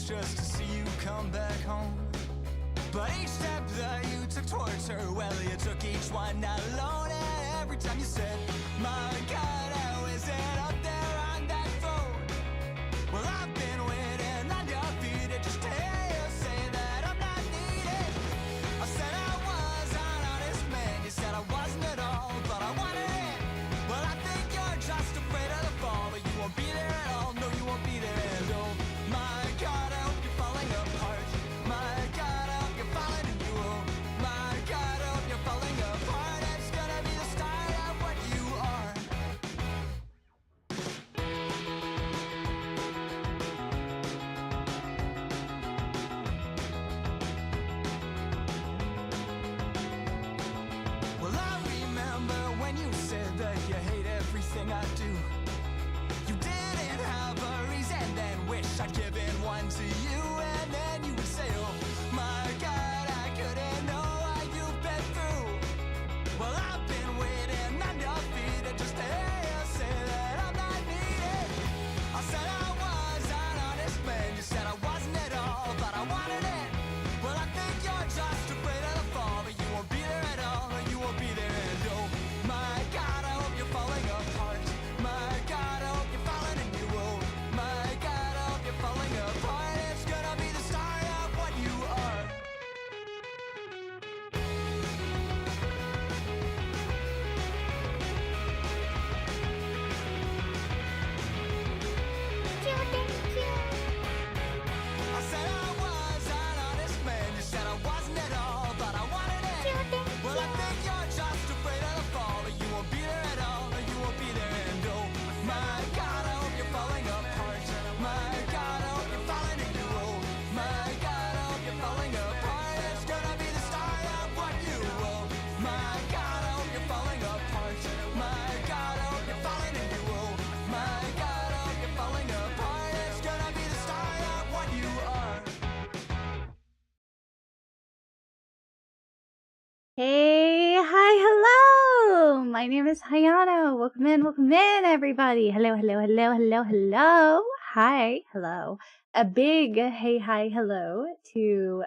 miles just to see you come back home. But each step that you took towards her, well, you took each one alone. And every time you said, my God, how is it up there on that phone? Well, I've been waiting undefeated just to hear you say that I'm not needed. I said I was an honest man. You said I wasn't at all, but I wanted it. Well, I think you're just afraid of the fall, but you won't be there at all. No, you won't be there. And oh my God, I hope you're falling apart. My God, I hope you're falling in you. Oh my God, I hope you're falling apart. It's gonna be the start of what you are. Well, I remember when you said that you hate everything I do. You didn't have a reason, then wish I'd given one to you. And then you would say, oh my God, I couldn't know what you've been through. Well, I've been waiting undefeated just to hear you say that I'm not needed. I said I was an honest man. You said I wasn't at all, but I wanted it. Well, I think you're just afraid of the fall, but you won't be there at all, or you won't be there. And oh my God, I hope you're falling apart. My God, I hope you're falling in you. Oh my God, I hope you're falling apart. It's gonna be the start of what you are. I said I was an honest man. You said I wasn't at all, but I wanted it. Well, I think you're just afraid of the fall, but you won't be there at all, or you won't be there. And oh my God, I hope you're falling apart. My God, I hope you're falling in you. Oh my God, I hope you're falling apart. It's gonna be the start of what you will. My God, I hope you're falling apart. My God, I hope you're falling in you. Oh my God, I hope you're falling apart. It's gonna be the start of what you are. Hey, hi, hello! My name is Hayano. Welcome in, everybody. Hello. Hi, hello. A big hey, hi, hello to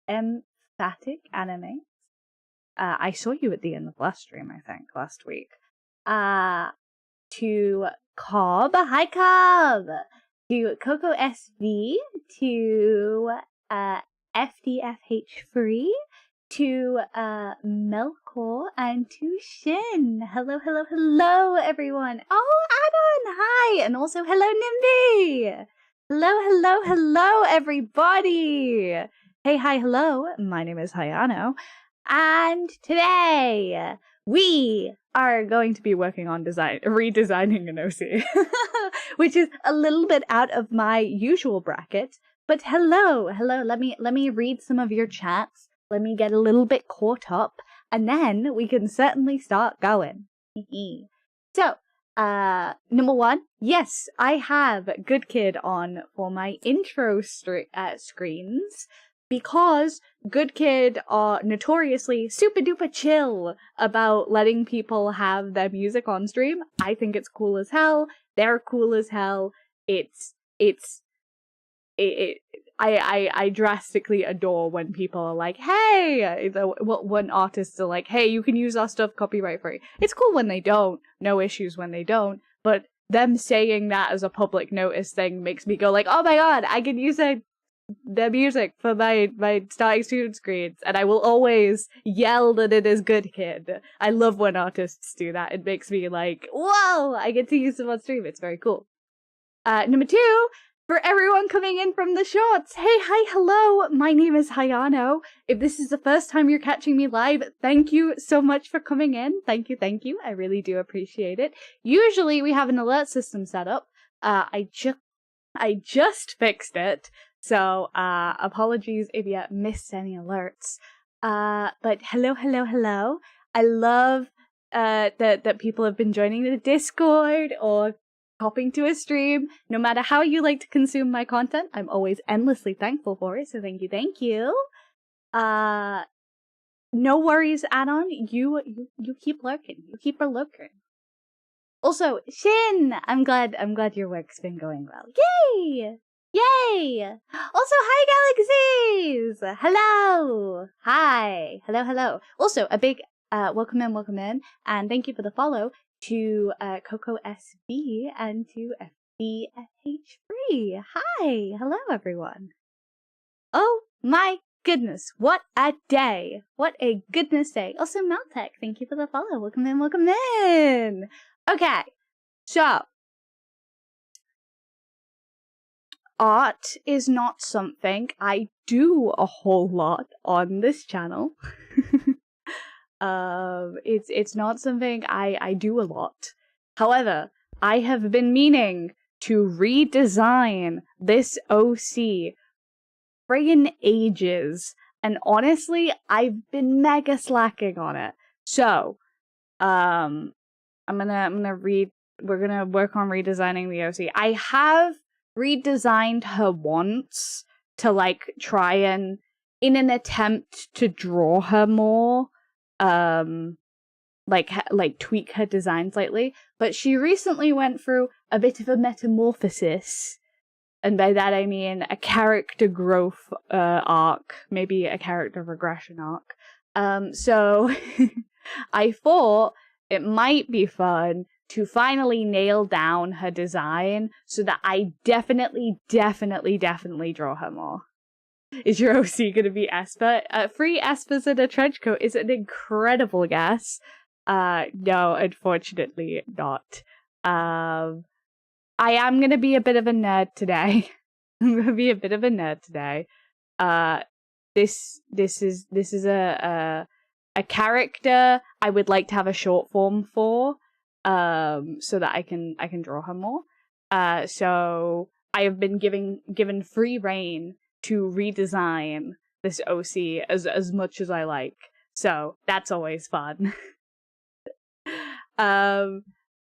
Emphatic Anime. I saw you at the end of last stream, I think, last week. To Cobb. Hi, Cobb! To Coco SV. To FDFH Free. To Melkor and to Shin. Hello, everyone. Oh, Adon, hi, and also hello, Nimby. Hello, everybody. Hey, hi, hello. My name is Hayano, and today we are going to be working on redesigning an OC, which is a little bit out of my usual bracket. But hello. Let me read some of your chats. Let me get a little bit caught up, and then we can certainly start going. So, number one, yes, I have Good Kid on for my intro screens, because Good Kid are notoriously super duper chill about letting people have their music on stream. I think it's cool as hell. They're cool as hell. I drastically adore when people are like, hey, when artists are like, hey, you can use our stuff copyright free. It's cool when they don't, no issues when they don't, but them saying that as a public notice thing makes me go like, oh my God, I can use their music for my starting student screens, and I will always yell that it is Good Kid. I love when artists do that. It makes me like, whoa, I get to use them on stream. It's very cool. Number two, for everyone coming in from the shorts, hey, hi, hello, my name is Hayano. If this is the first time you're catching me live, thank you so much for coming in. Thank you. I really do appreciate it. Usually we have an alert system set up. I just fixed it, so apologies if you missed any alerts. But hello. I love that people have been joining the Discord or hopping to a stream. No matter how you like to consume my content, I'm always endlessly thankful for it, so thank you. No worries, Anon. You keep lurking. You keep lurking. Also, Shin! I'm glad your work's been going well. Yay! Yay! Also, hi Galaxies! Hello! Hi! Hello, hello. Also, a big welcome in, and thank you for the follow to Coco SB and to FBFH3. Hi! Hello, everyone. Oh my goodness, what a day! What a goodness day. Also, Maltech, thank you for the follow. Welcome in. Okay, so art is not something I do a whole lot on this channel. It's not something I do a lot. However, I have been meaning to redesign this OC friggin' ages, and honestly, I've been mega slacking on it. So, I'm gonna we're gonna work on redesigning the OC. I have redesigned her once to like try and in an attempt to draw her more, like tweak her design slightly, but she recently went through a bit of a metamorphosis, and by that I mean a character growth arc, maybe a character regression arc. So I thought it might be fun to finally nail down her design so that I definitely draw her more. Is your OC going to be Esper? 3 Espers in a trench coat is an incredible guess. No, unfortunately not. I am going to be a bit of a nerd today. I'm going to be a bit of a nerd today. This is a character I would like to have a short form for, so that I can draw her more. So I have been given free reign to redesign this OC as much as I like. So that's always fun.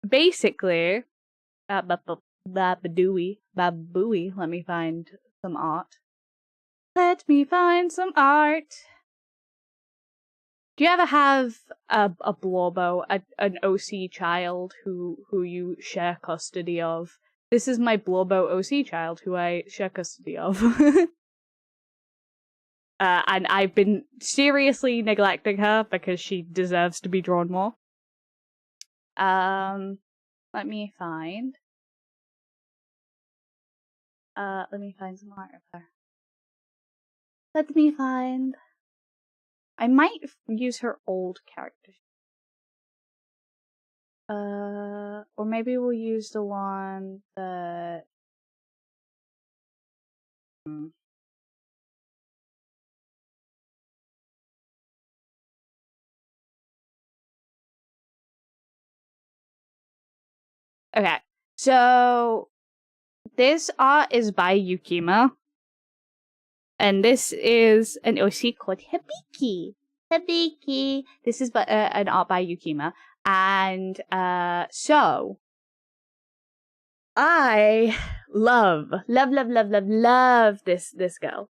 Basically, babooey. Let me find some art. Let me find some art. Do you ever have a Blorbo, an OC child who you share custody of? This is my Blorbo OC child who I share custody of. And I've been seriously neglecting her because she deserves to be drawn more. Let me find some art of her. Let me find. I might use her old character. Or maybe we'll use the one that... Okay, so this art is by Yukima, and this is an OC called Hibiki. This is an art by Yukima, and so I love this girl.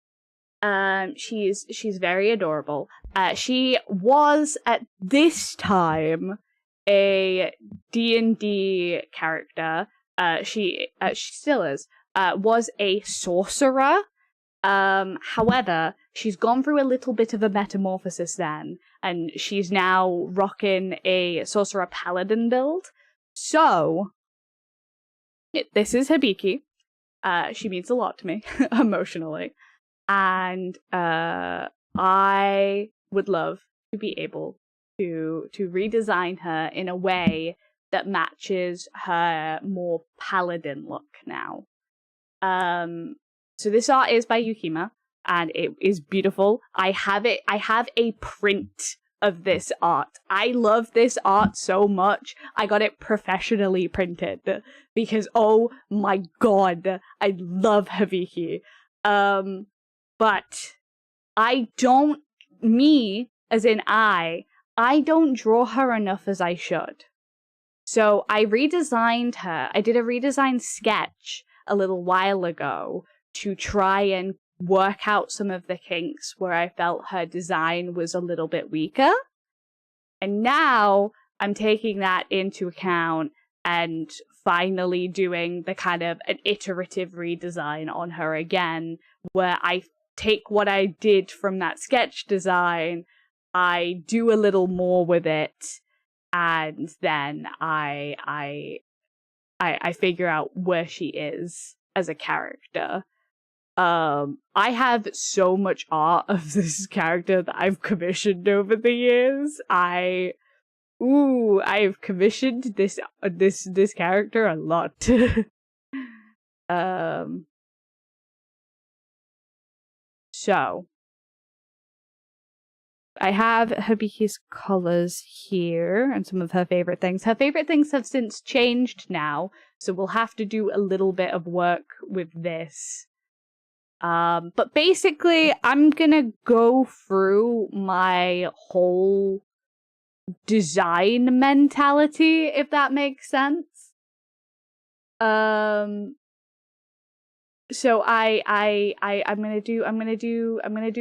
She's very adorable. She was at this time a D&D character. She still is. Was a sorcerer. However, she's gone through a little bit of a metamorphosis then, and she's now rocking a sorcerer paladin build. So this is Hibiki. She means a lot to me emotionally, and I would love to be able to redesign her in a way that matches her more paladin look now. So this art is by Yukima, and it is beautiful. I have a print of this art. I love this art so much. I got it professionally printed because, oh my god, I love Hibiki. But I don't draw her enough as I should. So I redesigned her. I did a redesign sketch a little while ago to try and work out some of the kinks where I felt her design was a little bit weaker. And now I'm taking that into account and finally doing the kind of an iterative redesign on her again, where I take what I did from that sketch design, I do a little more with it, and then I figure out where she is as a character. I have so much art of this character that I've commissioned over the years. I've commissioned this character a lot. So I have Hibiki's colors here and some of her favorite things. Her favorite things have since changed now, so we'll have to do a little bit of work with this. But basically, I'm gonna go through my whole design mentality, if that makes sense. So I'm gonna do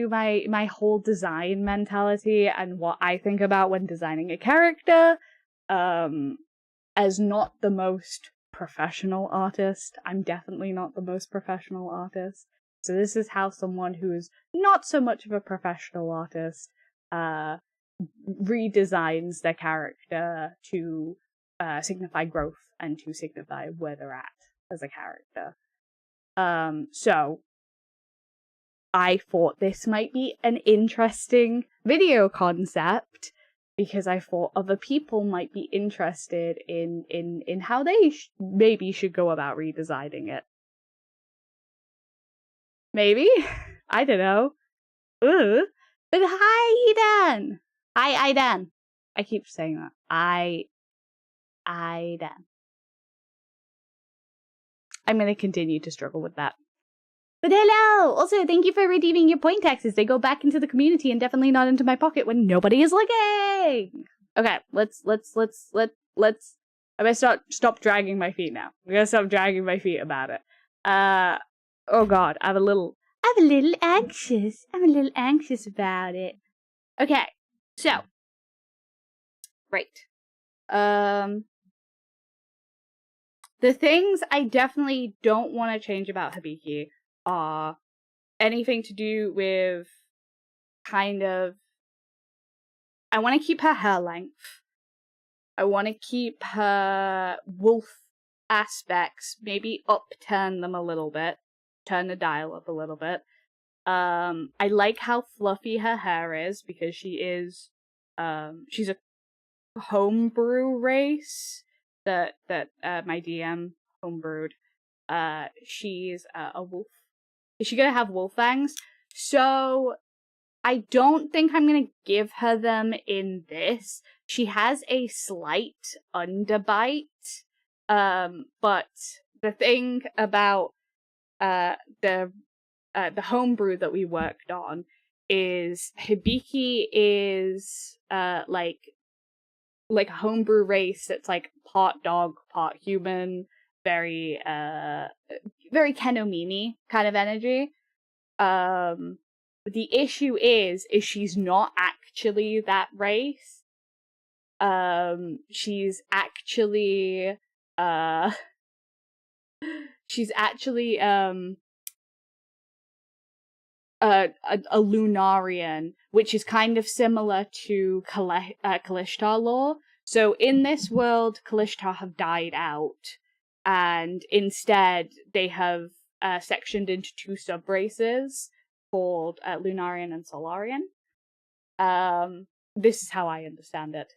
my whole design mentality and what I think about when designing a character. As not the most professional artist, I'm definitely not the most professional artist. So this is how someone who is not so much of a professional artist redesigns their character to signify growth and to signify where they're at as a character. So I thought this might be an interesting video concept because I thought other people might be interested in how they maybe should go about redesigning it. Maybe? I don't know. But hi, Eden! Hi, Eden! I keep saying that. Eden. I'm gonna continue to struggle with that. But hello! Also, thank you for redeeming your point taxes. They go back into the community and definitely not into my pocket when nobody is looking! Okay, let's I'm gonna stop dragging my feet now. I'm gonna stop dragging my feet about it. Oh god, I'm a little anxious. I'm a little anxious about it. Okay, so. Right. The things I definitely don't want to change about Hibiki are anything to do with kind of... I want to keep her hair length. I want to keep her wolf aspects, maybe upturn them a little bit. Turn the dial up a little bit. I like how fluffy her hair is because she is, she's a homebrew race that my DM homebrewed. She's a wolf. Is she gonna have wolf fangs? So I don't think I'm gonna give her them in this. She has a slight underbite. But the thing about the homebrew that we worked on is Hibiki is like a homebrew race that's like part dog, part human, very Kenomimi kind of energy. The issue is she's not actually that race. She's actually a Lunarian, which is kind of similar to Kalishtar lore. So in this world, Kalishtar have died out, and instead they have sectioned into two sub-races called Lunarian and Solarian. This is how I understand it.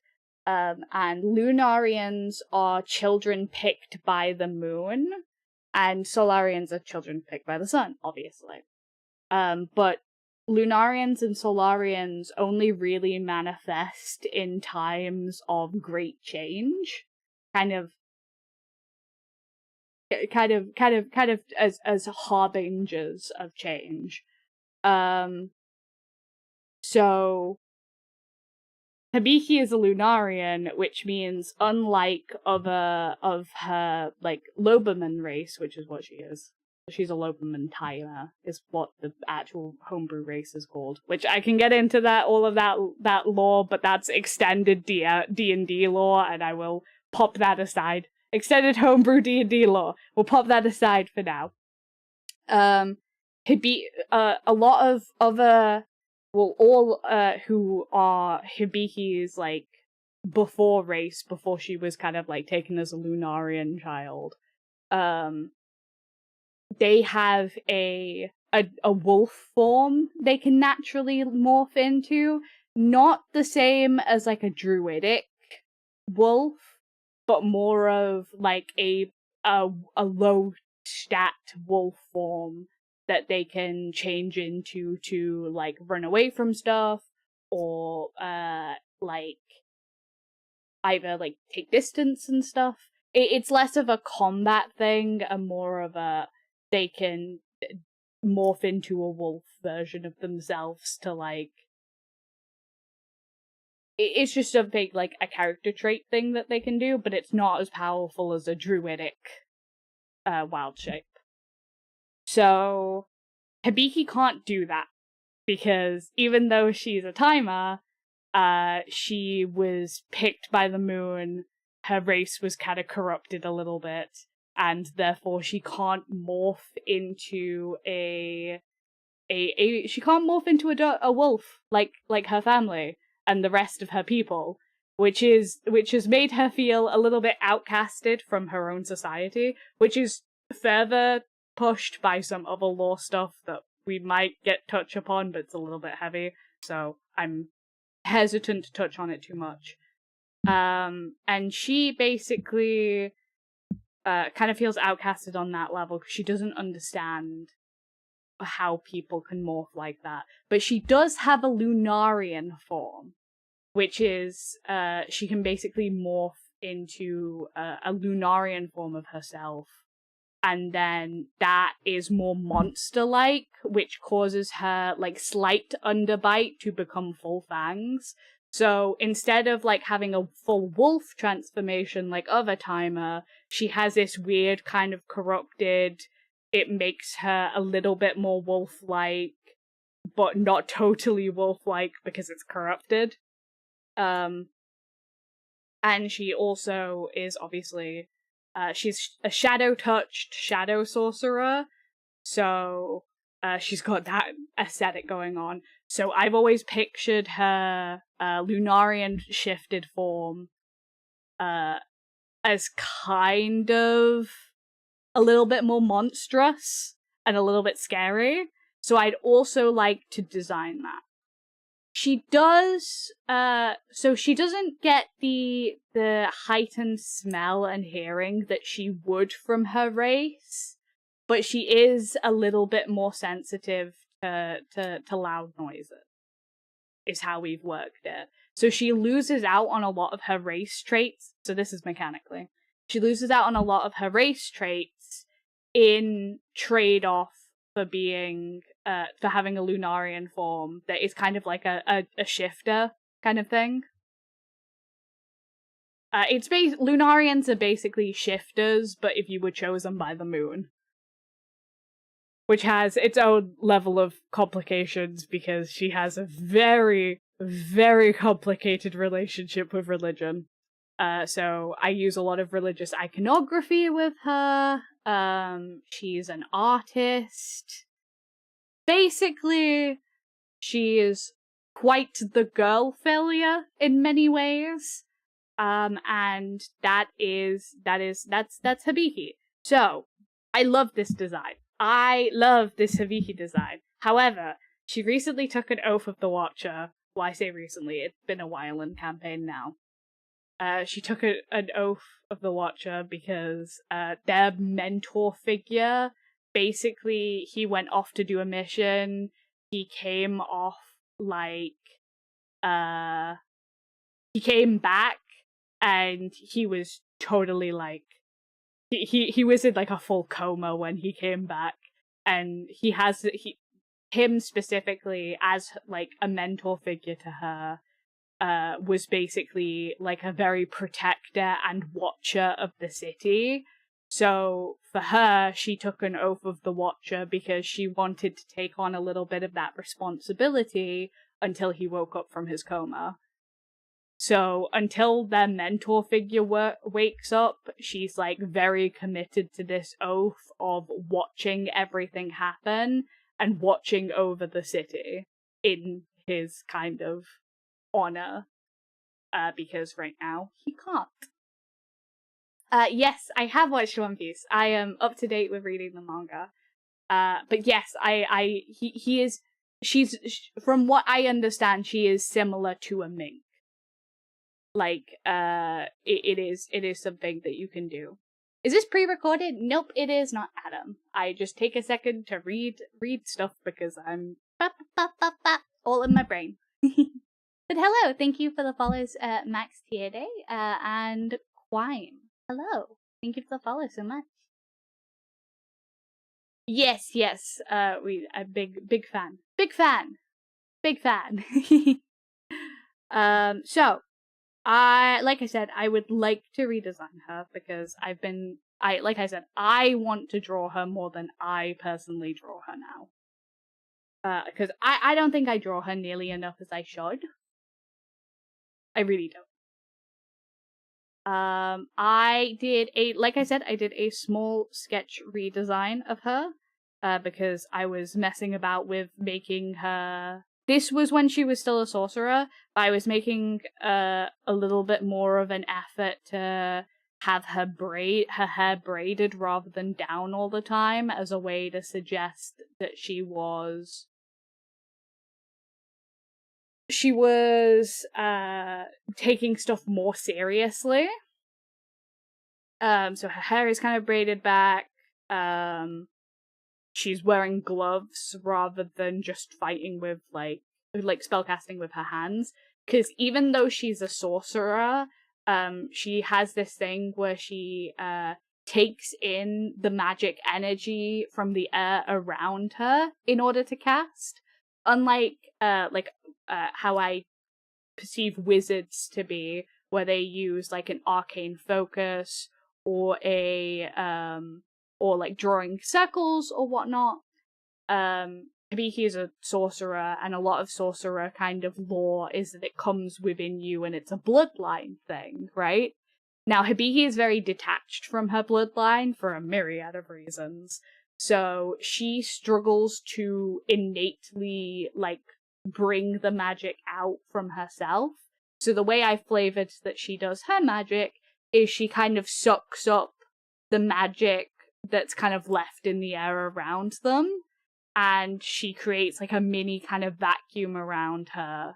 And Lunarians are children picked by the moon, and Solarians are children picked by the sun, obviously. But Lunarians and Solarians only really manifest in times of great change, kind of as harbingers of change. So Hibiki is a Lunarian, which means unlike of her like Loberman race, which is what she is. She's a Loberman Timer, is what the actual homebrew race is called. Which I can get into all of that lore, but that's extended D&D lore, and I will pop that aside extended homebrew D&D lore. We'll pop that aside for now. A lot of other, well, all who are Hibiki's like before race, before she was kind of like taken as a Lunarian child, they have a wolf form they can naturally morph into. Not the same as like a druidic wolf, but more of like a low stat wolf form that they can change into to like run away from stuff or like either like take distance and stuff. It's less of a combat thing and more of a they can morph into a wolf version of themselves to like it's just a big like a character trait thing that they can do, but it's not as powerful as a druidic wild shape. So Hibiki can't do that because even though she's a timer, she was picked by the moon. Her race was kind of corrupted a little bit, and therefore she can't morph into a wolf like her family and the rest of her people, which has made her feel a little bit outcasted from her own society, which is further pushed by some other lore stuff that we might touch upon, but it's a little bit heavy, so I'm hesitant to touch on it too much. And she basically kind of feels outcasted on that level because she doesn't understand how people can morph like that. But she does have a Lunarian form, which is she can basically morph into a Lunarian form of herself. And then that is more monster-like, which causes her like slight underbite to become full fangs. So instead of like having a full wolf transformation like other Timer, she has this weird kind of corrupted. It makes her a little bit more wolf-like, but not totally wolf-like because it's corrupted. And she also is obviously she's a shadow-touched shadow sorcerer, so she's got that aesthetic going on. So I've always pictured her Lunarian shifted form as kind of a little bit more monstrous and a little bit scary. So I'd also like to design that. She does, so she doesn't get the heightened smell and hearing that she would from her race, but she is a little bit more sensitive to loud noises, is how we've worked it. So she loses out on a lot of her race traits, so this is mechanically. She loses out on a lot of her race traits in trade-off for being for having a Lunarian form that is kind of like a shifter kind of thing. Lunarians are basically shifters, but if you were chosen by the moon, which has its own level of complications because she has a very, very complicated relationship with religion. So I use a lot of religious iconography with her. She's an artist. Basically, she is quite the girl failure in many ways. And that's Hibiki. So, I love this design. I love this Hibiki design. However, she recently took an oath of the Watcher. Well, I say recently, it's been a while in campaign now. She took an oath of the Watcher because their mentor figure, basically, he went off to do a mission. He came off like, he came back and he was totally like, he was in like a full coma when he came back, and him specifically as like a mentor figure to her was basically like a very protector and watcher of the city. So for her, she took an oath of the Watcher because she wanted to take on a little bit of that responsibility until he woke up from his coma. So until their mentor figure wakes up, she's like very committed to this oath of watching everything happen and watching over the city in his kind of honor, because right now he can't. Yes, I have watched One Piece. I am up to date with reading the manga. But yes, he is. From what I understand, she is similar to a mink. Like, it is something that you can do. Is this pre-recorded? Nope, it is not, Adam. I just take a second to read stuff because I'm all in my brain. But hello, thank you for the follows, Max Tierde, and Quine. Hello, thank you for the follow so much. Yes, a big fan. So, like I said, I would like to redesign her because like I said, I want to draw her more than I personally draw her now. Because I don't think I draw her nearly enough as I should. I really don't. Like I said, I did a small sketch redesign of her, because I was messing about with making her. This was when she was still a sorcerer, but I was making a little bit more of an effort to have her hair braided rather than down all the time, as a way to suggest that she was taking stuff more seriously. So her hair is kind of braided back. She's wearing gloves rather than just fighting with like spellcasting with her hands. Because even though she's a sorcerer, she has this thing where she takes in the magic energy from the air around her in order to cast. Unlike how I perceive wizards to be, where they use like an arcane focus or or like drawing circles or whatnot. Hibiki is a sorcerer, and a lot of sorcerer kind of lore is that it comes within you and it's a bloodline thing, right? Now, Hibiki is very detached from her bloodline for a myriad of reasons. So she struggles to innately, like, bring the magic out from herself. So the way I flavored that she does her magic is she kind of sucks up the magic that's kind of left in the air around them, and she creates like a mini kind of vacuum around her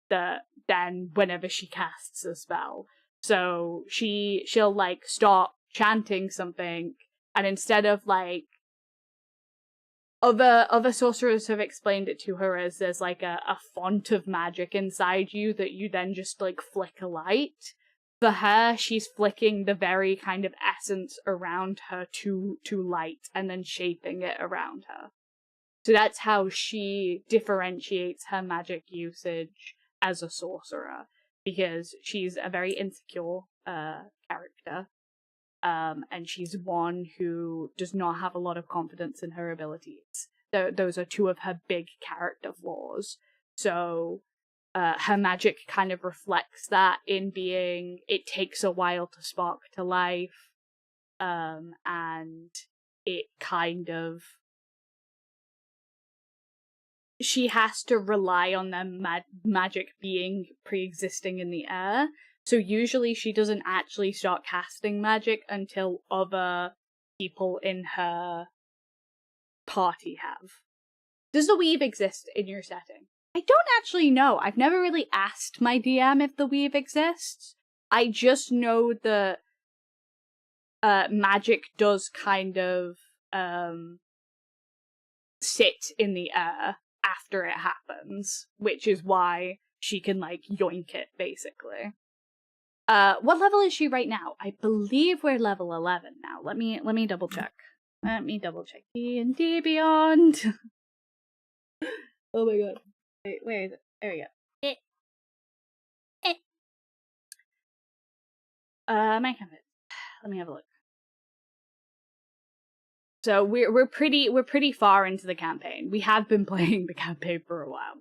that then whenever she casts a spell. So she'll like start chanting something, and instead of like other sorcerers have explained it to her as there's like a font of magic inside you that you then just like flick a light. For her, she's flicking the very kind of essence around her to light and then shaping it around her. So that's how she differentiates her magic usage as a sorcerer, because she's a very insecure character. And she's one who does not have a lot of confidence in her abilities. Those are two of her big character flaws. So her magic kind of reflects that in being, it takes a while to spark to life, and it kind of, she has to rely on their magic being pre-existing in the air. So usually she doesn't actually start casting magic until other people in her party have. Does the weave exist in your setting? I don't actually know. I've never really asked my DM if the weave exists. I just know that magic does kind of sit in the air after it happens, which is why she can like yoink it basically. What level is she right now? I believe we're level 11 now. Let me double check. D&D Beyond. Oh my god. Wait, where is it? There we go. My campaign. Let me have a look. So we're pretty far into the campaign. We have been playing the campaign for a while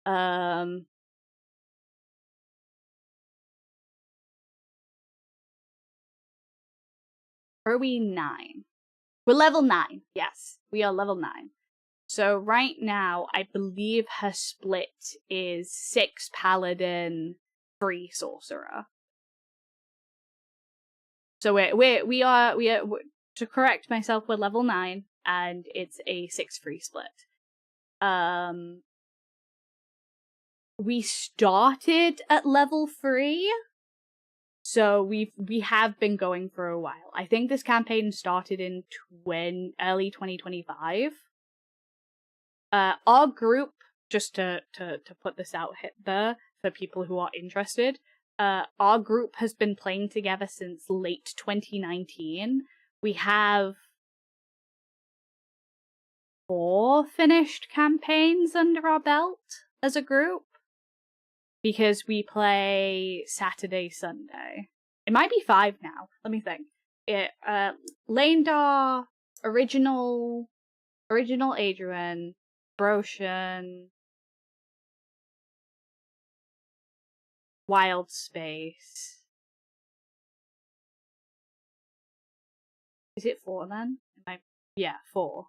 now. Are we 9? We're level 9. Yes, we are level 9. So right now, I believe her split is 6 paladin, 3 sorcerer. So we are to correct myself, we're level 9 and it's a 6-3 split. We started at level 3. So we have been going for a while. I think this campaign started in early 2025. Our group, just to put this out there for people who are interested, our group has been playing together since late 2019. We have 4 finished campaigns under our belt as a group, because we play Saturday, Sunday. It might be 5 now. Let me think. Landar, original Adrian, Broshan, Wild Space. Is it 4 then? Yeah, 4.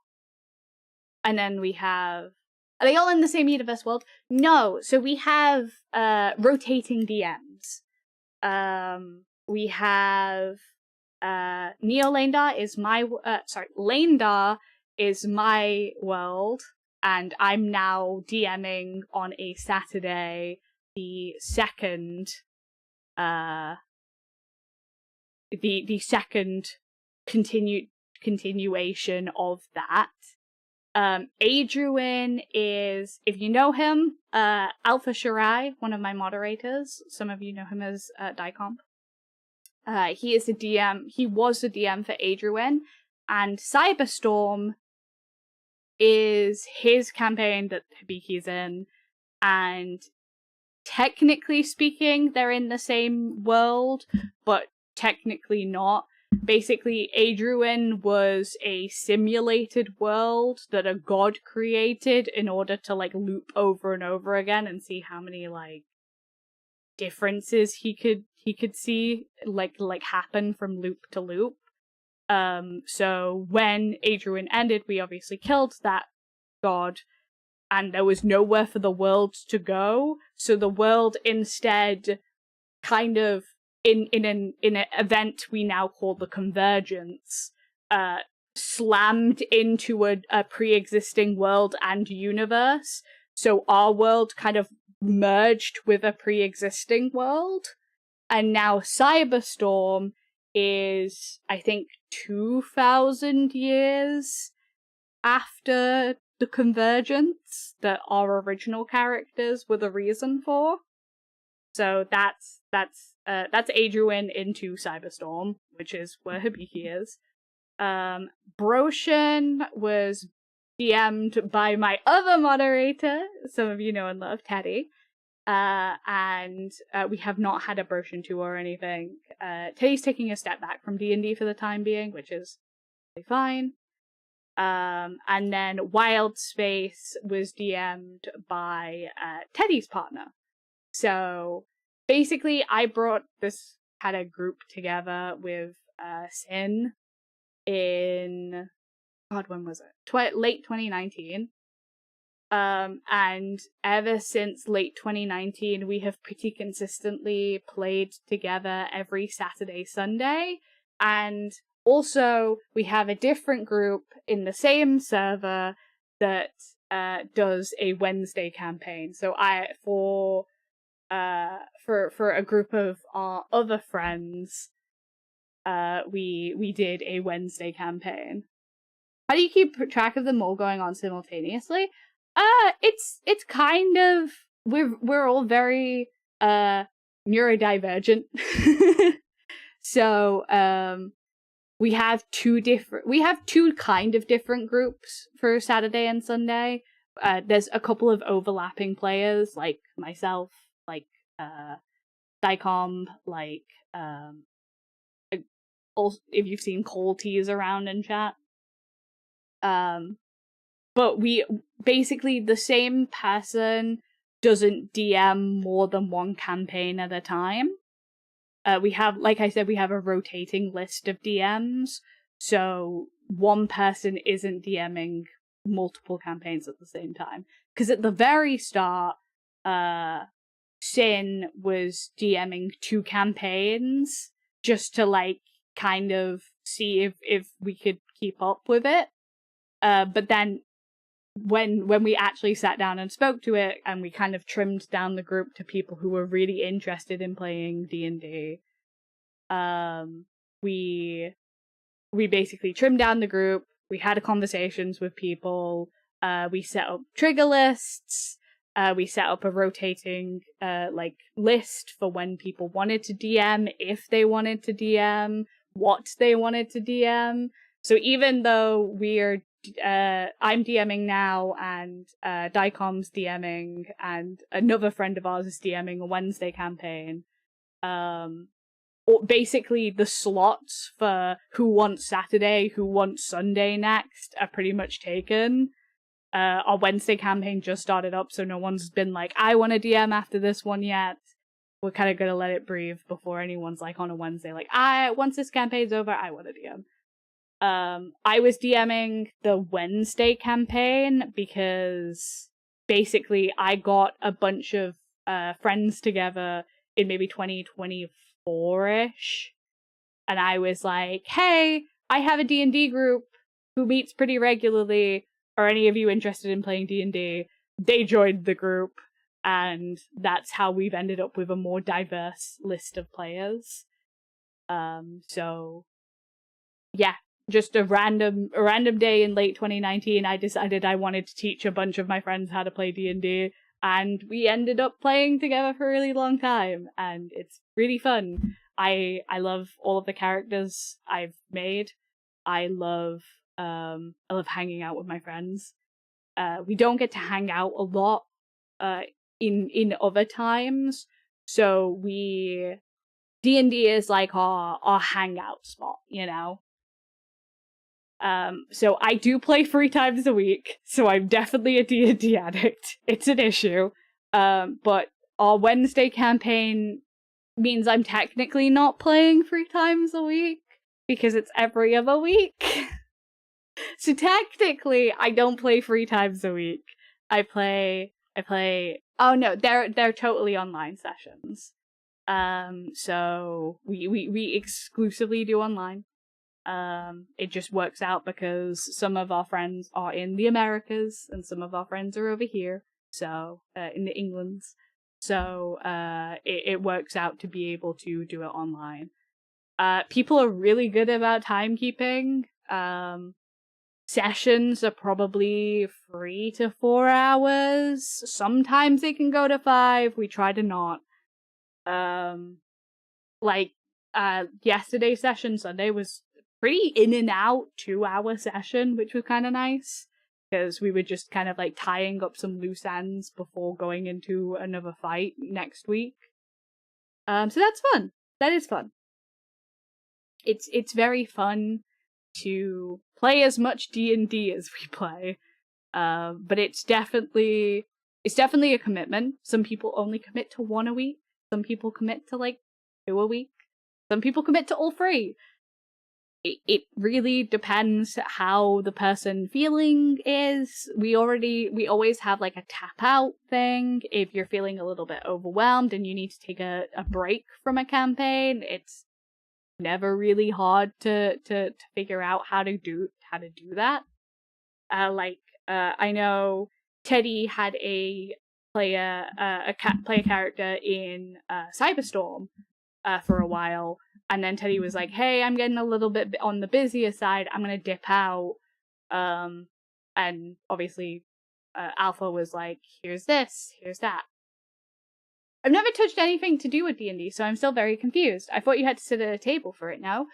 And then we have... Are they all in the same universe world? No. So we have rotating DMs. We have Neo Landar is my Landar is my world, and I'm now DMing on a Saturday the second continuation of that. Adrian is, if you know him, Alpha Shirai, one of my moderators. Some of you know him as Dicomp. He is the DM. He was the DM for Adrian, and Cyberstorm is his campaign that Hibiki's in, and technically speaking, they're in the same world, but technically not. Basically, Adrian was a simulated world that a god created in order to, like, loop over and over again and see how many, like, differences he could see, like happen from loop to loop. So when Adrian ended, we obviously killed that god, and there was nowhere for the world to go, so the world instead kind of in an event we now call the Convergence, slammed into a pre-existing world and universe. So our world kind of merged with a pre-existing world, and now Cyberstorm is, I think, 2,000 years after the Convergence that our original characters were the reason for. So that's Adrian into Cyberstorm, which is where Hibiki is. Broshan was DM'd by my other moderator, some of you know and love, Teddy. And we have not had a Broshan 2 or anything. Teddy's taking a step back from D&D for the time being, which is fine. And then Wild Space was DM'd by Teddy's partner. So basically, I brought this kind of group together with Sin in, God, when was it? Late 2019. And ever since late 2019, we have pretty consistently played together every Saturday, Sunday. And also, we have a different group in the same server that does a Wednesday campaign. So for a group of our other friends, we did a Wednesday campaign. How do you keep track of them all going on simultaneously? It's kind of, we're all very neurodivergent. So we have two kind of different groups for Saturday and Sunday. There's a couple of overlapping players, like myself, like Dicom, like also, if you've seen Cole tease around in chat. But we basically, the same person doesn't DM more than one campaign at a time. we have, like I said, we have a rotating list of DMs, so one person isn't DMing multiple campaigns at the same time. Because at the very start, Sin was DMing 2 campaigns just to like kind of see if we could keep up with it. But then when we actually sat down and spoke to it, and we kind of trimmed down the group to people who were really interested in playing D&D, we basically trimmed down the group. We had conversations with people. We set up trigger lists. We set up a rotating like list for when people wanted to DM, if they wanted to DM, what they wanted to DM. So even though I'm DMing now, and Dicom's DMing, and another friend of ours is DMing a Wednesday campaign, basically the slots for who wants Saturday, who wants Sunday next are pretty much taken. Our Wednesday campaign just started up, so no one's been like, I want to DM after this one yet. We're kind of going to let it breathe before anyone's like on a Wednesday, like, once this campaign's over, I want to DM. I was DMing the Wednesday campaign because basically I got a bunch of friends together in maybe 2024-ish, and I was like, hey, I have a D&D group who meets pretty regularly. Are any of you interested in playing D&D? They joined the group, and that's how we've ended up with a more diverse list of players. So yeah, just a random day in late 2019, I decided I wanted to teach a bunch of my friends how to play D&D, and we ended up playing together for a really long time, and it's really fun. I love all of the characters I've made. I love hanging out with my friends. We don't get to hang out a lot in other times, so D&D is like our hangout spot, you know. So I do play 3 times a week, so I'm definitely a D&D addict. It's an issue. But our Wednesday campaign means I'm technically not playing 3 times a week, because it's every other week. So technically, I don't play 3 times a week. I play. Oh no, they're totally online sessions. So we exclusively do online. It just works out because some of our friends are in the Americas and some of our friends are over here. So in the Englands. So it works out to be able to do it online. People are really good about timekeeping. Sessions are probably 3 to 4 hours. Sometimes they can go to 5. We try to not. Yesterday's session, Sunday, was pretty in and out 2-hour session, which was kind of nice, because we were just kind of like tying up some loose ends before going into another fight next week. So that's fun. That is fun. It's very fun to play as much D&D as we play, but it's definitely a commitment. Some people only commit to 1 a week. Some people commit to like 2 a week. Some people commit to all 3. It really depends how the person feeling is. We always have like a tap out thing. If you're feeling a little bit overwhelmed and you need to take a break from a campaign, it's never really hard to figure out how to do that. I know Teddy had a player character in Cyberstorm for a while, and then Teddy was like, hey, I'm getting a little bit on the busier side, I'm gonna dip out. And obviously Alpha was like, here's this, here's that. I've never touched anything to do with D&D, so I'm still very confused. I thought you had to sit at a table for it now.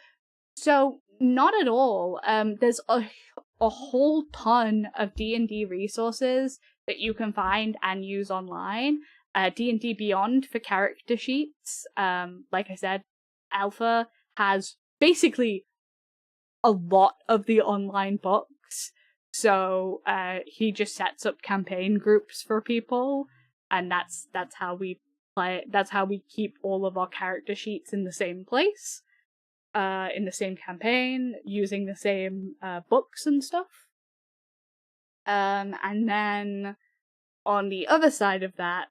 So, not at all. There's a whole ton of D&D resources that you can find and use online. D&D Beyond for character sheets. Like I said, Alpha has basically a lot of the online books. So, he just sets up campaign groups for people, and that's how we That's how we keep all of our character sheets in the same place, in the same campaign, using the same books and stuff. And then on the other side of that,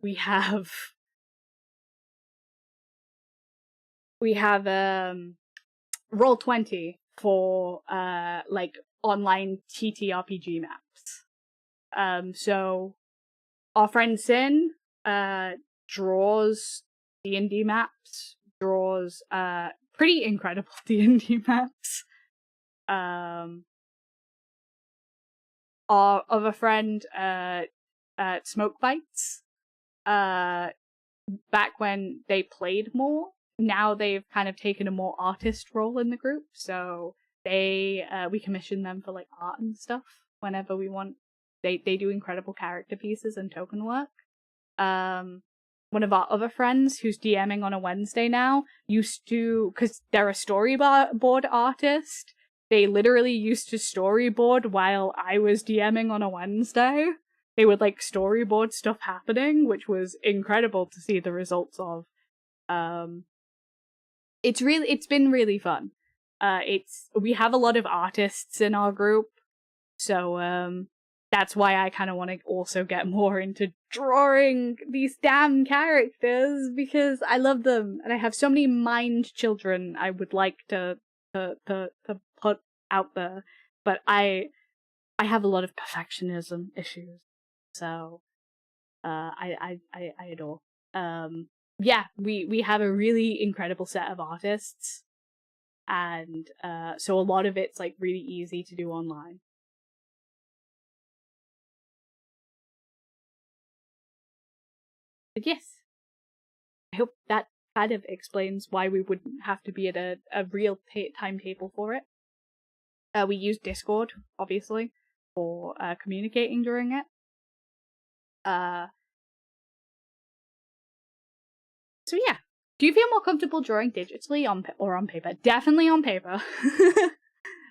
we have Roll20 for like online TTRPG maps. So our friend Sin draws D&D maps, draws pretty incredible D&D maps. Our other friend Smoke Bites, back when they played more, now they've kind of taken a more artist role in the group, so we commission them for like art and stuff whenever we want. They do incredible character pieces and token work. One of our other friends who's DMing on a Wednesday now used to, because they're a storyboard artist, they literally used to storyboard while I was DMing on a Wednesday. They would like storyboard stuff happening, which was incredible to see the results of. It's been really fun. We have a lot of artists in our group, so that's why I kind of want to also get more into drawing these damn characters, because I love them and I have so many mind children I would like to put out there, but I have a lot of perfectionism issues, so I adore. Yeah, we have a really incredible set of artists, and so a lot of it's like really easy to do online. But yes, I hope that kind of explains why we wouldn't have to be at a real timetable for it. We use Discord, obviously, for communicating during it. So yeah, do you feel more comfortable drawing digitally or on paper? Definitely on paper.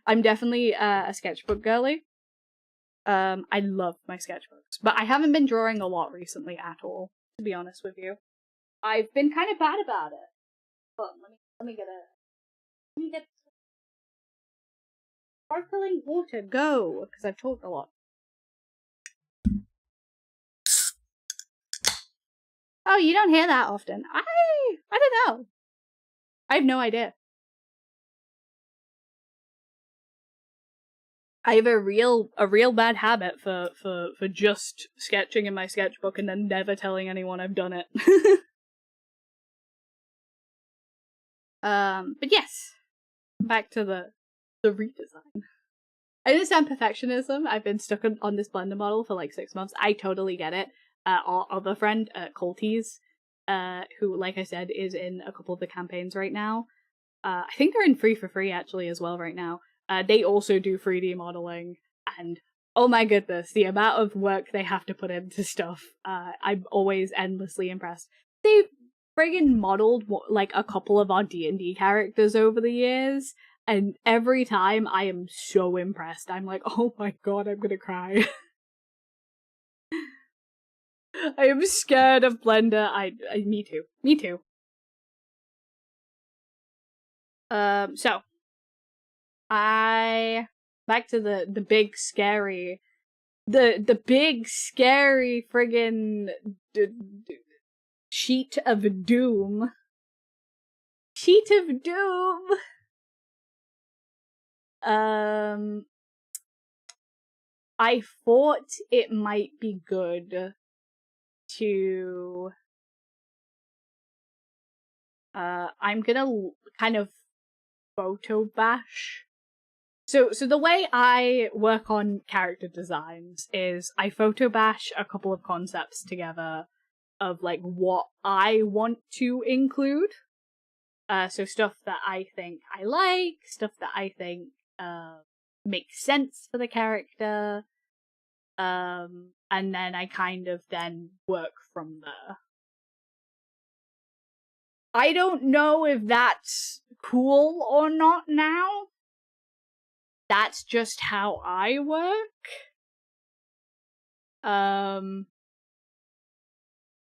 I'm definitely a sketchbook girly. I love my sketchbooks, but I haven't been drawing a lot recently at all, to be honest with you. I've been kind of bad about it. But let me get sparkling water. Go, because I've talked a lot. Oh, you don't hear that often. I don't know. I have no idea. I have a real bad habit for just sketching in my sketchbook and then never telling anyone I've done it. But yes, back to the redesign. I understand perfectionism. I've been stuck on this Blender model for like 6 months. I totally get it. Our other friend, Colties, who, like I said, is in a couple of the campaigns right now. I think they're in free for free actually as well right now. They also do 3D modeling, and oh my goodness, the amount of work they have to put into stuff. I'm always endlessly impressed. They've friggin' modeled like a couple of our D&D characters over the years, and every time I am so impressed. I'm like, oh my god, I'm gonna cry. I am scared of Blender. Me too. So back to the big scary, the big scary friggin' sheet of doom. Sheet of doom. I thought it might be good to I'm gonna kind of photo bash. So the way I work on character designs is I photo bash a couple of concepts together of like what I want to include. So stuff that I think I like, stuff that I think makes sense for the character, and then I kind of then work from there. I don't know if that's cool or not now. That's just how I work.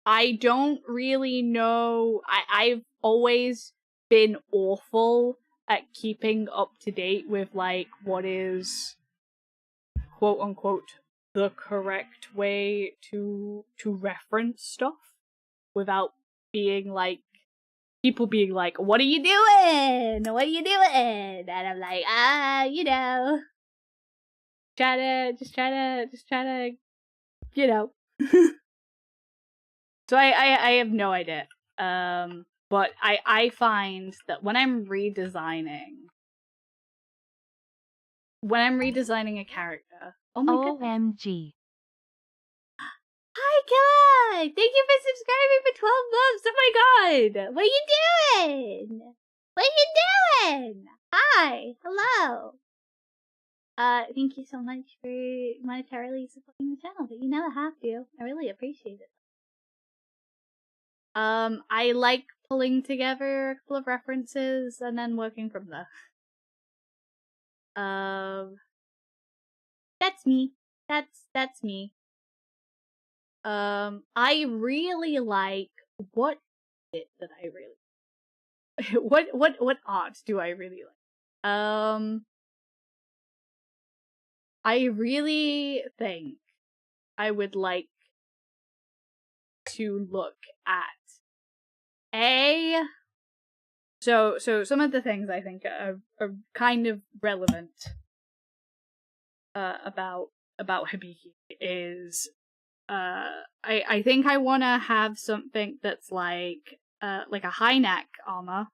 I don't really know. I've always been awful at keeping up to date with, like, what is quote unquote the correct way to reference stuff without being like people being like, "What are you doing? What are you doing?" And I'm like, you know, try to, you know. So I have no idea. But I find that when I'm redesigning a character, oh my goodness. OMG. Hi, Killa! Thank you for subscribing for 12 months! Oh my god! What are you doing? What are you doing? Hi! Hello! Thank you so much for monetarily supporting the channel, but you never have to. I really appreciate it. I like pulling together a couple of references and then working from there. That's me. That's me. I really like what is it that I really what art do I really like? I really think I would like to look at so some of the things I think are kind of relevant about Hibiki is I think I want to have something that's like a high neck armor.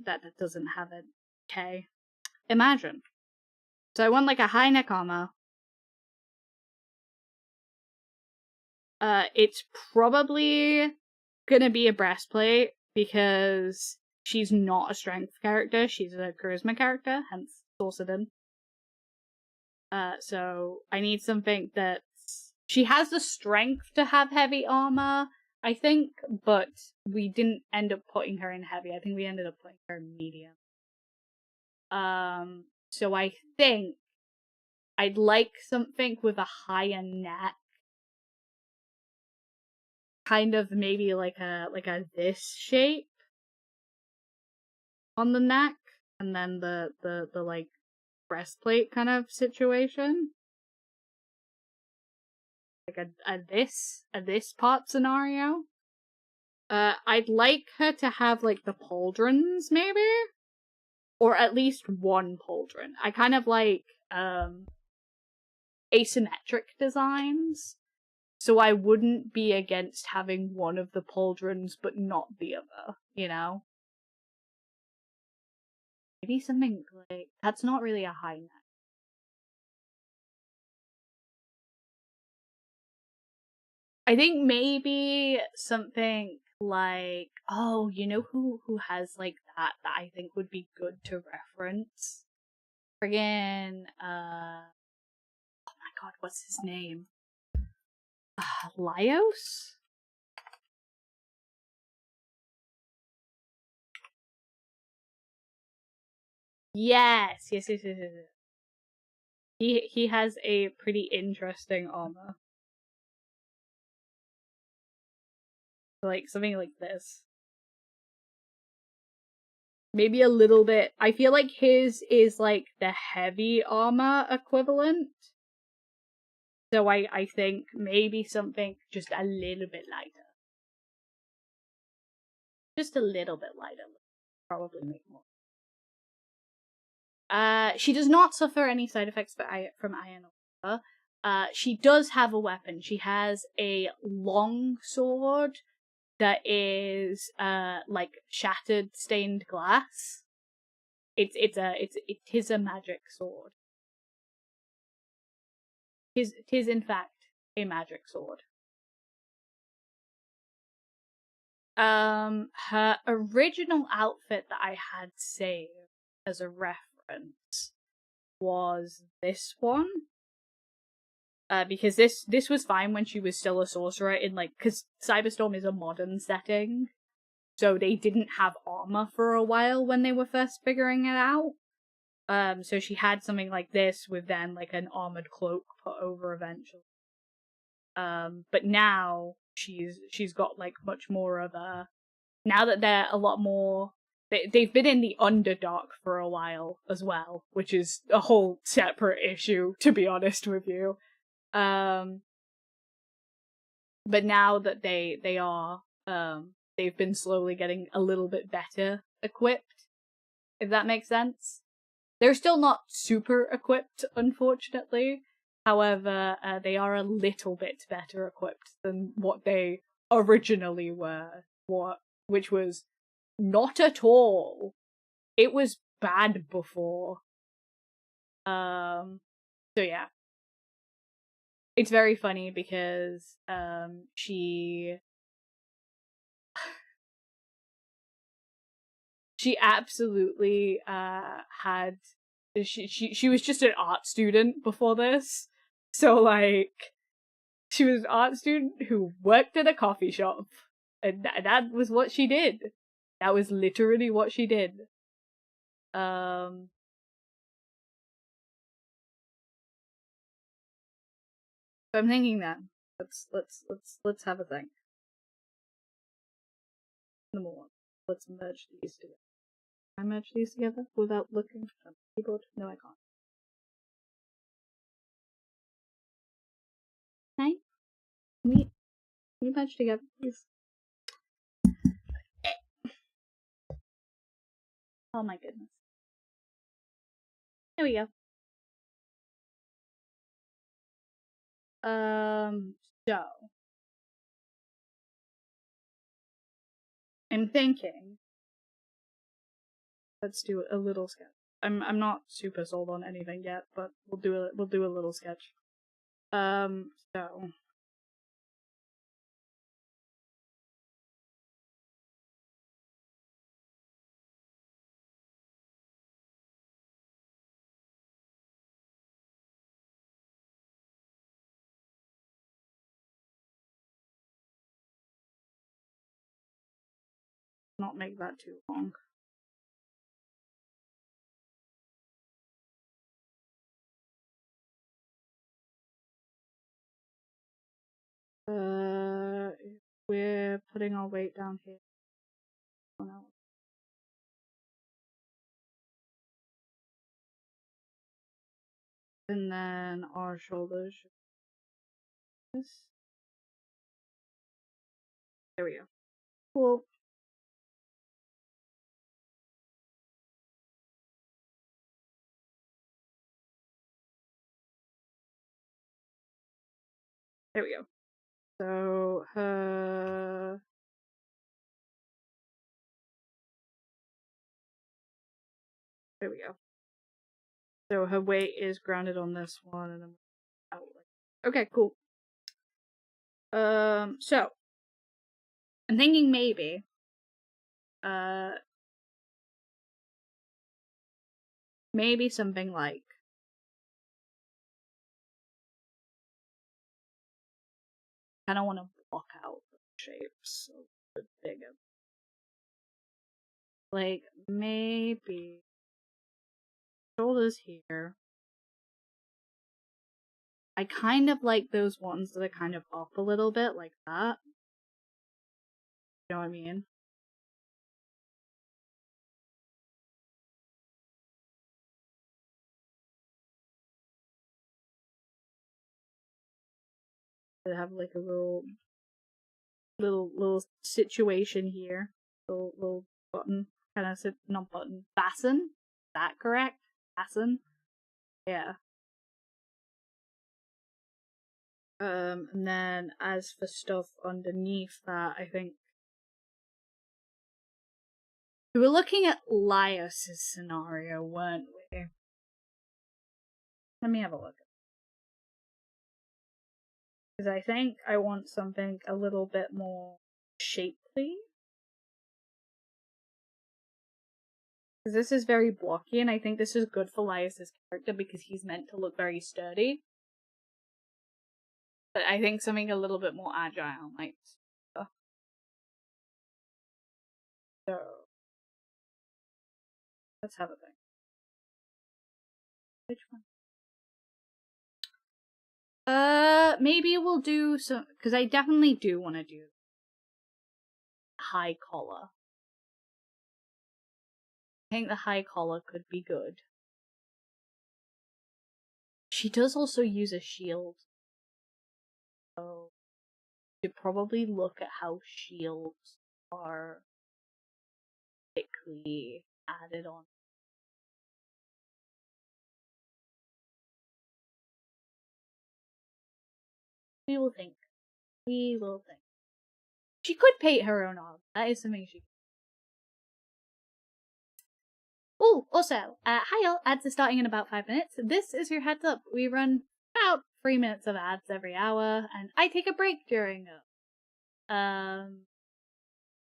That doesn't have a K. Imagine. So I want like a high neck armor. It's probably gonna be a breastplate because she's not a strength character, she's a charisma character, hence Sorcerin. So I need something that's... She has the strength to have heavy armor, I think, but we didn't end up putting her in heavy. I think we ended up putting her in medium. So I think I'd like something with a higher neck. Kind of maybe like a this shape on the neck, and then the like breastplate kind of situation. Like a this part scenario. I'd like her to have like the pauldrons maybe, or at least one pauldron. I kind of like asymmetric designs, so I wouldn't be against having one of the pauldrons but not the other, you know? Maybe something like that's not really a high neck. I think maybe something like, oh, you know who has like that I think would be good to reference? Friggin' oh my god, what's his name? Laios? Yes. He has a pretty interesting armor. Like something like this. Maybe a little bit. I feel like his is like the heavy armor equivalent. So I think maybe something just a little bit lighter. Just a little bit lighter. Probably make more. She does not suffer any side effects from iron or water. She does have a weapon. She has a long sword that is like shattered stained glass. It is a magic sword. It is in fact a magic sword. Her original outfit that I had saved as a reference was this one. Because this was fine when she was still a sorcerer in like, because Cyberstorm is a modern setting, so they didn't have armor for a while when they were first figuring it out. So she had something like this with then like an armored cloak put over eventually. But now she's got like much more of a, now that they're a lot more, they've been in the Underdark for a while as well, which is a whole separate issue, to be honest with you. But now that they are, they've been slowly getting a little bit better equipped, if that makes sense. They're still not super equipped, unfortunately. However, they are a little bit better equipped than what they originally were, which was not at all. It was bad before. So yeah. It's very funny because she absolutely had, she was just an art student before this. So like she was an art student who worked at a coffee shop, and that was what she did. That was literally what she did. So I'm thinking that let's have a think. Number one, let's merge these together. Can I merge these together without looking for the keyboard? No, I can't. Okay, can we merge together, please? Oh my goodness. There we go. So I'm thinking, let's do a little sketch. I'm not super sold on anything yet, but we'll do a little sketch. So not make that too long. We're putting our weight down here. Oh no. And then our shoulders. This. There we go. Cool. There we go. So there we go. So her weight is grounded on this one, and then out. Okay, cool. So I'm thinking maybe, maybe something like, I don't want to block out the shapes a bit bigger. Like maybe shoulders here. I kind of like those ones that are kind of up a little bit, like that. You know what I mean? They have like a little situation here. Little button, kind of not button, fasten. Is that correct? Fasten. Yeah. And then as for stuff underneath that, I think we were looking at Laios' scenario, weren't we? Let me have a look. Because I think I want something a little bit more shapely. Because this is very blocky, and I think this is good for Laios' character because he's meant to look very sturdy. But I think something a little bit more agile might. So let's have a think. Which one? Maybe we'll do some, because I definitely do want to do high collar. I think the high collar could be good. She does also use a shield. So you should probably look at how shields are quickly added on. We will think. We will think. She could paint her own arm. That is something she could. Oh, also, hi all, ads are starting in about 5 minutes. This is your heads up. We run about 3 minutes of ads every hour, and I take a break during them.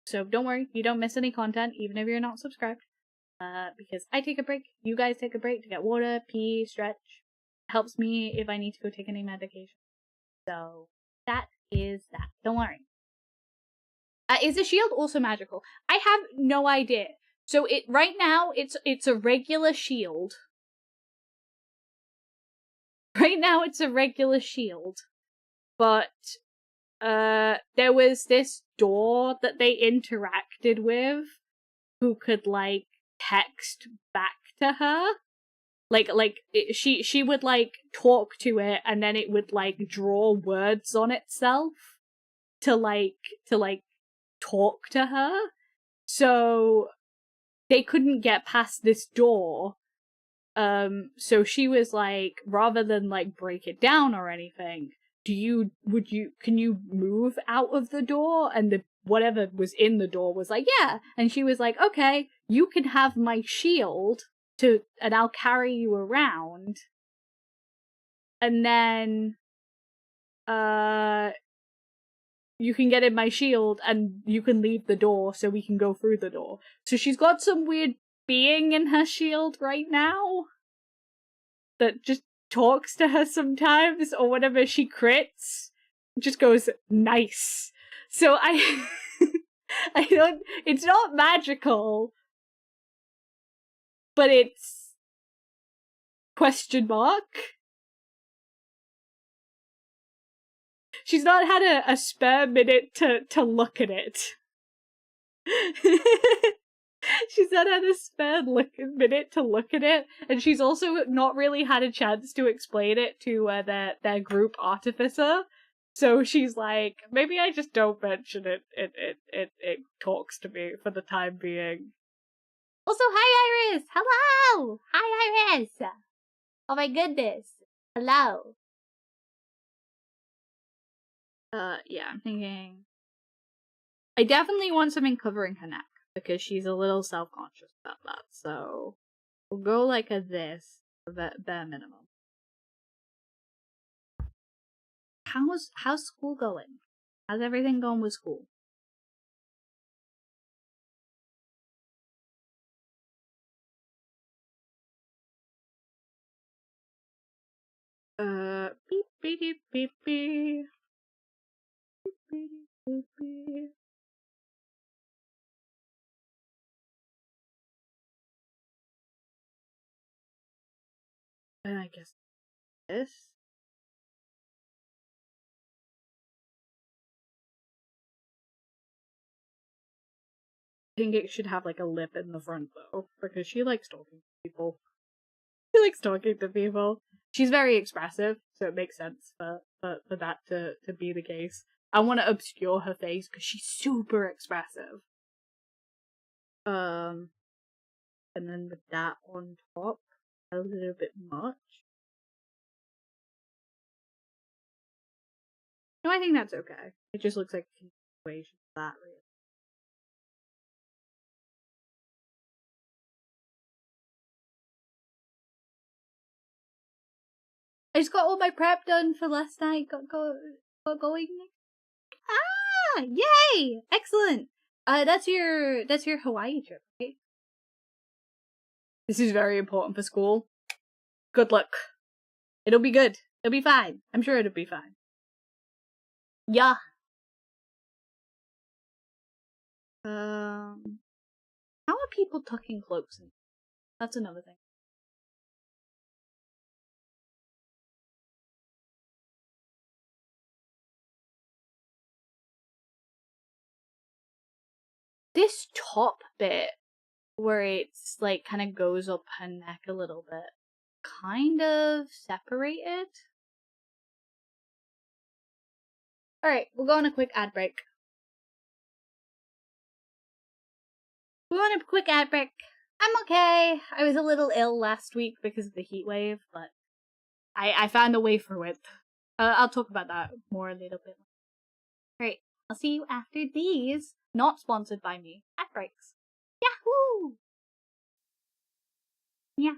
So don't worry, you don't miss any content, even if you're not subscribed. Because I take a break, you guys take a break to get water, pee, stretch. Helps me if I need to go take any medication. So that is that. Don't worry. Is the shield also magical? I have no idea. So right now it's a regular shield. Right now it's a regular shield. But there was this door that they interacted with who could like text back to her. She would like talk to it and then it would like draw words on itself to talk to her. So they couldn't get past this door. So she was like, rather than like break it down or anything, can you move out of the door? And whatever was in the door was like, yeah. And she was like, okay, you can have my shield and I'll carry you around. And then, you can get in my shield and you can leave the door so we can go through the door. So she's got some weird being in her shield right now that just talks to her sometimes, or whenever she crits, just goes, nice. So I don't, it's not magical, but it's question mark. She's not had a spare minute to look at it. She's not had a spare minute to look at it, and she's also not really had a chance to explain it to their group artificer. So she's like, maybe I just don't mention it. It talks to me for the time being. Also, hi Iris! Hello! Hi Iris! Oh my goodness! Hello! Yeah, I'm thinking... I definitely want something covering her neck, because she's a little self-conscious about that, so... We'll go like a this, bare minimum. How's school going? How's everything going with school? Beep beep beep beep beep. Beep beep beep beep. And I guess this. I think it should have like a lip in the front though, because she likes talking to people. She likes talking to people. She's very expressive, so it makes sense for that to be the case. I want to obscure her face because she's super expressive. And then with that on top, a little bit much. No, I think that's okay. It just looks like a continuation of that, really. I just got all my prep done for last night. Got going. Ah, yay! Excellent. That's your Hawaii trip, right? This is very important for school. Good luck. It'll be good. It'll be fine. I'm sure it'll be fine. Yeah. How are people tucking cloaks in? That's another thing. this top bit where it's like kind of goes up her neck a little bit, kind of separated. Alright, we'll go on a quick ad break. I'm okay. I was a little ill last week because of the heat wave, but I found a way through it. I'll talk about that more a little bit. Alright, I'll see you after these, not sponsored by me, ad breaks. Yahoo! Yeah.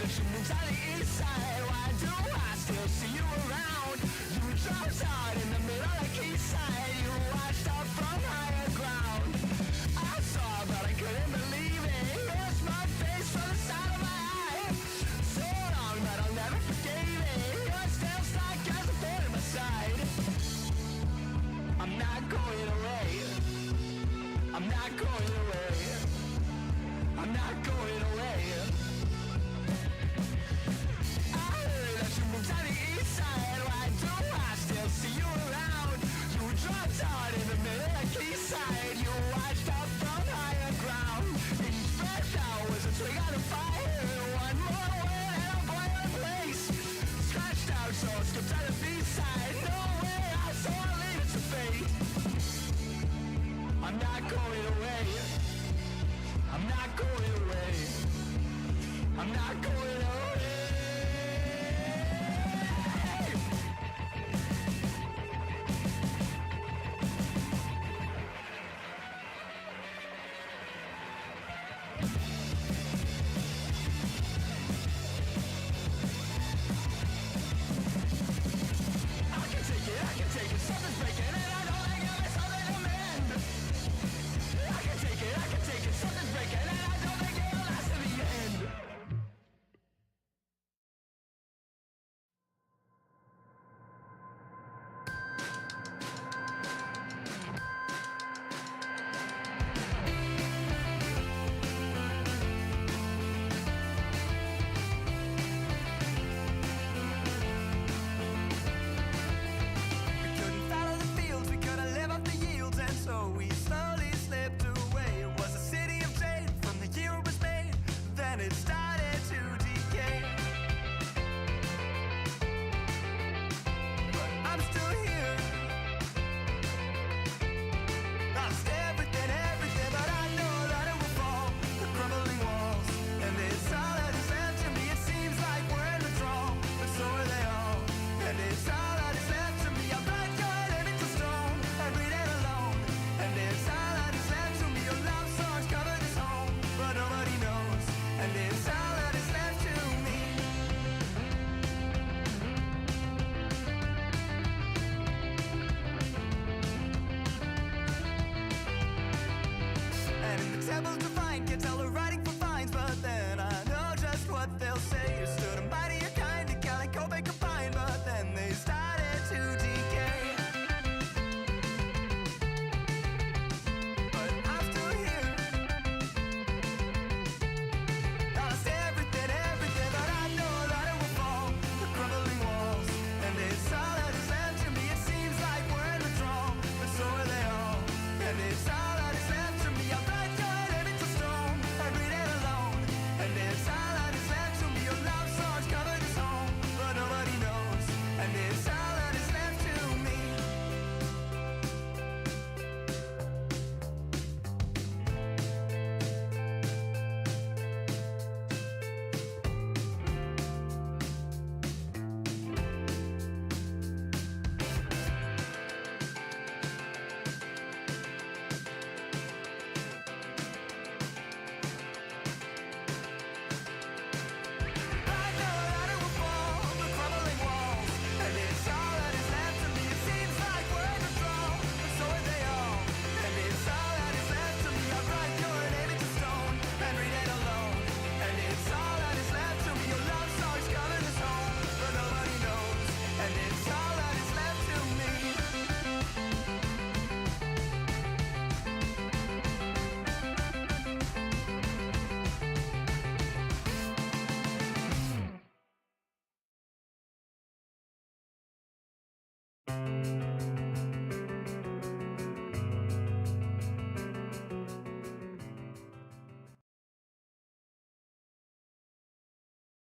She moves on the east side. Why do I still see you around? You dropped out in the middle of the east side. You watched up from higher ground. I saw, but I couldn't believe it. Here's my face from the side of my eye. So long, but I'll never forgive it. You're still stuck as a thorn in my side. I'm not going away. I'm not going away. I'm not going away. Moves on the east side. Why do I still see you around? You dropped out in the middle of the east side. You watched up from higher ground. Each breath out was a twig on a fire. One more word and I'll boil in place. Scratched out, so I skipped on the B-side. No way, so I'll leave it to fate. I'm not going away. I'm not going away. I'm not going away.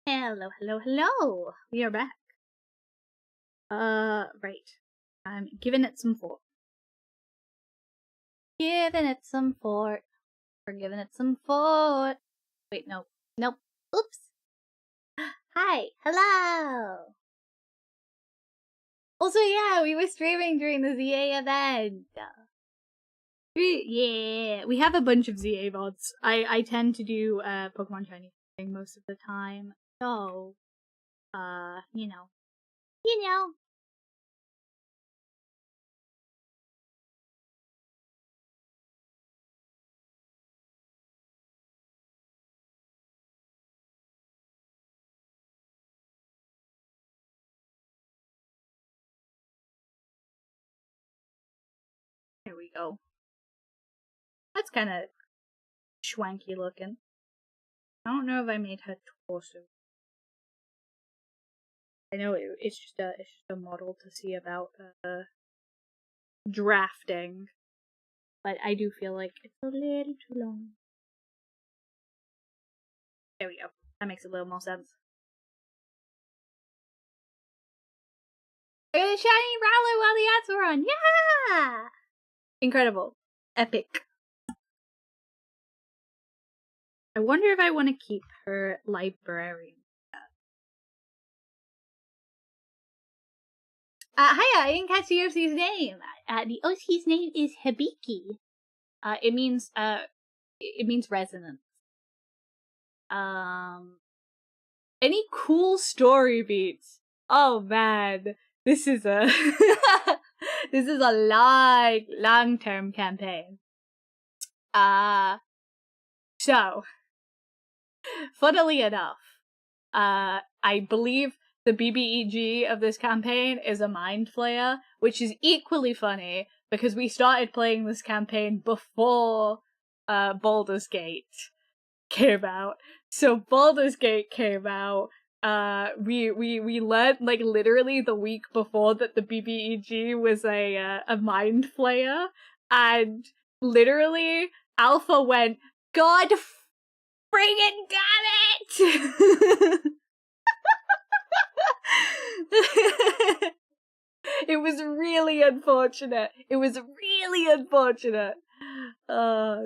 Hello, hello, hello. We are back. Right. I'm giving it some thought. Giving it some thought. We're giving it some thought. Wait, no. Nope. Oops. Hi. Hello. Also, yeah, we were streaming during the ZA event. Yeah, we have a bunch of ZA VODs. I tend to do Pokemon Chinese thing most of the time. So, you know. There we go. That's kind of schwanky looking. I don't know if I made her torso. I know it's just a model to see about drafting, but I do feel like it's a little too long. There we go. That makes a little more sense. A shiny Rowlet while the ads were on. Yeah! Incredible. Epic. I wonder if I want to keep her librarian. Hiya, I didn't catch the OC's name. The OC's name is Hibiki. It means resonance. Any cool story beats? Oh man, this is a this is a long-term campaign. So funnily enough, I believe the BBEG of this campaign is a Mind Flayer, which is equally funny because we started playing this campaign before Baldur's Gate came out. So Baldur's Gate came out. We learned like literally the week before that the BBEG was a Mind Flayer, and literally Alpha went, God friggin' damn it! It was really unfortunate.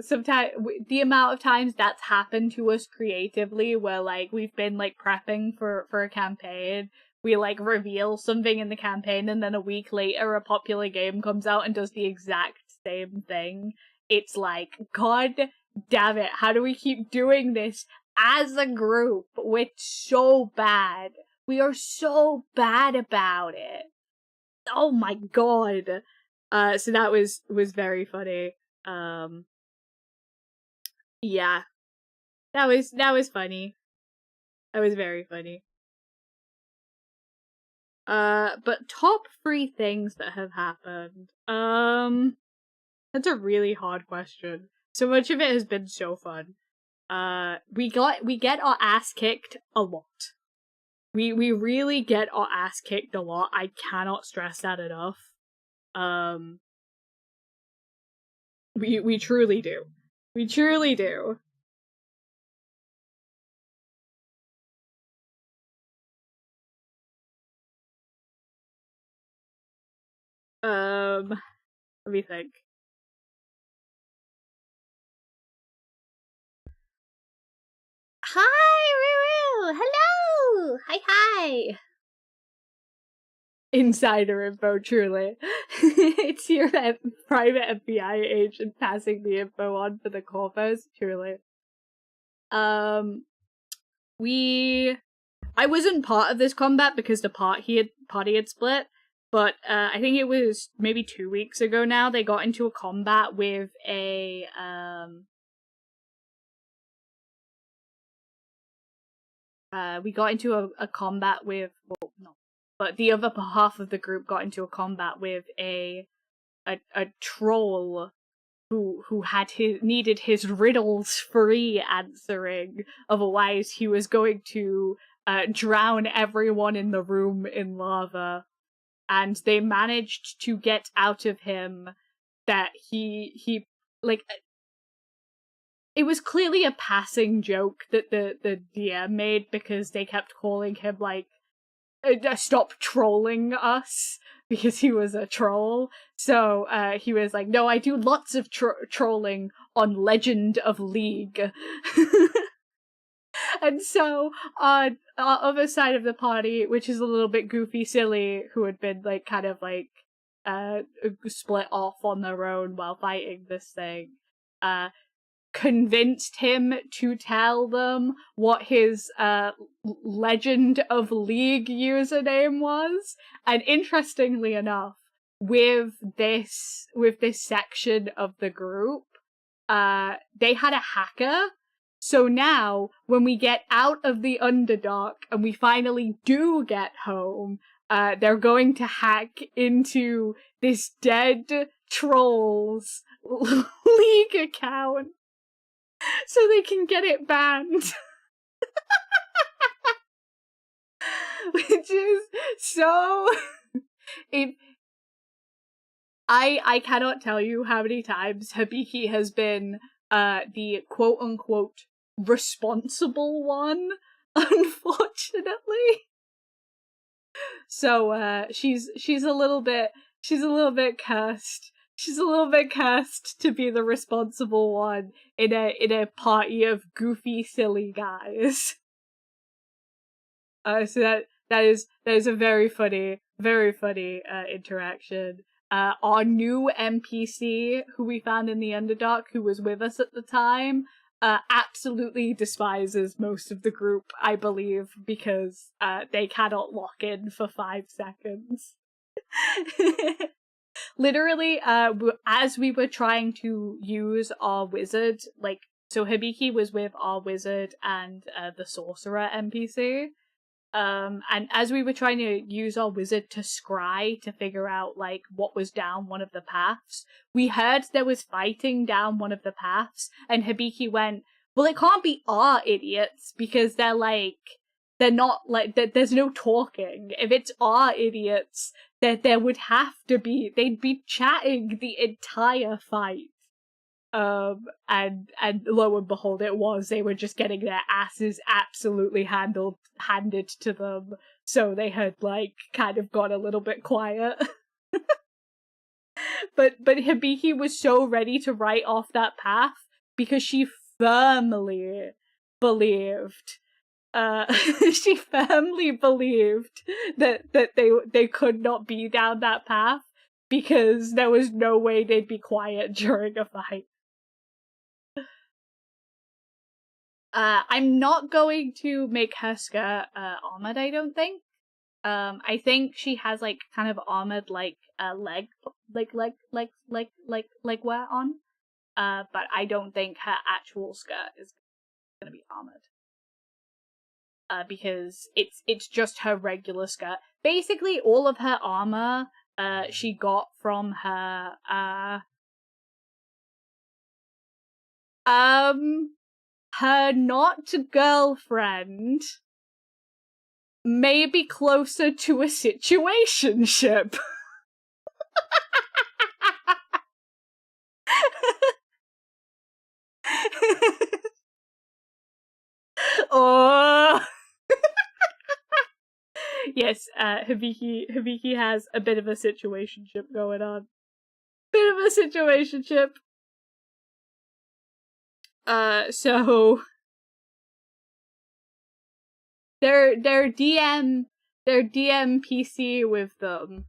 Sometimes the amount of times that's happened to us creatively, where like we've been like prepping for a campaign, we like reveal something in the campaign, and then a week later a popular game comes out and does the exact same thing. It's like, God damn it, how do we keep doing this as a group? We're so bad. We are so bad about it. Oh my god. So that was very funny. Yeah. That was funny. That was very funny. But top 3 things that have happened. That's a really hard question. So much of it has been so fun. We get our ass kicked a lot. We really get our ass kicked a lot. I cannot stress that enough. We truly do. We truly do. Let me think. Hi, Ruru! Hello! Hi! Insider info, truly. It's your private FBI agent passing the info on for the corpos, truly. I wasn't part of this combat because the party had split, but I think it was maybe 2 weeks ago now, they got into a combat with a, we got into a combat with, well, no, but the other half of the group got into a combat with a troll who had needed his riddles free answering, otherwise he was going to drown everyone in the room in lava. and they managed to get out of him that he like, it was clearly a passing joke that the DM made, because they kept calling him like, stop trolling us, because he was a troll. So he was like, no, I do lots of trolling on Legend of League. And so on our other side of the party, which is a little bit goofy silly, who had been like kind of like split off on their own while fighting this thing, convinced him to tell them what his Legend of League username was. And interestingly enough, with this section of the group, they had a hacker. So now, when we get out of the Underdark and we finally do get home, they're going to hack into this dead troll's League account so they can get it banned. Which is so... I cannot tell you how many times Hibiki has been the quote-unquote responsible one, unfortunately. So she's a little bit cursed. She's a little bit cursed to be the responsible one in a party of goofy, silly guys. So that is a very funny interaction. Our new NPC, who we found in the Underdark, who was with us at the time, absolutely despises most of the group, I believe, because they cannot lock in for 5 seconds. Literally, as we were trying to use our wizard, like, so Hibiki was with our wizard and the sorcerer NPC, and as we were trying to use our wizard to scry to figure out, like, what was down one of the paths, we heard there was fighting down one of the paths, and Hibiki went, well, it can't be our idiots, because they're not, like, there's no talking. If it's our idiots, there would have to be, they'd be chatting the entire fight. And lo and behold, it was. They were just getting their asses absolutely handed to them. So they had, like, kind of got a little bit quiet. But Hibiki was so ready to write off that path because she firmly believed she firmly believed that they could not be down that path because there was no way they'd be quiet during a fight. I'm not going to make her skirt armored, I don't think. I think she has, like, kind of armored, like, leg wear on. But I don't think her actual skirt is gonna be armored. Because it's just her regular skirt. Basically, all of her armor, she got from her, her not girlfriend, maybe closer to a situationship. Oh. Yes, Hibiki has a bit of a situationship going on. Bit of a situationship. So their DM PC with them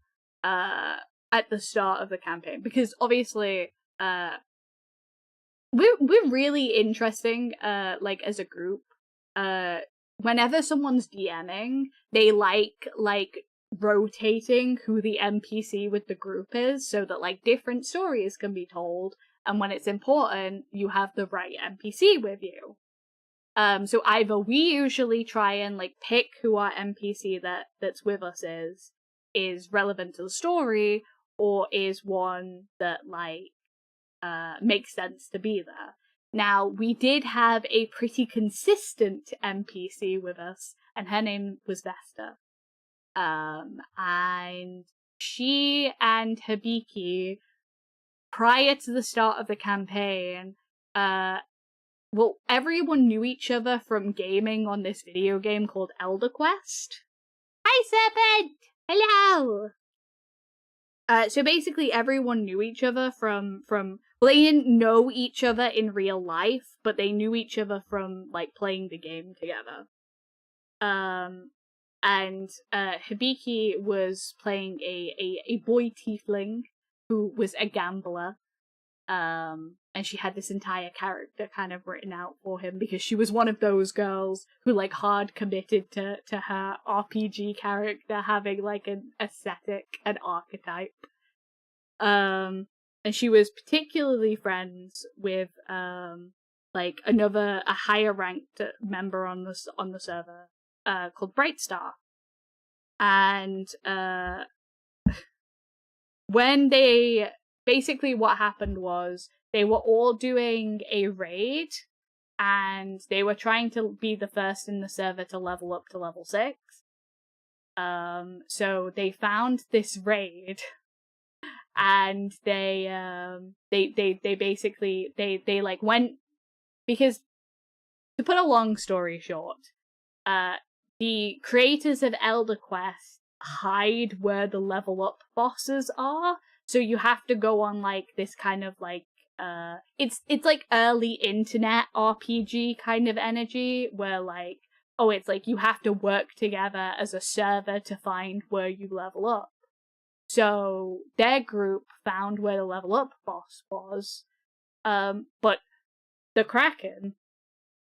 at the start of the campaign, because obviously we're really interesting like as a group. Whenever someone's DMing, they like rotating who the NPC with the group is, so that, like, different stories can be told, and when it's important, you have the right NPC with you. So either we usually try and, like, pick who our NPC that's with us is relevant to the story, or is one that, like, makes sense to be there. Now, we did have a pretty consistent NPC with us, and her name was Vesta. And she and Hibiki, prior to the start of the campaign, well, everyone knew each other from gaming on this video game called Elder Quest. Hi, Serpent! Hello! So basically everyone knew each other from well, they didn't know each other in real life, but they knew each other from, like, playing the game together. And Hibiki was playing a boy tiefling who was a gambler. And she had this entire character kind of written out for him because she was one of those girls who, like, hard committed to her RPG character having, like, an aesthetic, an archetype. And she was particularly friends with, like, a higher ranked member on the server, called Brightstar. And, basically what happened was they were all doing a raid, and they were trying to be the first in the server to level up to level 6. So they found this raid, and they basically like went, because, to put a long story short, the creators of Elder Quest hide where the level up bosses are. So you have to go on, like, this kind of, like, it's like early internet RPG kind of energy, where, like, it's like you have to work together as a server to find where you level up. So their group found where the level up boss was, but the Kraken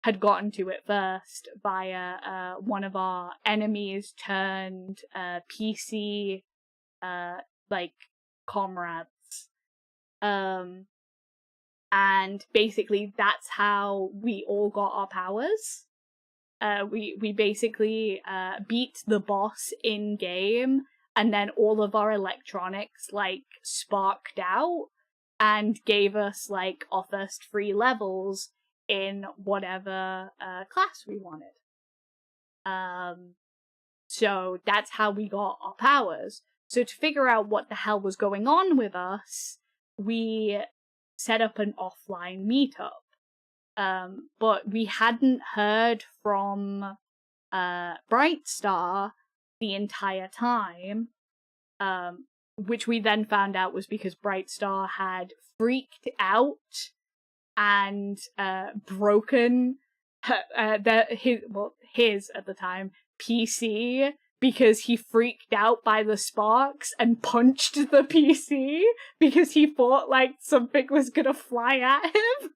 had gotten to it first via one of our enemies turned PC, like, comrades. And basically that's how we all got our powers. We basically beat the boss in game, and then all of our electronics, like, sparked out and gave us, like, our first 3 levels in whatever class we wanted. So that's how we got our powers. So to figure out what the hell was going on with us, we set up an offline meetup. But we hadn't heard from Brightstar the entire time, which we then found out was because Brightstar had freaked out and broken his at the time PC, because he freaked out by the sparks and punched the PC because he thought, like, something was gonna fly at him.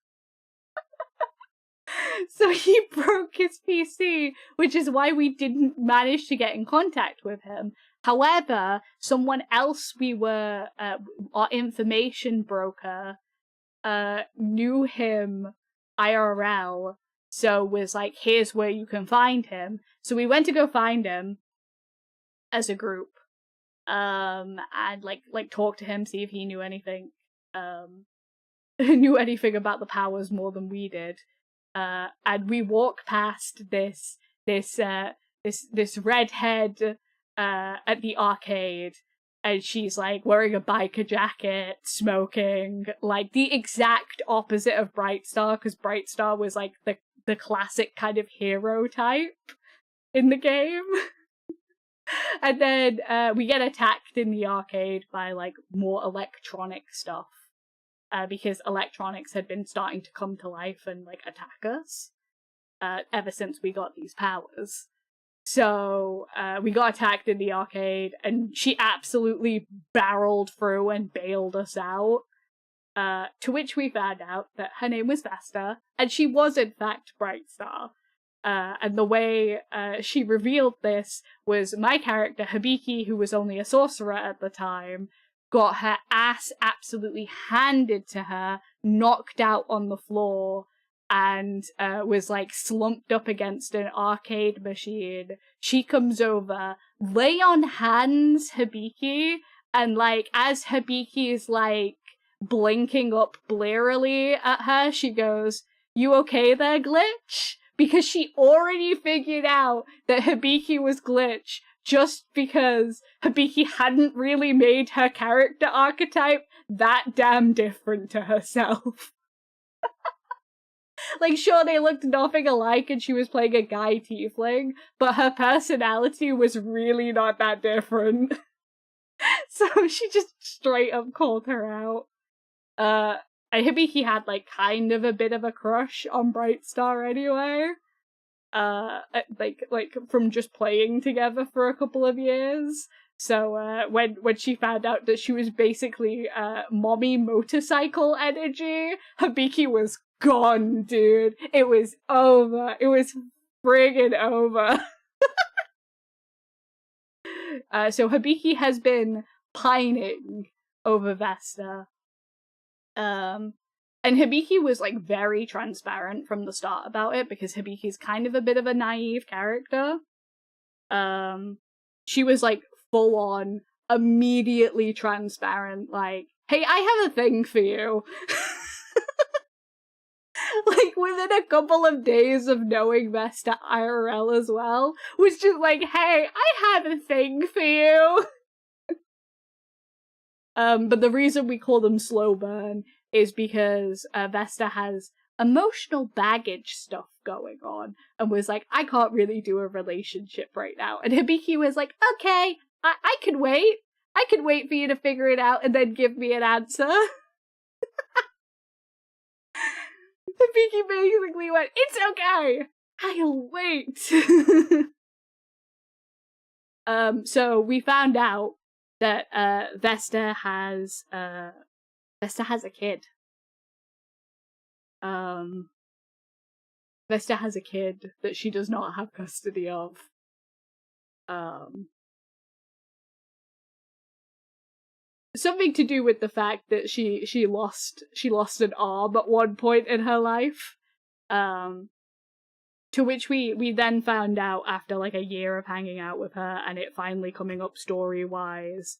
So he broke his PC, which is why we didn't manage to get in contact with him. However, someone else our information broker, knew him IRL, so was like, here's where you can find him. So we went to go find him as a group, and like talk to him, see if he knew anything, knew anything about the powers more than we did. And we walk past this redhead at the arcade, and she's, like, wearing a biker jacket, smoking, like, the exact opposite of Brightstar, because Brightstar was, like, the classic kind of hero type in the game. And then we get attacked in the arcade by, like, more electronic stuff, because electronics had been starting to come to life and, like, attack us ever since we got these powers. So we got attacked in the arcade, and she absolutely barreled through and bailed us out. To which we found out that her name was Vesta, and she was in fact Brightstar. And the way she revealed this was my character, Hibiki, who was only a sorcerer at the time, got her ass absolutely handed to her, knocked out on the floor, and was, like, slumped up against an arcade machine. She comes over, lay on hands Hibiki, and, like, as Hibiki is, like, blinking up blearily at her, she goes, "You okay there, Glitch?" Because she already figured out that Hibiki was Glitch just because Hibiki hadn't really made her character archetype that damn different to herself. Like, sure, they looked nothing alike and she was playing a guy tiefling, but her personality was really not that different. So she just straight up called her out. Hibiki had, like, kind of a bit of a crush on Brightstar anyway. Like from just playing together for a couple of years. So when she found out that she was basically mommy motorcycle energy, Hibiki was gone, dude. It was over. It was friggin' over. So Hibiki has been pining over Vesta. And Hibiki was, like, very transparent from the start about it, because Hibiki's kind of a bit of a naive character. She was, like, full on, immediately transparent, like, hey, I have a thing for you. Like, within a couple of days of knowing Vesta IRL as well, was just like, hey, I have a thing for you. But the reason we call them slow burn is because Vesta has emotional baggage stuff going on, and was like, I can't really do a relationship right now. And Hibiki was like, okay, I can wait. I can wait for you to figure it out and then give me an answer. Hibiki basically went, it's okay, I'll wait. So we found out that Vesta has a kid. Vesta has a kid that she does not have custody of. Something to do with the fact that she lost an arm at one point in her life. To which we then found out after, like, a year of hanging out with her and it finally coming up story-wise.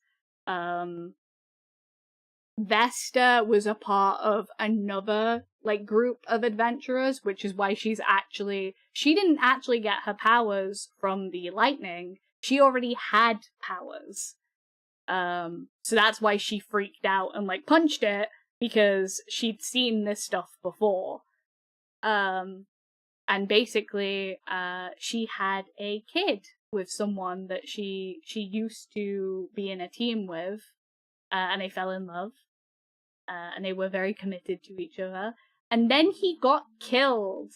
Vesta was a part of another, like, group of adventurers, which is why she didn't actually get her powers from the lightning. She already had powers. So that's why she freaked out and, like, punched it, because she'd seen this stuff before. And basically, she had a kid with someone that she used to be in a team with, and they fell in love, and they were very committed to each other. And then he got killed,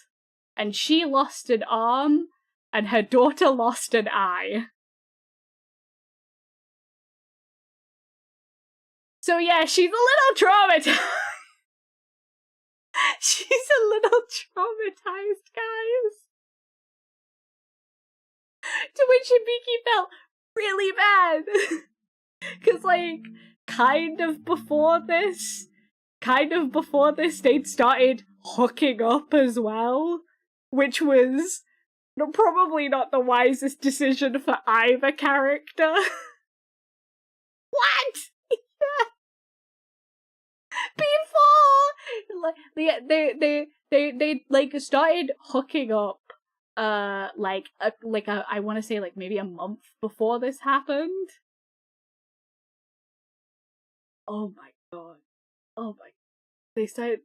and she lost an arm, and her daughter lost an eye. So yeah, she's a little traumatized. She's a little traumatized, guys. To which Hibiki felt really bad. Because, like, kind of before this, they'd started hooking up as well. Which was probably not the wisest decision for either character. What? Before, they like started hooking up, I want to say, like, maybe a month before this happened. Oh my god! Oh my! They started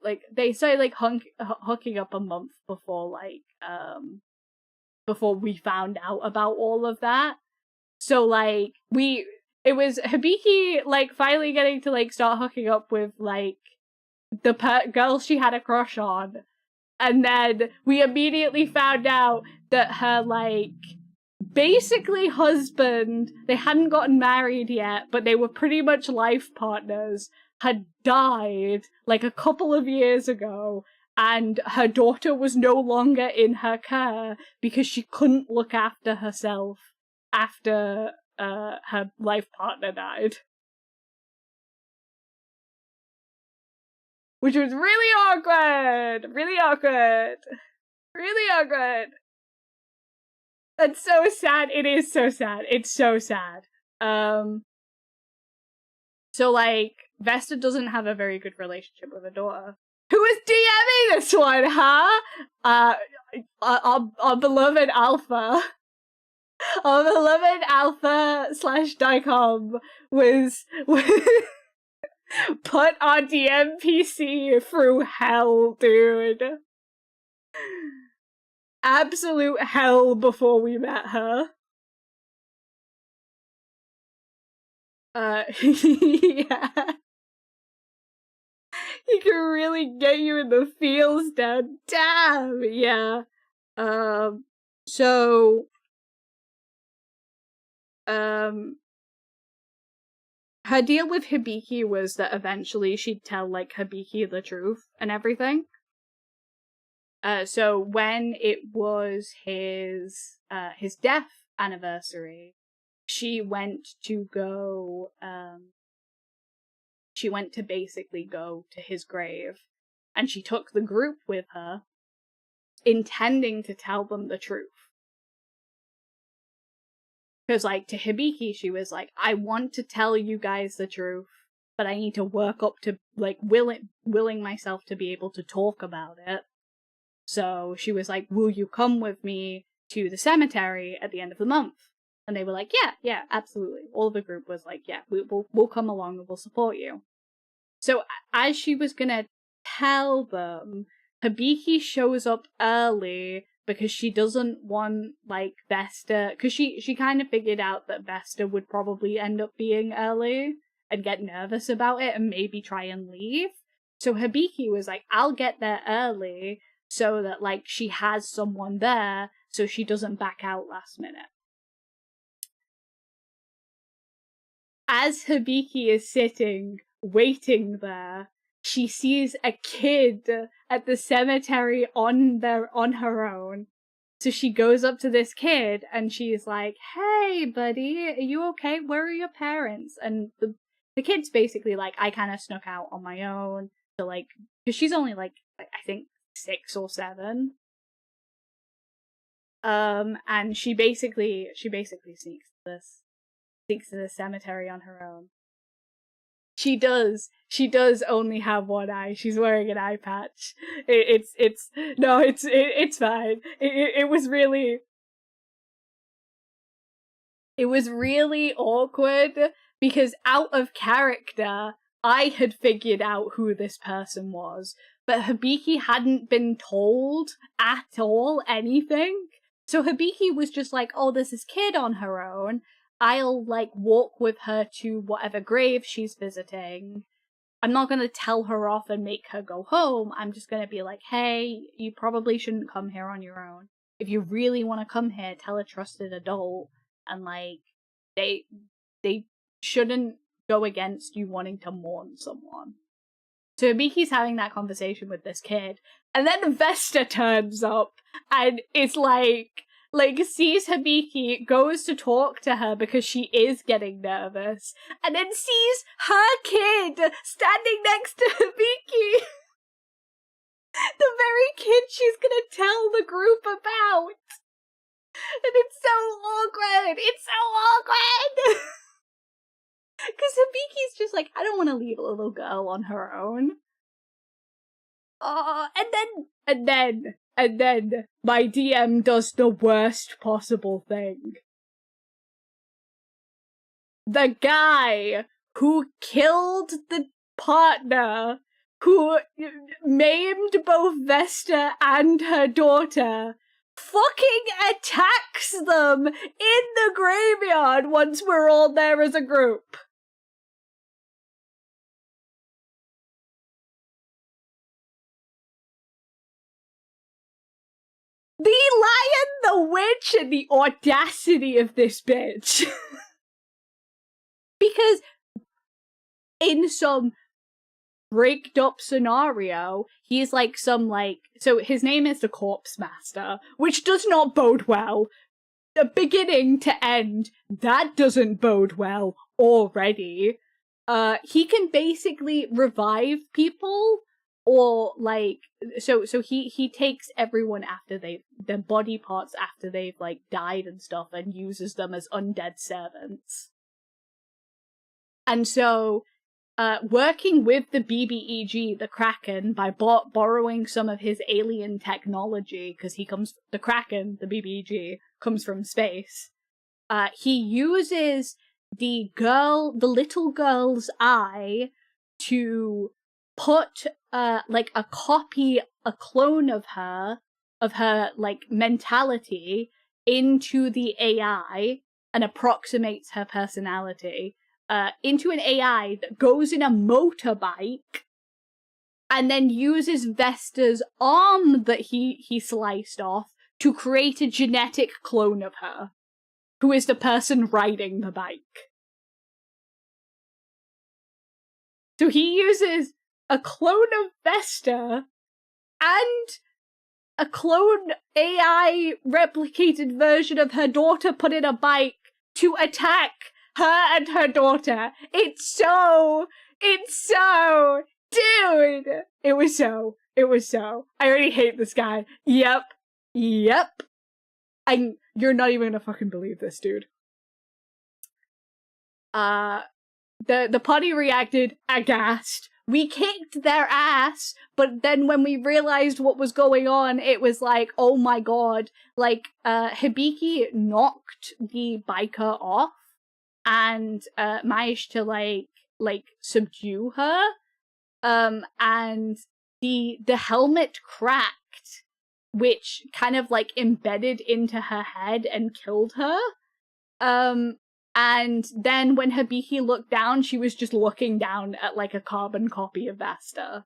hooking up a month before, like, before we found out about all of that. So, like, it was Hibiki, like, finally getting to, like, start hooking up with, like, the girl she had a crush on. And then we immediately found out that her, like, basically husband, they hadn't gotten married yet, but they were pretty much life partners, had died, like, a couple of years ago, and her daughter was no longer in her care because she couldn't look after herself after her life partner died. Which was really awkward! Really awkward! Really awkward! That's so sad. It is so sad. It's so sad. So, like, Vesta doesn't have a very good relationship with her daughter. Who is DMing this one, huh? Our beloved Alpha. of 11 Alpha / Dicom was put on the NPC through hell, dude. Absolute hell before we met her. Yeah. He can really get you in the feels, Dad. Damn, yeah. So, her deal with Hibiki was that eventually she'd tell, like, Hibiki the truth and everything. So when it was his death anniversary, she went to basically go to his grave, and she took the group with her, intending to tell them the truth. Because, like, to Hibiki, she was like, I want to tell you guys the truth, but I need to work up to, like, willing myself to be able to talk about it. So she was like, will you come with me to the cemetery at the end of the month? And they were like, yeah, absolutely. All the group was like, yeah, we'll come along and we'll support you. So as she was gonna tell them, Hibiki shows up early because she doesn't want, like, Vesta, because she kind of figured out that Vesta would probably end up being early and get nervous about it and maybe try and leave. So Hibiki was like, I'll get there early so that, like, she has someone there so she doesn't back out last minute. As Hibiki is sitting, waiting there, she sees a kid at the cemetery on her own. So she goes up to this kid and she's like, hey, buddy, are you okay? Where are your parents? And the kid's basically like, I kind of snuck out on my own. So, like, because she's only, like, I think 6 or 7. And she basically sneaks to the cemetery on her own. She does only have one eye. She's wearing an eye patch. It's fine. It was really awkward because out of character, I had figured out who this person was, but Hibiki hadn't been told at all anything. So Hibiki was just like, oh, there's this kid on her own. I'll, like, walk with her to whatever grave she's visiting. I'm not gonna tell her off and make her go home. I'm just gonna be like, hey, you probably shouldn't come here on your own. If you really want to come here, tell a trusted adult. And, like, they shouldn't go against you wanting to mourn someone. So Miki's having that conversation with this kid, and then Vesta turns up, and it's like sees Hibiki, goes to talk to her because she is getting nervous, and then sees her kid standing next to Hibiki. The very kid she's gonna tell the group about. And it's so awkward! It's so awkward! Because Hibiki's just like, I don't want to leave a little girl on her own. And then my DM does the worst possible thing. The guy who killed the partner, who maimed both Vesta and her daughter, fucking attacks them in the graveyard once we're all there as a group. The lion, the witch, and the audacity of this bitch. Because in some breaked up scenario, he's like some, like, so his name is the Corpse Master, which does not bode well. The beginning to end, that doesn't bode well already. He can basically revive people, or, like, so he takes everyone after their body parts after they've, like, died and stuff, and uses them as undead servants. And so, working with the BBEG, the Kraken, by borrowing some of his alien technology, because the Kraken, the BBEG, comes from space, he uses the little girl's eye to put like a clone of her like mentality into the AI and approximates her personality into an AI that goes in a motorbike and then uses Vesta's arm that he sliced off to create a genetic clone of her, who is the person riding the bike. So he uses a clone of Vesta and a clone AI replicated version of her daughter put in a bike to attack her and her daughter. It's so, dude! It was so. I already hate this guy. Yep. You're not even gonna fucking believe this, dude. The party reacted aghast. We kicked their ass, but then when we realized what was going on, it was like, oh my god. Like, Hibiki knocked the biker off and managed to like subdue her. And the helmet cracked, which kind of like embedded into her head and killed her. And then when Hibiki looked down, she was just looking down at like a carbon copy of Vesta.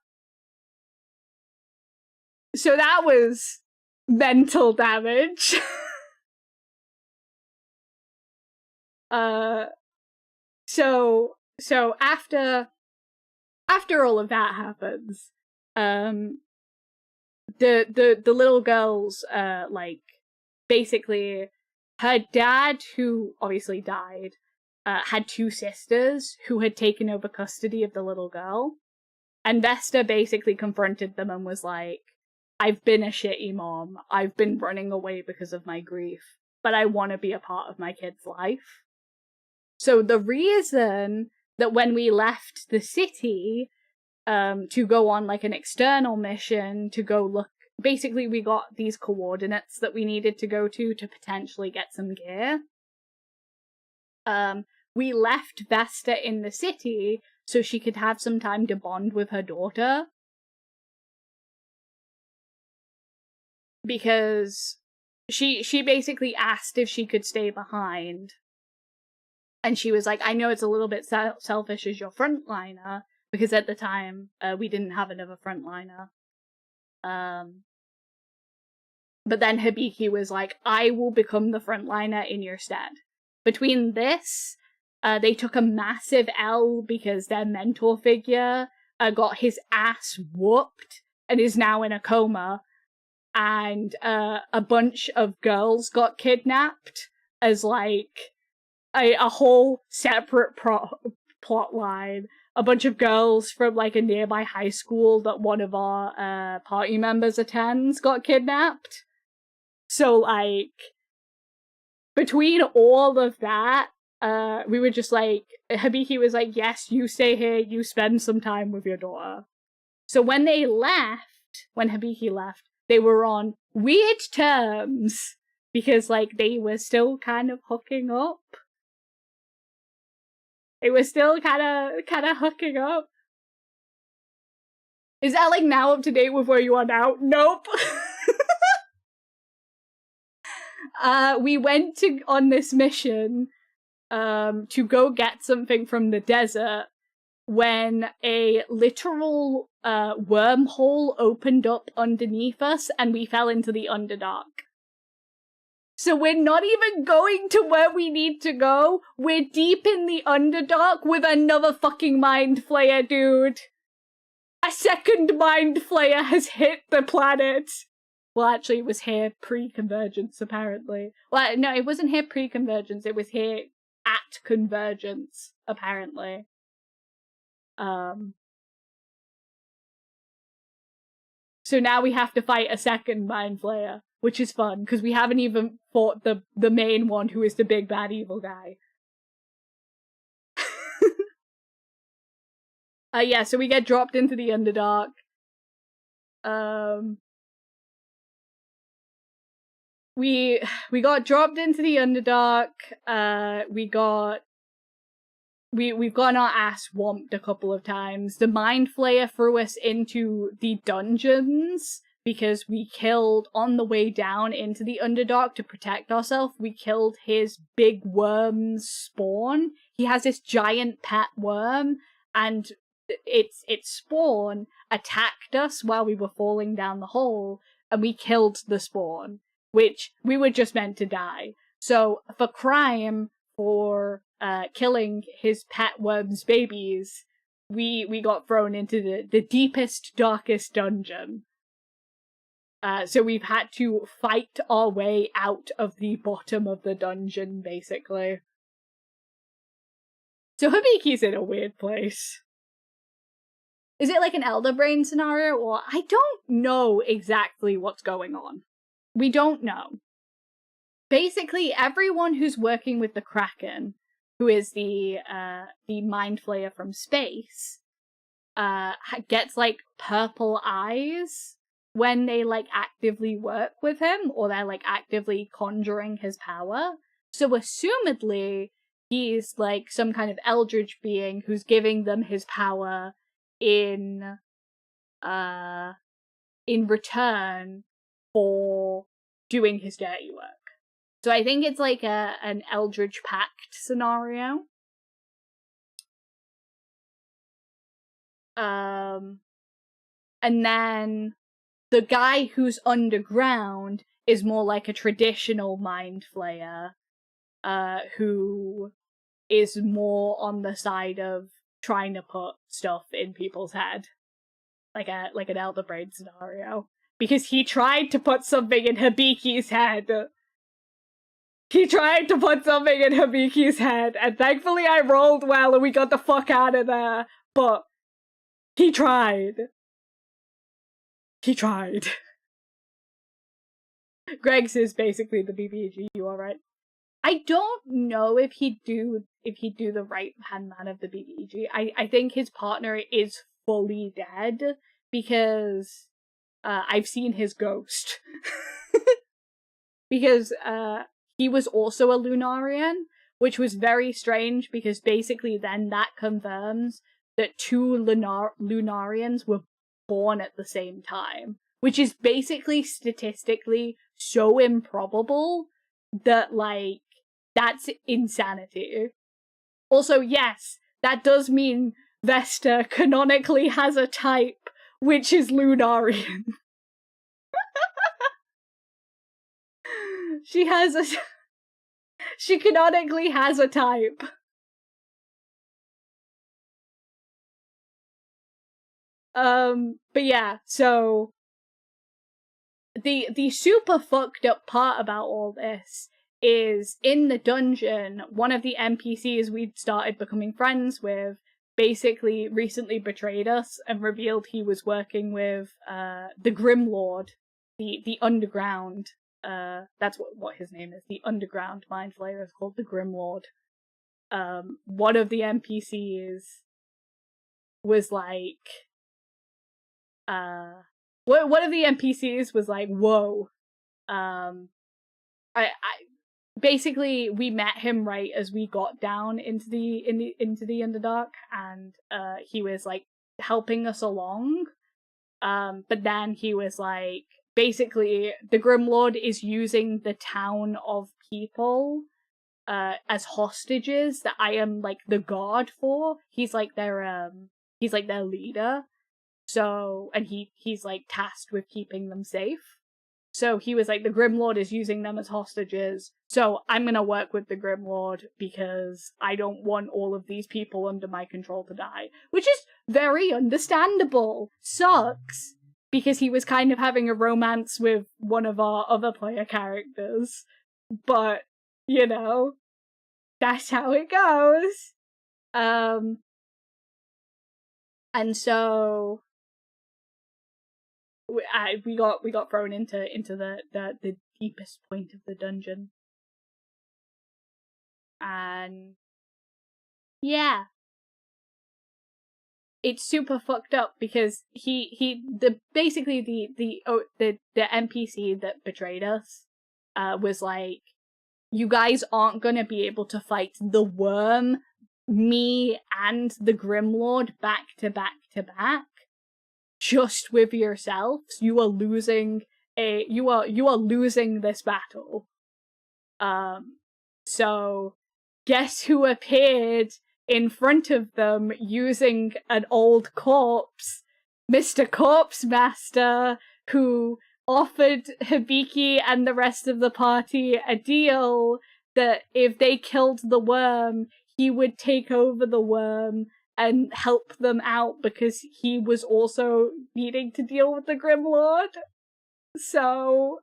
So that was mental damage. So after all of that happens, the little girls like basically her dad, who obviously died, had two sisters who had taken over custody of the little girl. And Vesta basically confronted them and was like, I've been a shitty mom. I've been running away because of my grief, but I want to be a part of my kid's life. So the reason that when we left the city to go on like an external mission to go look, basically we got these coordinates that we needed to go to potentially get some gear. We left Vesta in the city so she could have some time to bond with her daughter. Because she basically asked if she could stay behind. And she was like, I know it's a little bit selfish as your frontliner, because at the time, we didn't have another frontliner. But then Hibiki was like, I will become the frontliner in your stead. Between this, they took a massive L because their mentor figure got his ass whooped and is now in a coma. And a bunch of girls got kidnapped as like a whole separate plot line. A bunch of girls from like a nearby high school that one of our party members attends got kidnapped. So like between all of that, we were just like, Hibiki was like, yes, you stay here, you spend some time with your daughter. So when Hibiki left, they were on weird terms because like they were still kind of hooking up. It was still kind of hooking up. Is that like now up to date with where you are now? Nope. We went on this mission to go get something from the desert when a literal wormhole opened up underneath us and we fell into the Underdark. So we're not even going to where we need to go. We're deep in the Underdark with another fucking Mind Flayer, dude. A second Mind Flayer has hit the planet. Well, actually, it was here pre-convergence, apparently. Well, no, it wasn't here pre-convergence. It was here at convergence, apparently. So now we have to fight a second Mind Flayer, which is fun, because we haven't even fought the main one, who is the big bad evil guy. Yeah, so we get dropped into the Underdark. we got dropped into the Underdark. We've gotten our ass whomped a couple of times. The Mind Flayer threw us into the dungeons because we killed, on the way down into the Underdark to protect ourselves, we killed his big worm's spawn. He has this giant pet worm, and its spawn attacked us while we were falling down the hole, and we killed the spawn, which we were just meant to die. So, for crime, for killing his pet worm's babies, we got thrown into the deepest, darkest dungeon. So we've had to fight our way out of the bottom of the dungeon, basically. So Habiki's in a weird place. Is it like an Elder Brain scenario? Or I don't know exactly what's going on. We don't know. Basically, everyone who's working with the Kraken, who is the Mind Flayer from space, gets like purple eyes when they like actively work with him, or they're like actively conjuring his power. So assumedly, he's like some kind of eldritch being who's giving them his power in return for doing his dirty work. So I think it's like an Eldritch Pact scenario. And then the guy who's underground is more like a traditional Mind Flayer, who is more on the side of trying to put stuff in people's head. Like an Elder Brain scenario. Because he tried to put something in Habiki's head. He tried to put something in Habiki's head, and thankfully I rolled well and we got the fuck out of there. But he tried. He tried. Greg's is basically the BBG, you alright? I don't know if he'd do the right hand man of the BBG. I think his partner is fully dead because I've seen his ghost. Because he was also a Lunarian, which was very strange because basically then that confirms that two Lunarians were born at the same time, which is basically statistically so improbable that, like, that's insanity. Also, yes, that does mean Vesta canonically has a type, which is Lunarian. She canonically has a type. But yeah, so the super fucked up part about all this is in the dungeon, one of the NPCs we'd started becoming friends with basically recently betrayed us and revealed he was working with the Grim Lord, the underground. That's what his name is. The underground Mind Flayer is called the Grim Lord. One of the NPCs was like, one of the NPCs was like, whoa. I basically we met him right as we got down into the Underdark, and he was like helping us along. But then he was like, basically, the Grimlord is using the town of people as hostages that I am like the guard for. He's like their leader. So, and he's like tasked with keeping them safe. So he was like, the Grimlord is using them as hostages, so I'm gonna work with the Grimlord because I don't want all of these people under my control to die. Which is very understandable. Sucks. Because he was kind of having a romance with one of our other player characters. But, you know, that's how it goes. And so we got thrown into the deepest point of the dungeon, and yeah, it's super fucked up because the NPC that betrayed us was like, you guys aren't gonna be able to fight the worm, me, and the Grimlord back to back to back. Just with yourselves, you are losing this battle. So guess who appeared in front of them using an old corpse? Mr. Corpse Master, who offered Hibiki and the rest of the party a deal that if they killed the worm, he would take over the worm and help them out because he was also needing to deal with the Grimlord. So,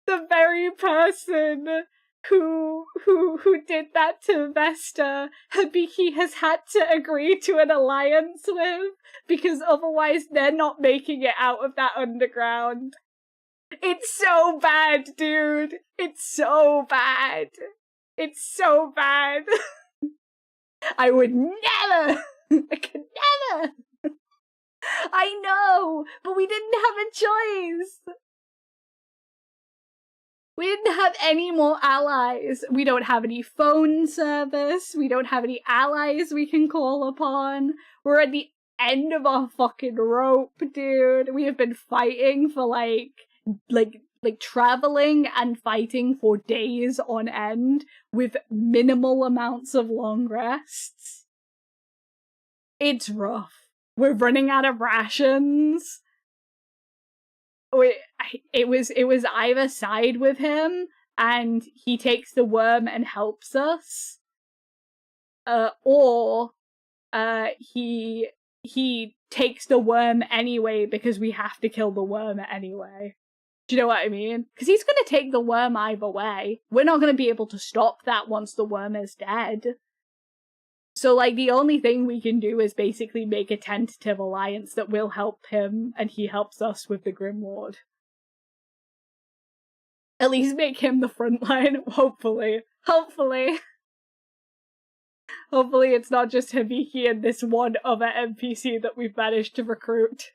the very person who did that to Vesta, Hibiki has had to agree to an alliance with, because otherwise they're not making it out of that underground. It's so bad, dude. It's so bad. It's so bad. I would never. I could never. I know, but we didn't have a choice. We didn't have any more allies. We don't have any phone service. We don't have any allies we can call upon. We're at the end of our fucking rope, dude. We have been fighting for like traveling and fighting for days on end with minimal amounts of long rests. It's rough. We're running out of rations. It was either side with him and he takes the worm and helps us, or he takes the worm anyway because we have to kill the worm anyway. Do you know what I mean? Because he's gonna take the worm either way. We're not gonna be able to stop that once the worm is dead. So, like, the only thing we can do is basically make a tentative alliance that will help him, and he helps us with the Grimlord. At least make him the front line, hopefully. Hopefully. Hopefully it's not just Hibiki and this one other NPC that we've managed to recruit.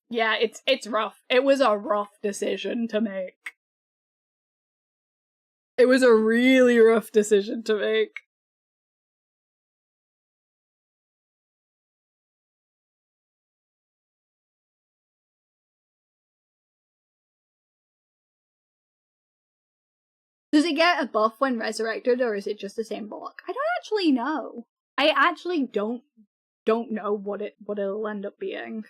Yeah, it's rough. It was a rough decision to make. It was a really rough decision to make. Does it get a buff when resurrected, or is it just the same block? I don't actually know. I actually don't know what it'll end up being.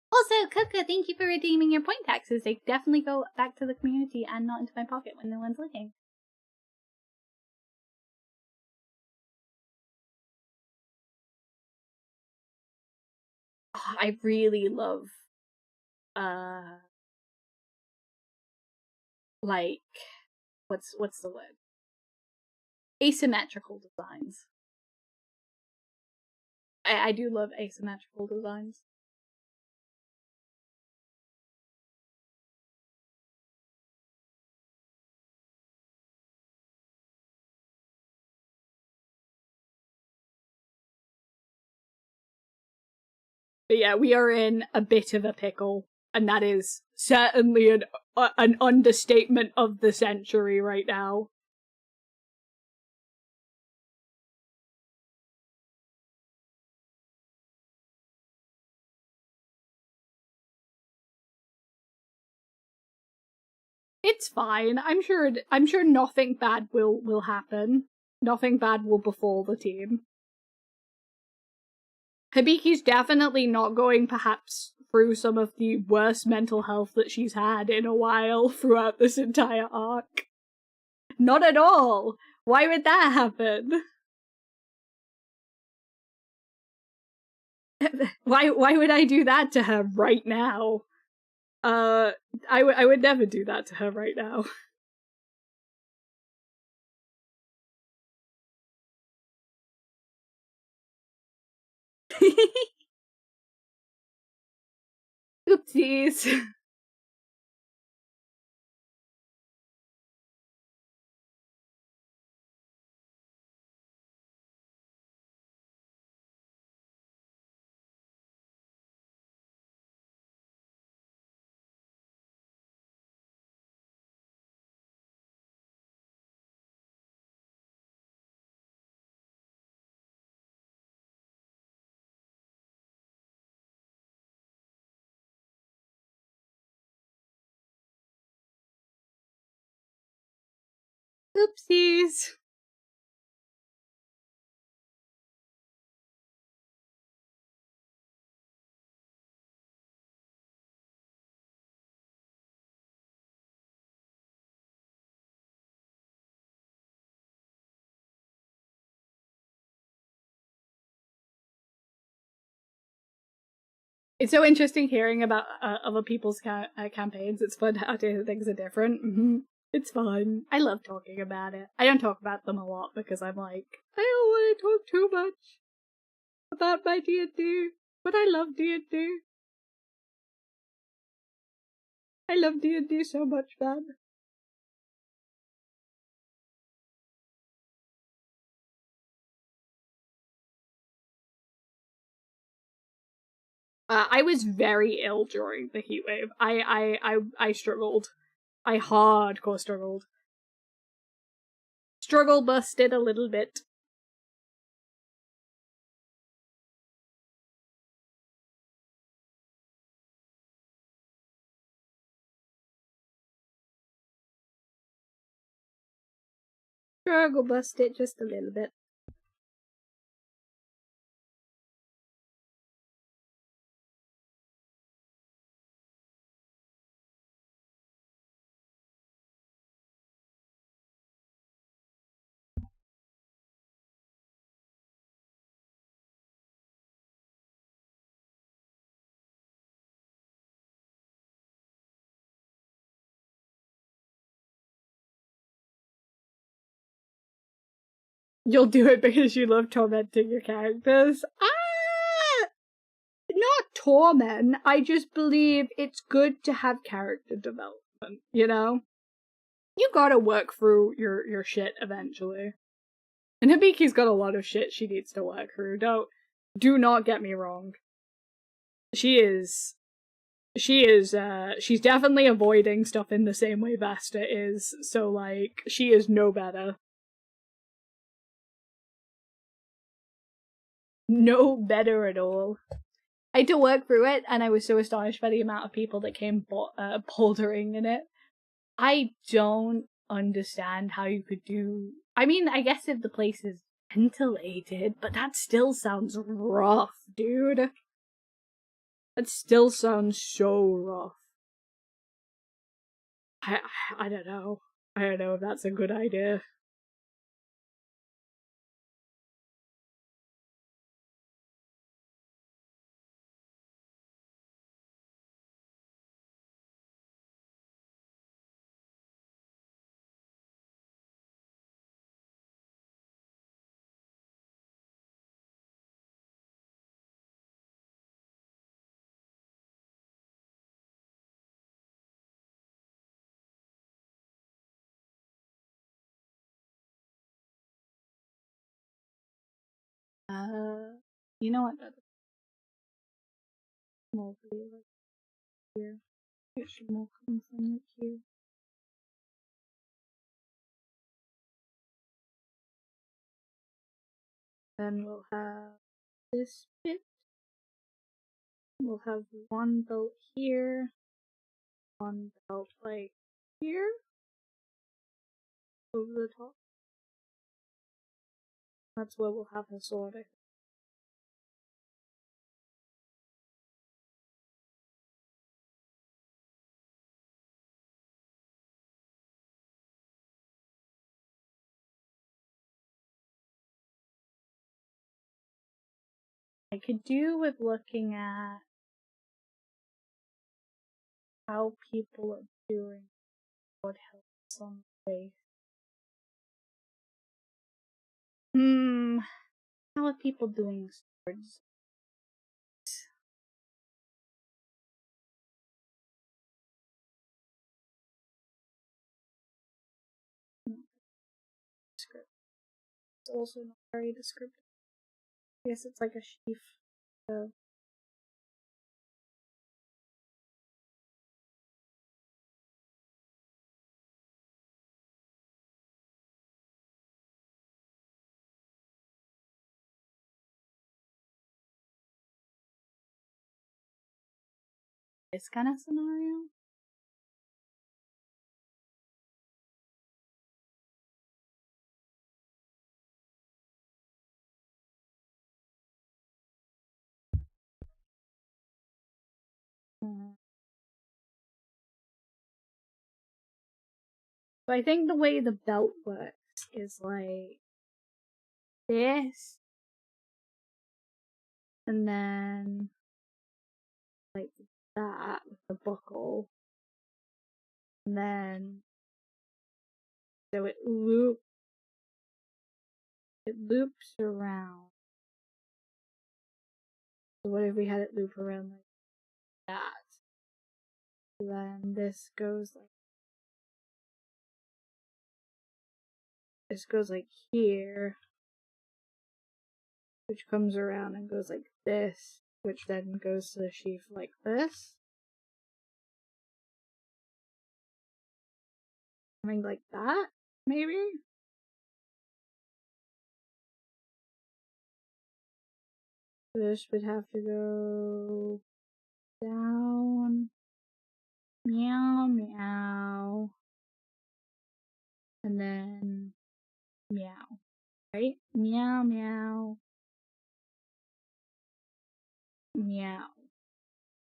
Also, Coco, thank you for redeeming your point taxes. They definitely go back to the community and not into my pocket when no one's looking. Oh, I really love, like, what's the word? Asymmetrical designs. I do love asymmetrical designs. But yeah, we are in a bit of a pickle, and that is certainly an understatement of the century right now. It's fine. I'm sure nothing bad will happen. Nothing bad will befall the team. Hibiki's definitely not going perhaps through some of the worst mental health that she's had in a while throughout this entire arc. Not at all. Why would that happen? Why would I do that to her right now? I would never do that to her right now. Oopsies. Oopsies. It's so interesting hearing about other people's campaigns. It's fun how things are different. Mm-hmm. It's fun. I love talking about it. I don't talk about them a lot because I'm like, I don't want to talk too much about my D&D, but I love D&D. I love D&D so much, man. I was very ill during the heat wave. I struggled. I hardcore struggled. Struggle busted a little bit. Struggle busted just a little bit. You'll do it because you love tormenting your characters. Not torment. I just believe it's good to have character development, you know? You gotta work through your shit eventually. And Hibiki's got a lot of shit she needs to work through. Do not get me wrong. She's definitely avoiding stuff in the same way Vesta is, so like, she is no better. No better at all. I had to work through it, and I was so astonished by the amount of people that came bouldering in it. I don't understand how you could do. I mean, I guess if the place is ventilated, but that still sounds rough, dude. That still sounds so rough. I don't know. I don't know if that's a good idea. You know what? More here. Get some more come from it here. Then we'll have this bit. We'll have one belt here, one belt like here, over the top. That's where we'll have her sword. I could do with looking at how people are doing what helps on the face. How are people doing swords? Script. It's also not very descriptive. I guess it's like a sheath. So. This kind of scenario? So I think the way the belt works is like this, and then like that with the buckle, and then so it loops around. So what if we had it loop around like that? Then this goes like here, which comes around and goes like this, which then goes to the sheath like this. Something like that, maybe? This would have to go down, meow, meow, and then meow, right? Meow, meow, meow.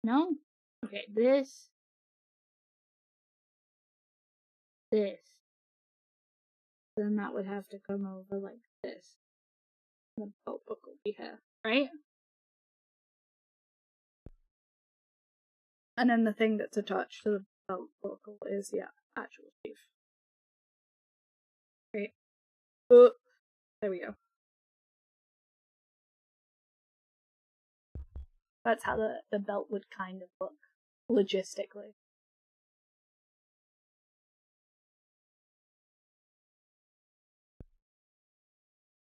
No? Okay, this. Then that would have to come over like this. The belt buckle we have, right? And then the thing that's attached to the belt buckle is the actual sheath. Right? Oh, there we go. That's how the belt would kind of look, logistically.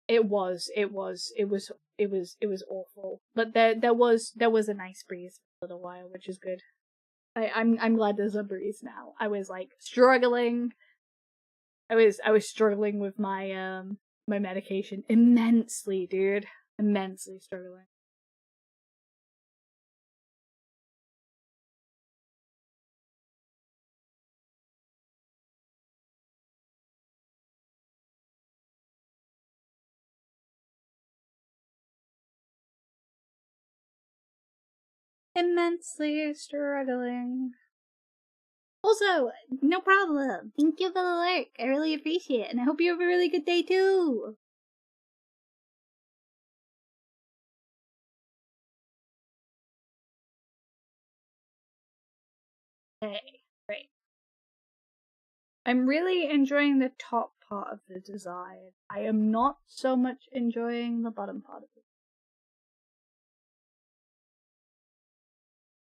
It was awful. But there was a nice breeze for a little while, which is good. I'm glad there's a breeze now. I was like struggling. I was struggling with my my medication immensely, dude. Immensely struggling. Immensely struggling. Also, no problem. Thank you for the lurk. I really appreciate it, and I hope you have a really good day too. Hey, great. I'm really enjoying the top part of the design. I am not so much enjoying the bottom part of it.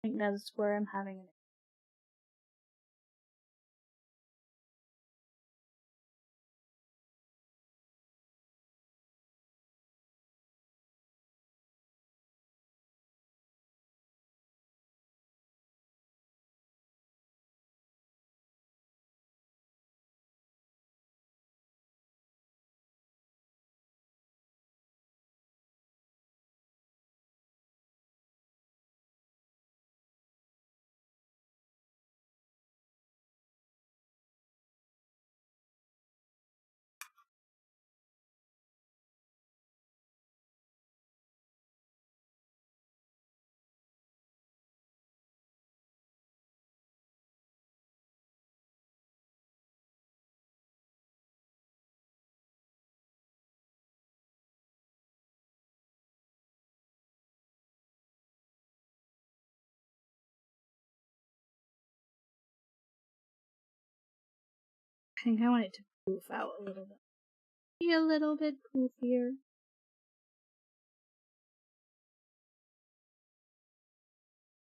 I think that's where I'm having it. I think I want it to poof out a little bit. Be a little bit poofier.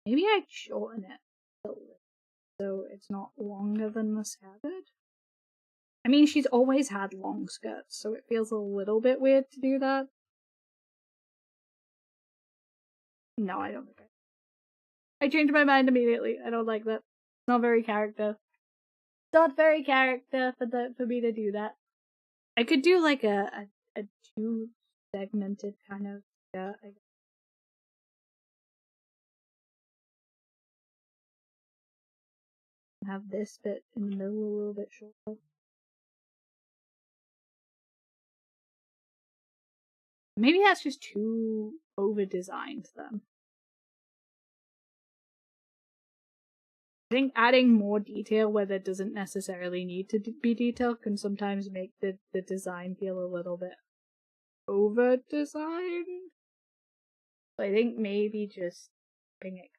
Maybe I'd shorten it a little bit so it's not longer than the skirt. I mean, she's always had long skirts, so it feels a little bit weird to do that. No, I don't think I changed my mind immediately. I don't like that. It's not very character. It's not very character for me to do that. I could do like a two segmented kind of skirt, I guess. Have this bit in the middle a little bit shorter. Maybe that's just too over designed then. I think adding more detail where there doesn't necessarily need to be detail can sometimes make the design feel a little bit over-designed. So I think maybe just bring it.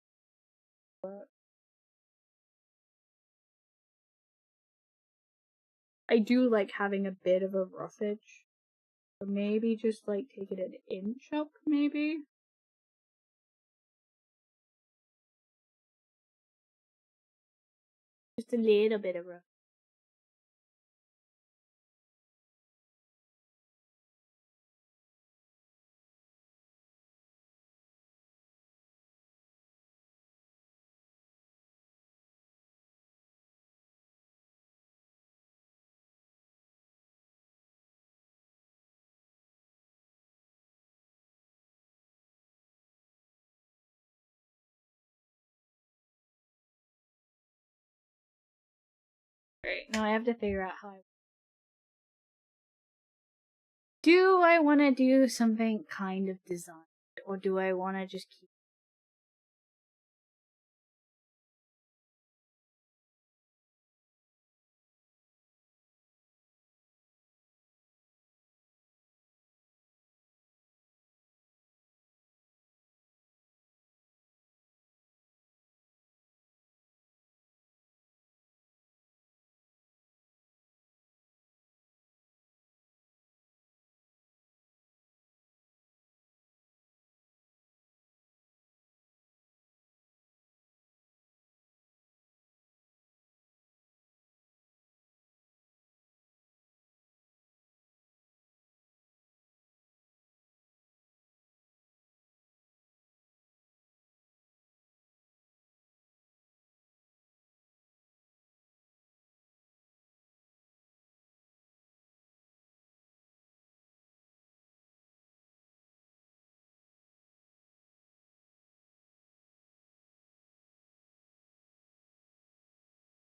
I do like having a bit of a roughage. So maybe just like take it an inch up, maybe? Just a little bit of rough. Right, now I have to figure out how do I want to do something kind of designed, or do I want to just keep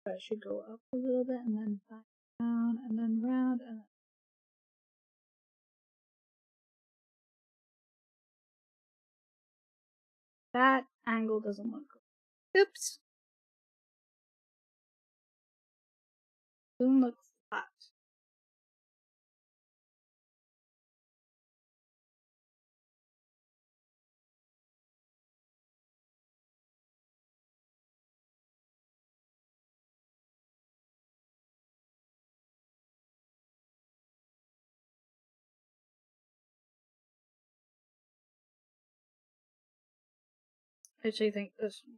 I should go up a little bit and then back down and then round and that angle doesn't look good. Oops. Doesn't look flat. I actually think this one.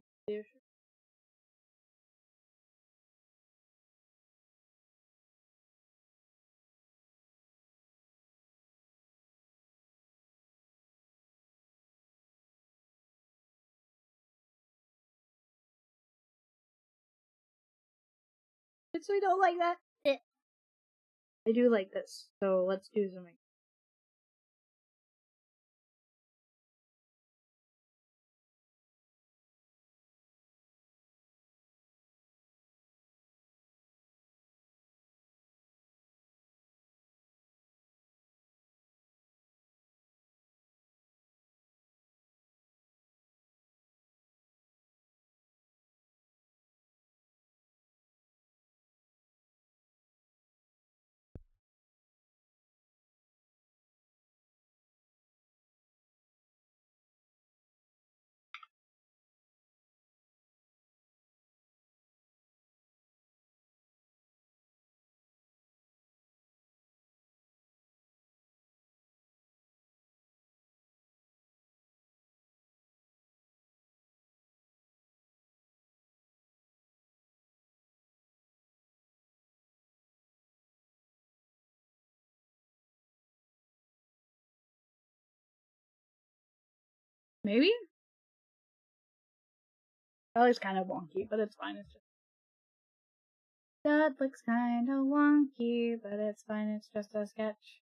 I don't like that. I do like this, so let's do something. Maybe? That looks kind of wonky, but it's fine. It's just that looks kind of wonky, but it's fine. It's just a sketch.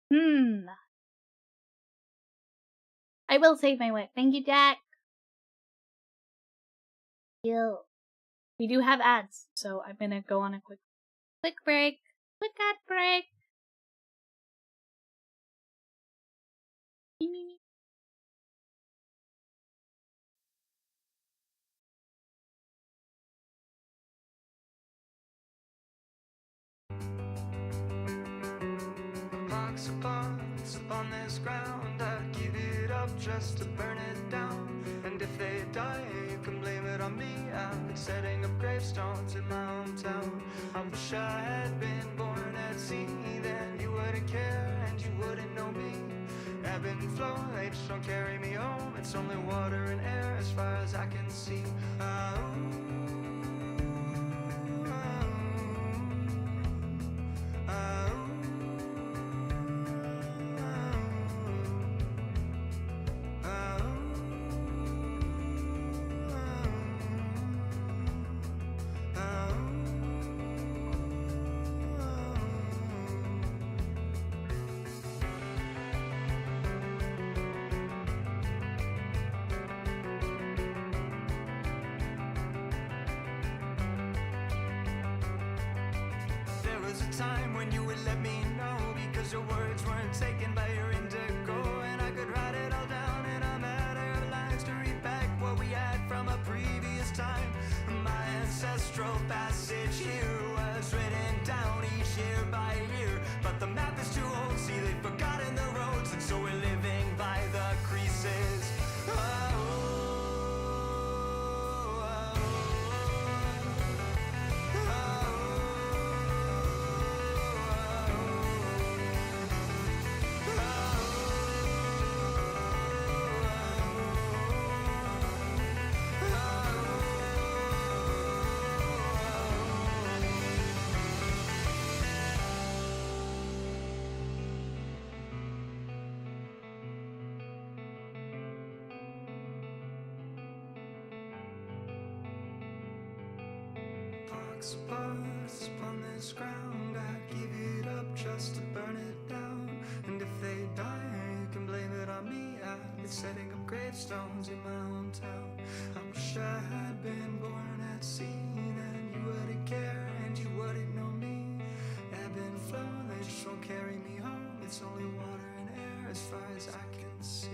Hmm. I will save my work. Thank you, Jack. You. we do have ads, so I'm gonna go on a quick break. Quick ad break. Box of bombs upon this ground, I'd give it up just to burn it down. And if they die, you can blame it on me. I've been setting up gravestones in my hometown. I wish I had been born at sea, then you wouldn't care and you wouldn't know me. Ebb and flow, they just don't carry me home. It's only water and air as far as I can see. Time when you would let me know, because your words weren't taken by your indigo, and I could write it all down in a matter of lines to read back what we had from a previous time. My ancestral passage here was written down each year by year, but the map is too old, see they've forgotten the roads, and so we're living by the creases. Spots upon this ground, I'd give it up just to burn it down. And if they die, you can blame it on me. I've been setting up gravestones in my hometown. I wish I had been born at sea, then you wouldn't care and you wouldn't know me. Ebb and flow, they just won't carry me home. It's only water and air as far as I can see.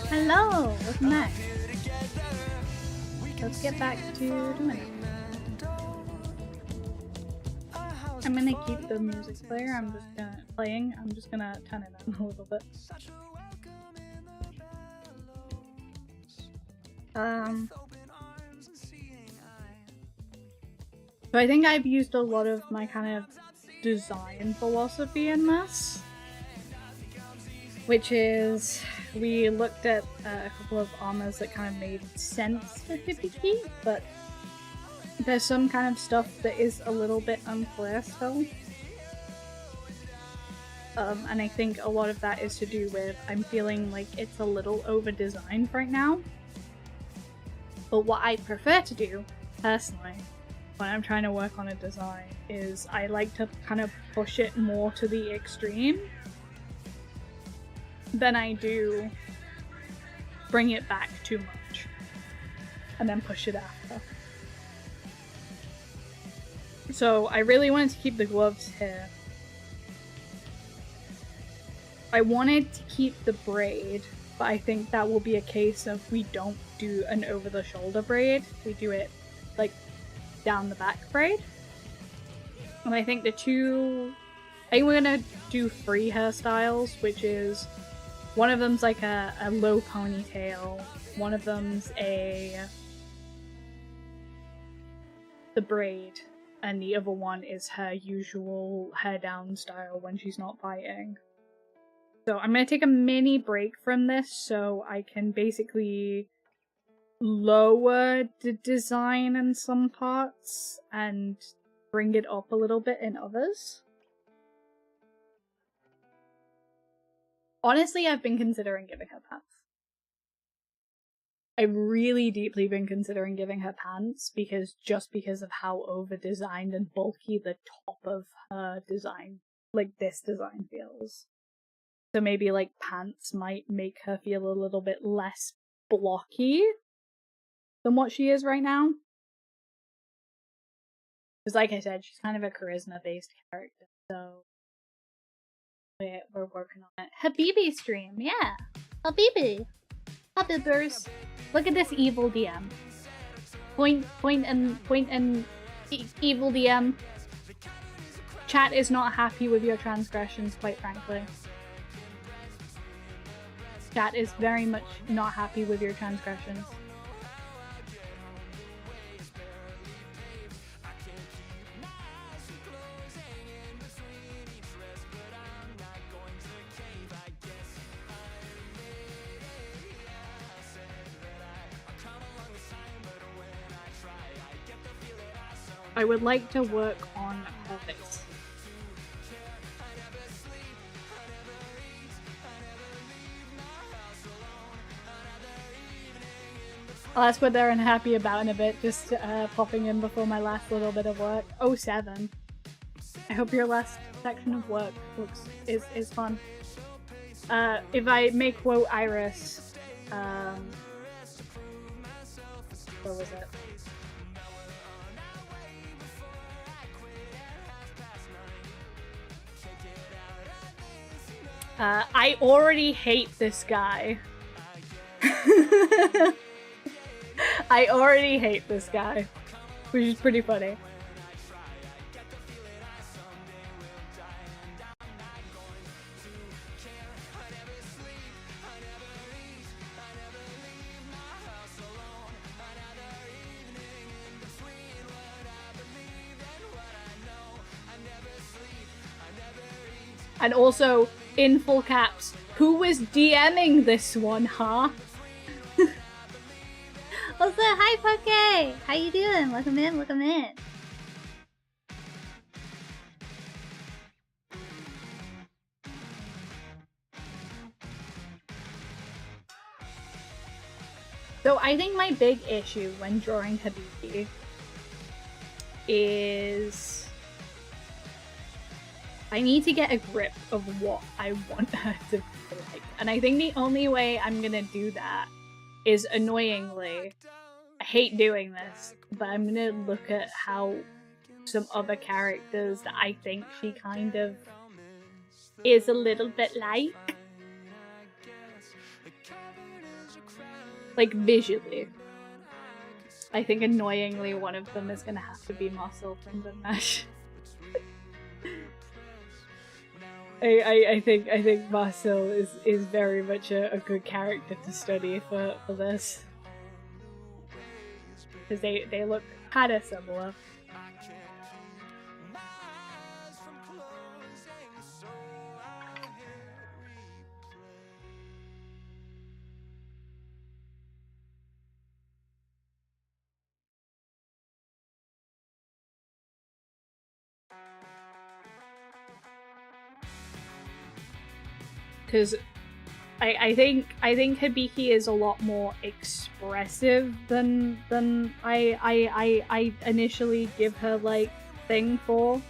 Hello, welcome back. Let's get back to the minute. I'm gonna keep the music player. I'm just gonna turn it down a little bit. So I think I've used a lot of my kind of design philosophy in this, which is we looked at a couple of armors that kind of made sense for Hippie, but there's some kind of stuff that is a little bit unclear still. And I think a lot of that is to do with I'm feeling like it's a little over-designed right now. But what I prefer to do, personally, when I'm trying to work on a design, is I like to kind of push it more to the extreme than I do bring it back too much and then push it after. So I really wanted to keep the gloves here. I wanted to keep the braid, but I think that will be a case of we don't do an over-the-shoulder braid. We do it, like, down the back braid. And I think I think we're gonna do 3 hairstyles, which is, one of them's like a low ponytail, one of them's the braid, and the other one is her usual hair down style when she's not fighting. So I'm gonna take a mini break from this so I can basically lower the design in some parts and bring it up a little bit in others. Honestly, I've been considering giving her pants. I've really deeply been considering giving her pants because of how over-designed and bulky the top of her design, like this design, feels. So maybe like pants might make her feel a little bit less blocky than what she is right now. Because like I said, she's kind of a charisma-based character, so we're working on it. Habibi stream, yeah. Habibi. Habibers. Look at this evil DM. Point and evil DM. Chat is not happy with your transgressions, quite frankly. Chat is very much not happy with your transgressions. I would like to work on her face. I'll ask what they're unhappy about in a bit, just popping in before my last little bit of work. 07. I hope your last section of work is fun. If I may quote Iris, where was it? I already hate this guy. I already hate this guy, which is pretty funny. And also, in full caps, who was DMing this one, huh? What's up? Hi, Poke! How you doing? Welcome in, welcome in. So I think my big issue when drawing Habibi is I need to get a grip of what I want her to feel like. And I think the only way I'm gonna do that is, annoyingly, I hate doing this, but I'm gonna look at how some other characters that I think she kind of is a little bit like visually. I think annoyingly one of them is gonna have to be Muscle from the Mesh. I think Marcel is very much a good character to study for this. Because they look kind of similar. Because I think Hibiki is a lot more expressive than I initially give her like thing for.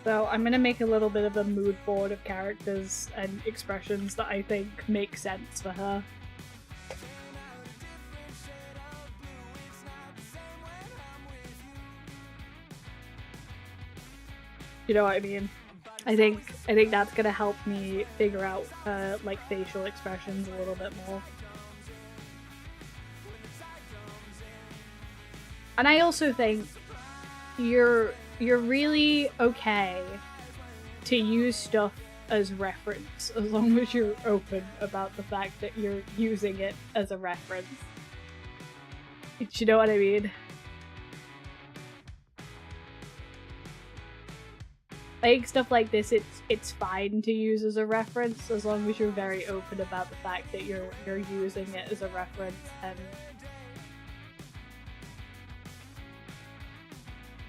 So I'm gonna make a little bit of a mood board of characters and expressions that I think make sense for her. You know what I mean? I think that's gonna help me figure out like facial expressions a little bit more. And I also think you're really okay to use stuff as reference as long as you're open about the fact that you're using it as a reference. You know what I mean? Like stuff like this, it's fine to use as a reference as long as you're very open about the fact that you're using it as a reference and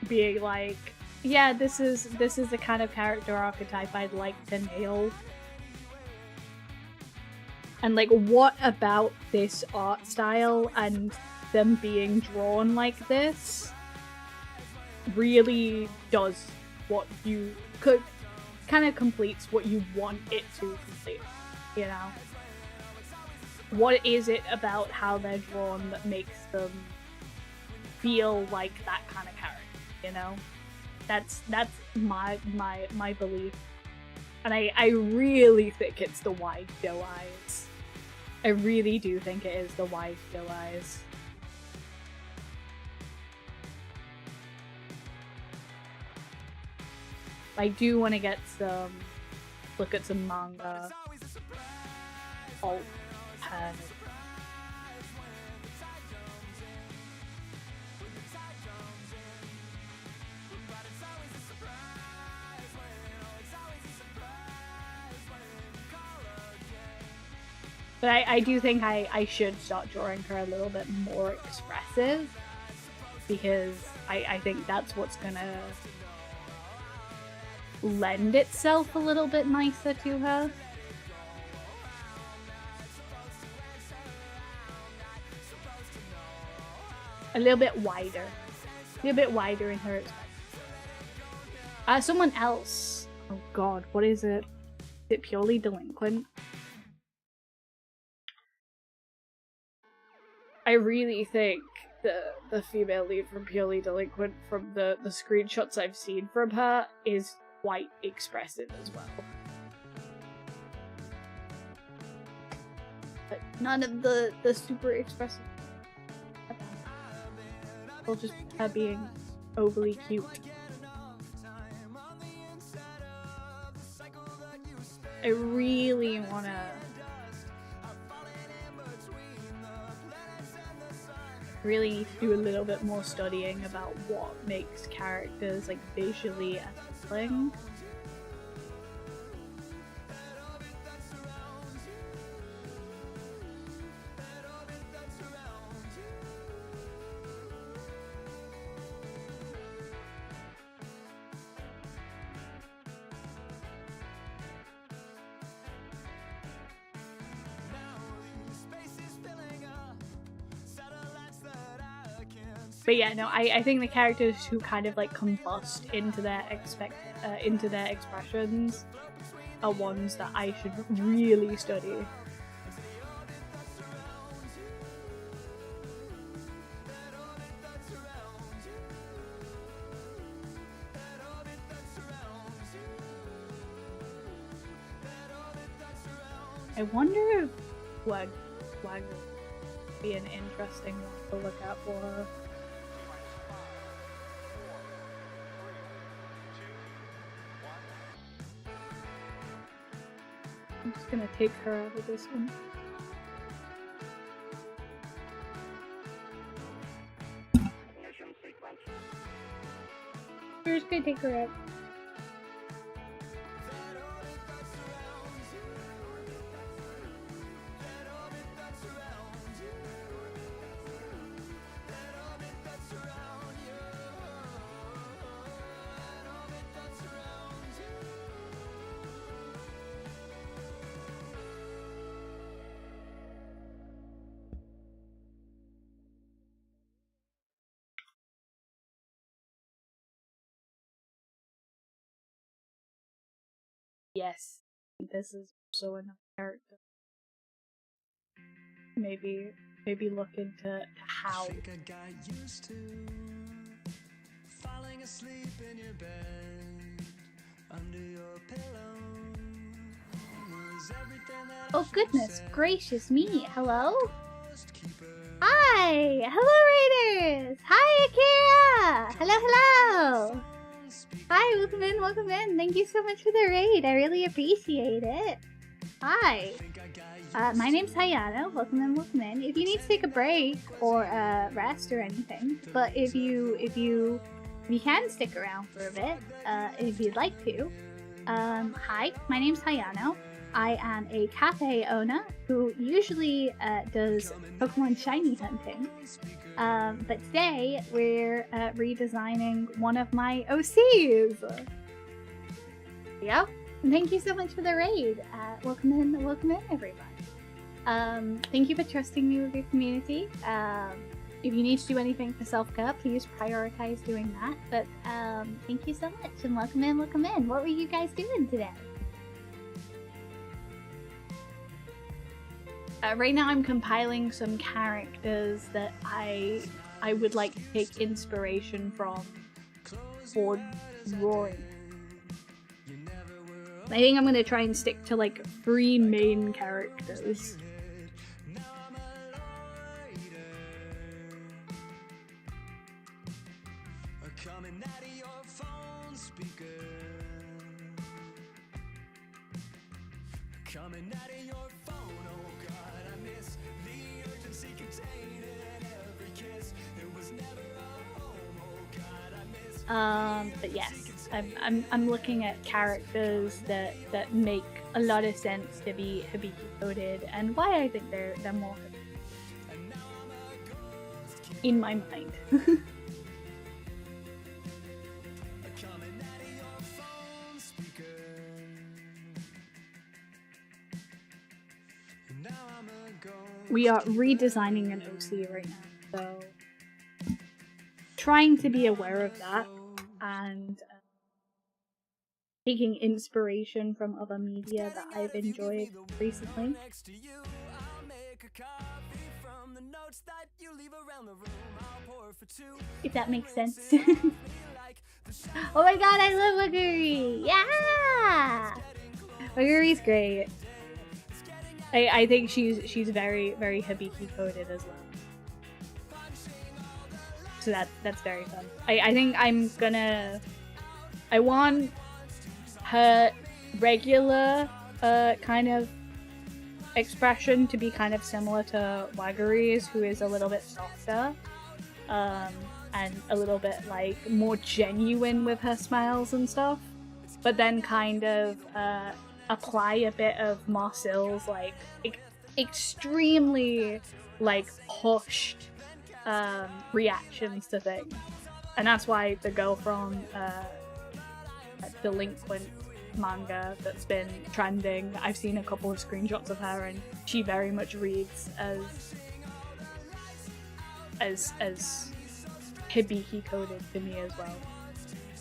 being like, yeah, this is the kind of character archetype I'd like to nail. And like, what about this art style and them being drawn like this really does what you could kind of completes what you want it to complete, you know? What is it about how they're drawn that makes them feel like that kind of character, you know? That's my belief. And I really think it's the wide doe eyes. I really do think it is the wide doe eyes. I do want to get look at some manga alt pen. But I do think I should start drawing her a little bit more expressive, because I think that's what's gonna lend itself a little bit nicer to her. A little bit wider. A little bit wider in her expression. Someone else. Oh god, what is it? Is it Purely Delinquent? I really think the female lead from Purely Delinquent, from the screenshots I've seen from her, is quite expressive as well. But none of the super expressive. Or just her being overly cute. I really wanna really do a little bit more studying about what makes characters like visually appealing. But yeah, no, I think the characters who kind of like combust into their expressions are ones that I should really study. I wonder if Wag would be an interesting one to look out for her. I'm just gonna take her out of this one. We're just gonna take her out. Yes, this is also another character. Maybe look into how. I think I got used to falling asleep in your bed. Oh goodness gracious me, hello? Hi! Hello Raiders! Hi Akira! Hello, hello! Hi, welcome in. Thank you so much for the raid. I really appreciate it. Hi. My name's Hayano. Welcome in. If you need to take a break or rest or anything, but if you can stick around for a bit, if you'd like to. Hi, my name's Hayano. I am a cafe owner who usually does Pokemon shiny hunting. But today we're redesigning one of my OCs. Yep. Thank you so much for the raid. Welcome in everybody. Thank you for trusting me with your community. If you need to do anything for self-care, please prioritize doing that. But thank you so much and welcome in. What were you guys doing today? Right now I'm compiling some characters that I would like to take inspiration from for drawing. I think I'm gonna try and stick to like 3 main characters. Coming out of your phone, oh God, I miss the urgency contained in every kiss. It was never a home, oh God, I miss. But yes, I'm looking at characters that make a lot of sense to be Hibiki coded, and why I think they're more in my mind. We are redesigning an OC right now, so trying to be aware of that and taking inspiration from other media that I've enjoyed recently. If that makes sense. Oh my god, I love Waguri! Yeah! Waguri's great. I think she's very, very Hibiki coded as well. So that's very fun. I think I want her regular kind of expression to be kind of similar to Waguri's, who is a little bit softer. And a little bit like more genuine with her smiles and stuff. But then kind of apply a bit of Marcel's like extremely like pushed reactions to things, and that's why the girl from Delinquent manga that's been trending, I've seen a couple of screenshots of her and she very much reads as Hibiki coded to me as well.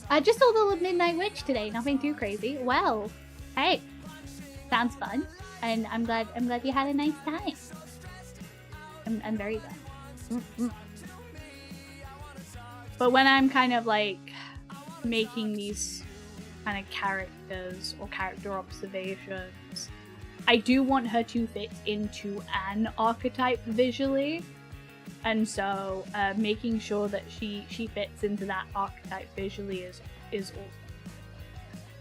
I just saw the Midnight Witch today, nothing too crazy. Well, hey, sounds fun, and I'm glad you had a nice time. I'm very glad. But when I'm kind of like making these kind of characters or character observations, I do want her to fit into an archetype visually, and so making sure that she fits into that archetype visually is also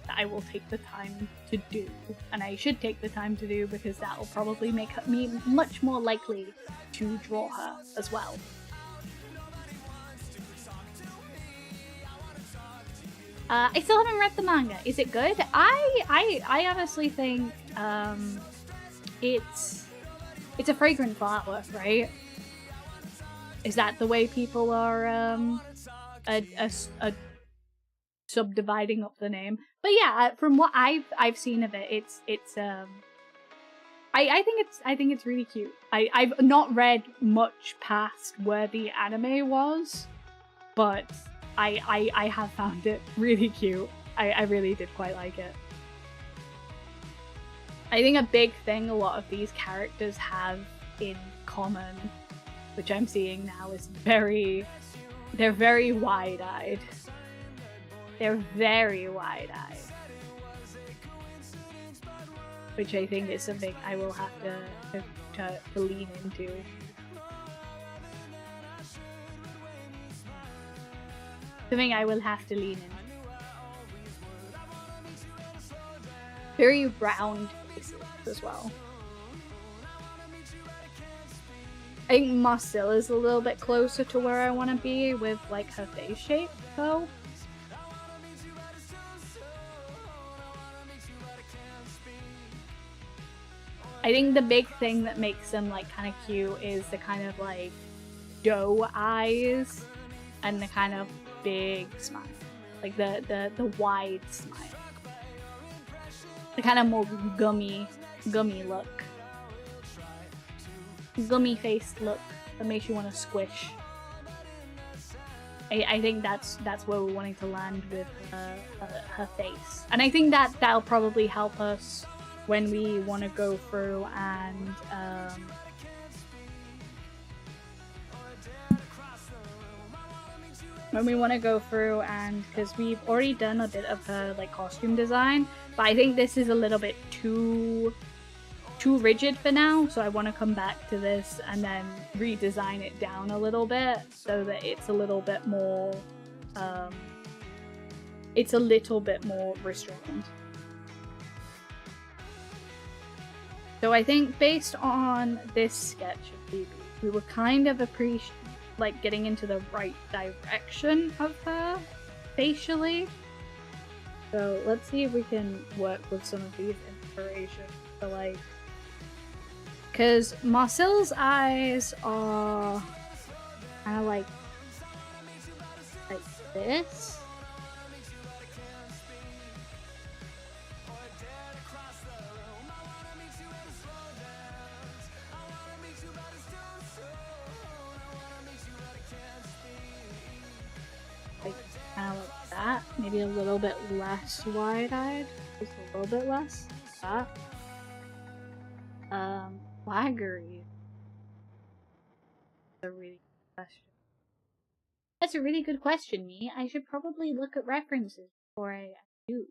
that I will take the time to do, and I should take the time to do, because that will probably make me much more likely to draw her as well. I still haven't read the manga. Is it good? I honestly think it's a fragrant flower, right? Is that the way people are subdividing up the name? But yeah, from what I've seen of it, I think it's really cute. I've not read much past where the anime was, but I have found it really cute. I really did quite like it. I think a big thing a lot of these characters have in common, which I'm seeing now, is they're very wide-eyed. They're very wide-eyed. which I think is something I will have to lean into. Something I will have to lean in. Very round faces as well. I think Marcella's a little bit closer to where I want to be with like her face shape though. I think the big thing that makes them like kind of cute is the kind of like doe eyes and the kind of big smile, like the wide smile, the kind of more gummy look, gummy faced look that makes you want to squish. I think that's where we're wanting to land with her face, and I think that'll probably help us when we want to go through and because we've already done a bit of her like costume design, but I think this is a little bit too rigid for now, so I want to come back to this and then redesign it down a little bit so that it's a little bit more restrained. So I think based on this sketch of Phoebe, we were kind of getting into the right direction of her facially. So let's see if we can work with some of these inspirations. So like, because Marcel's eyes are kind of like this. Kind of like that, maybe a little bit less wide-eyed, just a little bit less. That. Flaggery. That's a really good question, me. I should probably look at references before I do.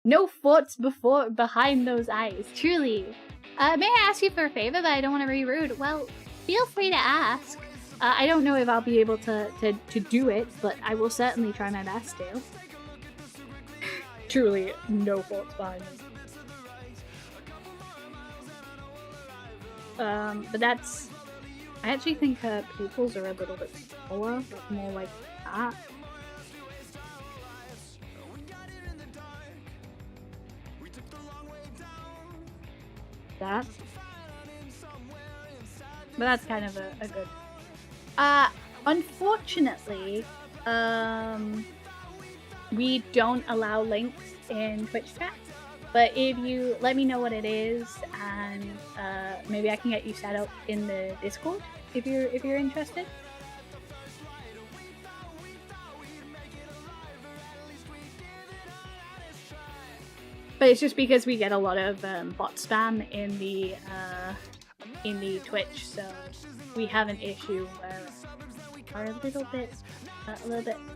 No thoughts behind those eyes, truly. May I ask you for a favor, but I don't want to be rude. Well, feel free to ask. I don't know if I'll be able to do it, but I will certainly try my best to. Truly, no thoughts behind it. But that's... I actually think her pupils are a little bit smaller, like more like that. That. But that's kind of a good... unfortunately, we don't allow links in Twitch chat, but if you let me know what it is, and maybe I can get you set up in the Discord if you're interested. But it's just because we get a lot of bot spam in the Twitch, so we have an issue where are a little bit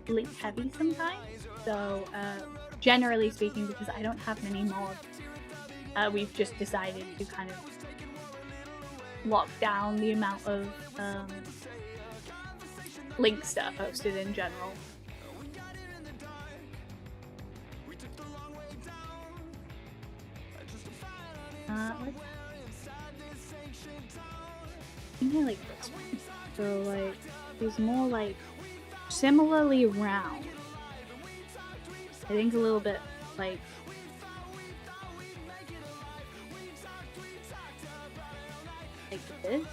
link heavy sometimes. So generally speaking, because I don't have many mods, we've just decided to kind of lock down the amount of links that are posted in general. I think I like this one. So like, he's more like similarly round. I think a little bit like this.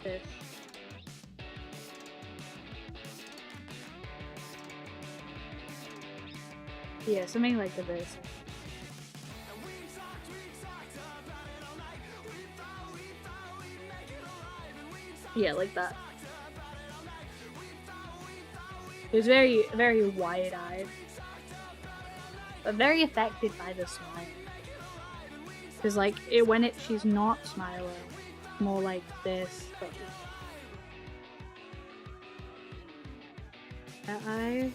This. Yeah, something like this. Yeah, like that. It was very, very wide-eyed, but very affected by the smile. Because, like, she's not smiling, more like this. But Cat eyes.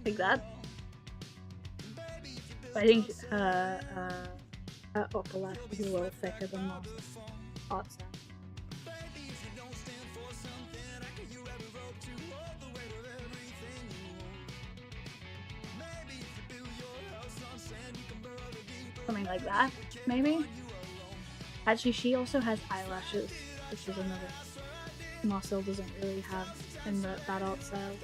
Like that. I think her upper lash is a little thicker than most art style. Something like that, maybe? Actually, she also has eyelashes, which is another Marcel doesn't really have in that art style.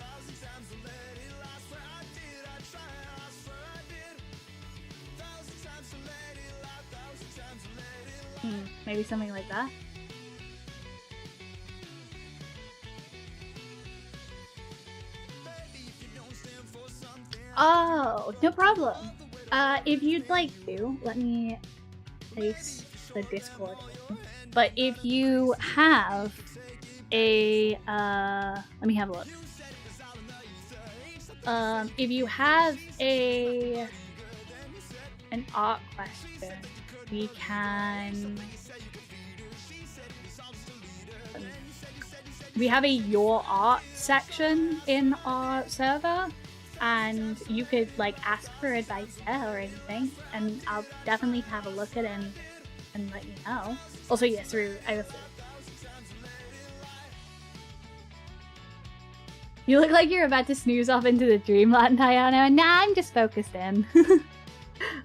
Maybe something like that? Oh, no problem. If you'd like to, let me place the Discord. But if you have a, let me have a look. If you have an art question, we can. We have a Your Art section in our server, and you could like ask for advice there or anything, and I'll definitely have a look at it and let you know. Also, yes, you look like you're about to snooze off into the dreamland, Diana. Nah, I'm just focused in.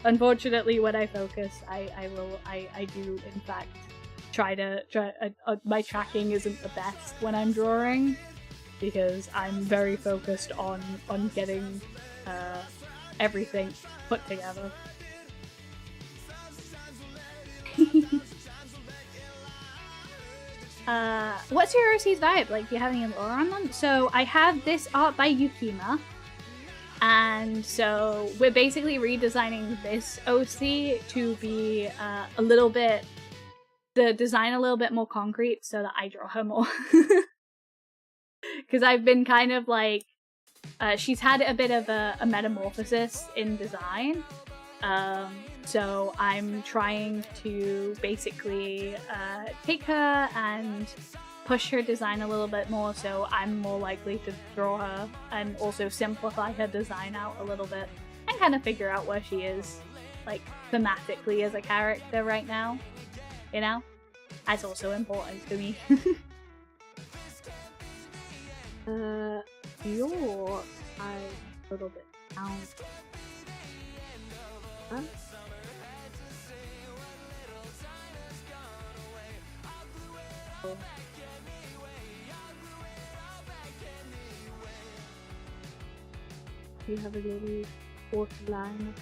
Unfortunately, when I focus, I do in fact try my tracking isn't the best when I'm drawing, because I'm very focused on getting everything put together. What's your OC's vibe? Like, do you have any lore on them? So I have this art by Yukima, and so we're basically redesigning this OC to be a little bit, the design a little bit more concrete so that I draw her more. Because I've been kind of like, she's had a bit of a metamorphosis in design. So I'm trying to basically take her and push her design a little bit more, so I'm more likely to draw her and also simplify her design out a little bit and kind of figure out where she is, like, thematically as a character right now, you know? That's also important to me. Your eyes a little bit down. Huh? Oh. You have a little water line.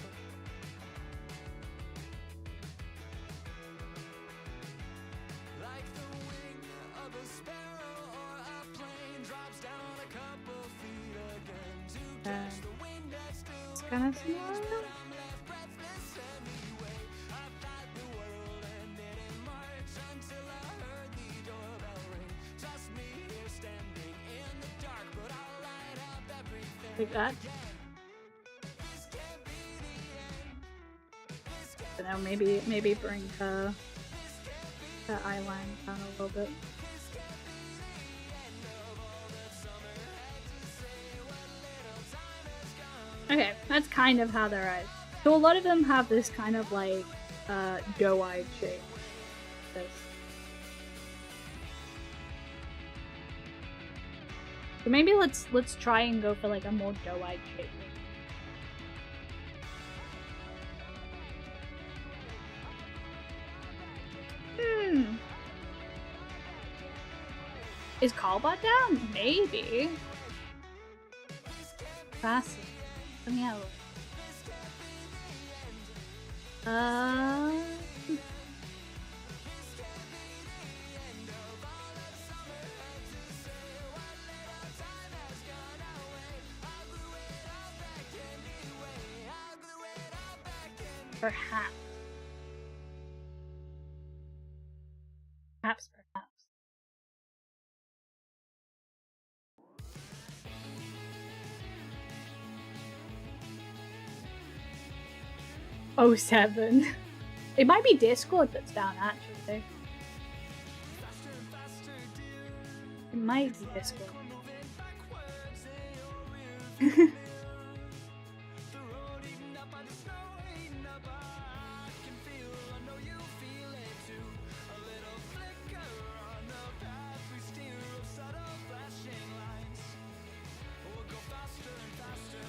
It's kind of similar. Like that. I don't know, maybe bring her eyeline down a little bit. Okay, that's kind of how they're eyes. So a lot of them have this kind of like doe-eyed shape. This. So maybe let's try and go for like a more doe-eyed shape. Is Callbot down? Maybe. Fast. Let me have a look. Perhaps. Perhaps. 07. It might be Discord that's down, actually. It might be Discord.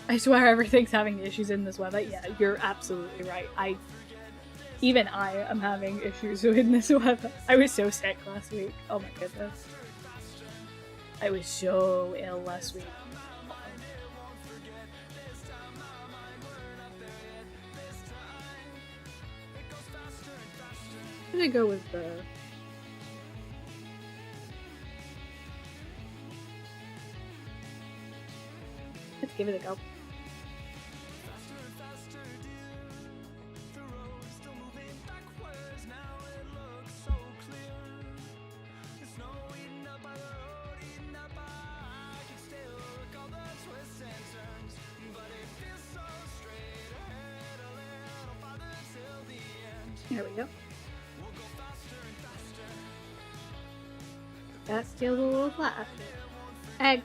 I swear everything's having issues in this weather. Yeah, you're absolutely right. Even I am having issues in this weather. I was so sick last week. Oh my goodness. I was so ill last week. I'm gonna go with the... Let's give it a go. There we go. That feels a little flat. Egg.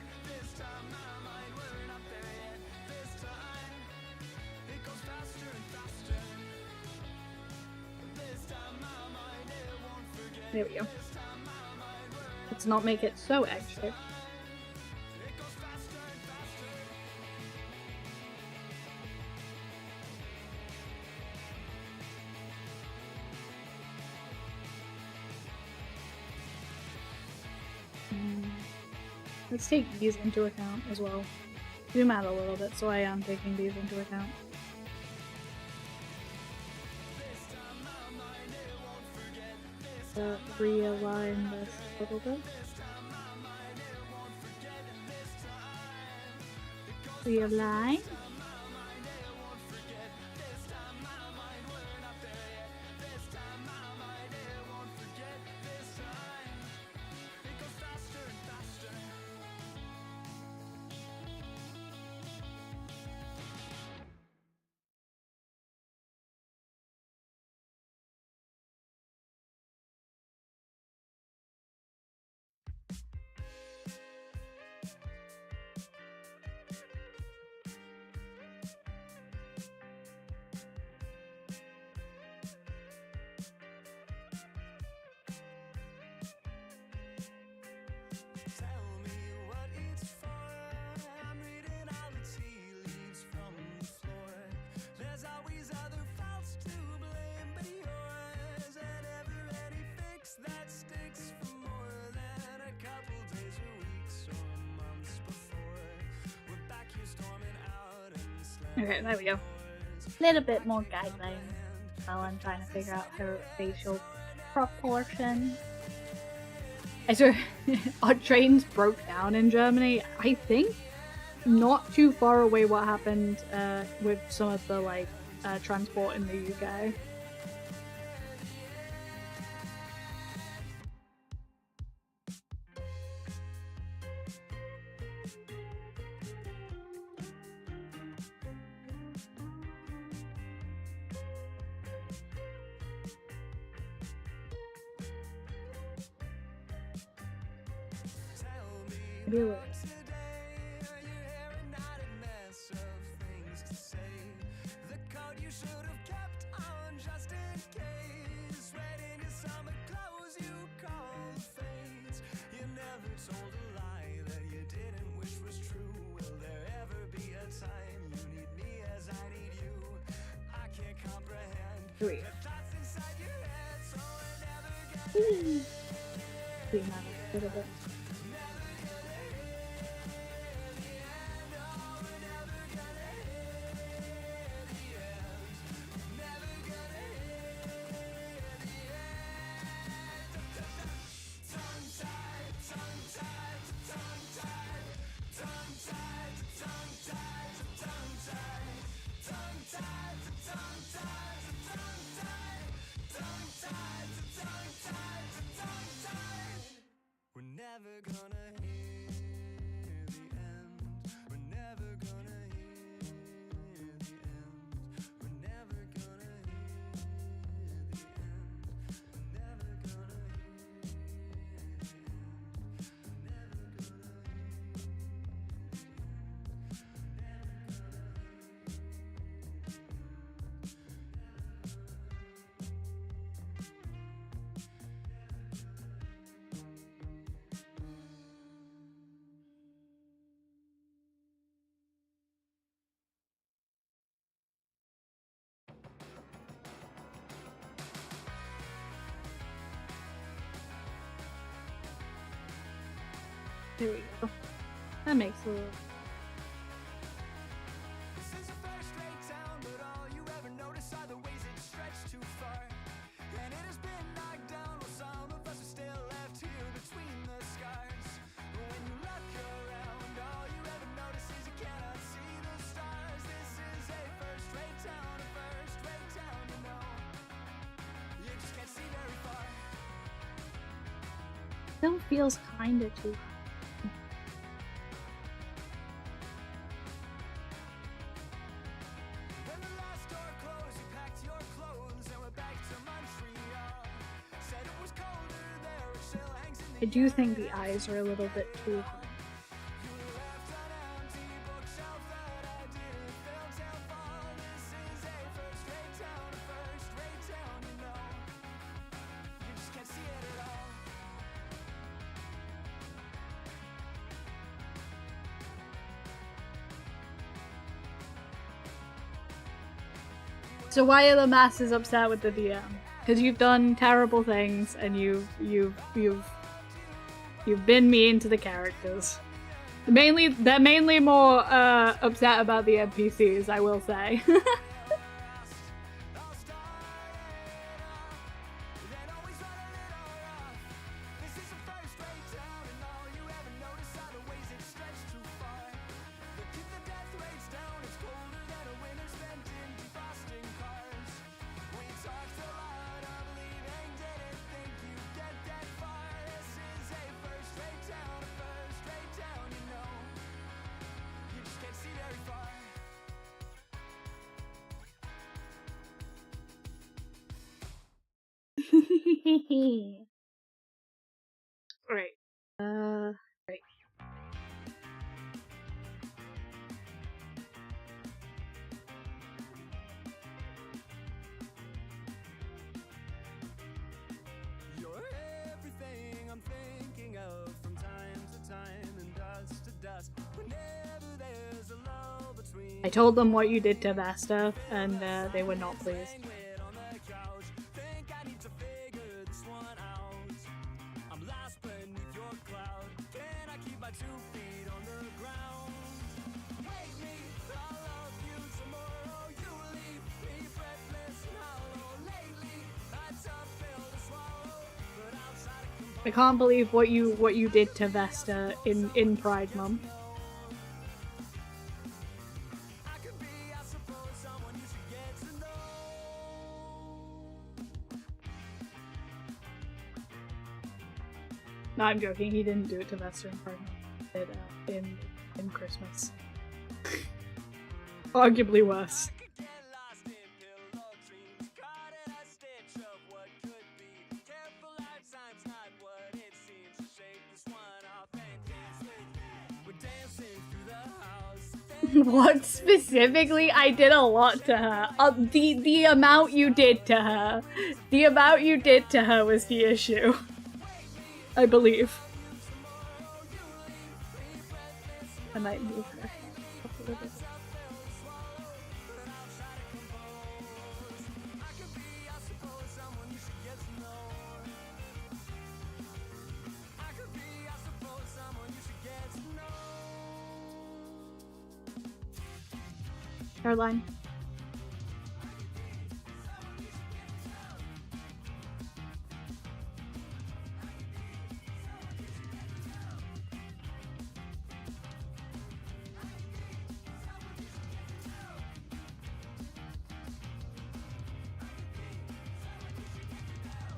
There we go. Let's not make it so egg-shaped. Let's take these into account as well. Zoom out a little bit, so I am taking these into account. Realign this a little bit. Realign. Okay, there we go. A little bit more guideline while I'm trying to figure out her facial proportion. I swear, our trains broke down in Germany. I think not too far away what happened with some of the transport in the UK. Do it. Here we go. Clean that up a little bit. Never There we go. That makes a little. This is a first-rate town, but all you ever notice are the ways it stretched too far. And it has been knocked down, while some of us are still left here between the scars. But when you look around, all you ever notice is you cannot see the stars. This is a first-rate town, you know. You just can't see very far. Still feels kinda too. When the last door closed, you packed your clothes and went back to Montreal. Said it was colder there, which still hangs in the I do think the eyes are a little bit too high. You left an empty bookshelf that I didn't fill till fall. This is a first-rate town, you know. You just can't see it at all. So why are the masses upset with the DM? Because you've done terrible things and you've been mean to the characters. They're mainly more upset about the NPCs, I will say. Right. Right. You're everything I'm thinking of from time to time and dust to dust. Whenever there's a lull between I told them what you did to Vesta, and they were not pleased. wit on the couch. Think I need to figure this one out. I'm lost beneath your cloud. Can I keep my 2 feet on the ground? Wake me, I'll love you tomorrow. You leave me breathless and hollow. Lately, I tough pill to swallow, but I'll try to I can't believe what you did to Vesta in Pride Month. I could be, I suppose, someone you should get to know. No, I'm joking. He didn't do it to Vesta in Pride Month. He did in Christmas. Arguably worse. I could get lost in pillow dreams, caught in a stitch of what could be. Careful, lifetime's not what it seems. Shake this one off and dance with me. We're dancing through the house. What specifically? I did a lot to her. The amount you did to her. The amount you did to her was the issue. I believe. I might move her up a little bit. I could be, I suppose, someone you should get to know. I could be, I suppose, someone you should get to know. Caroline.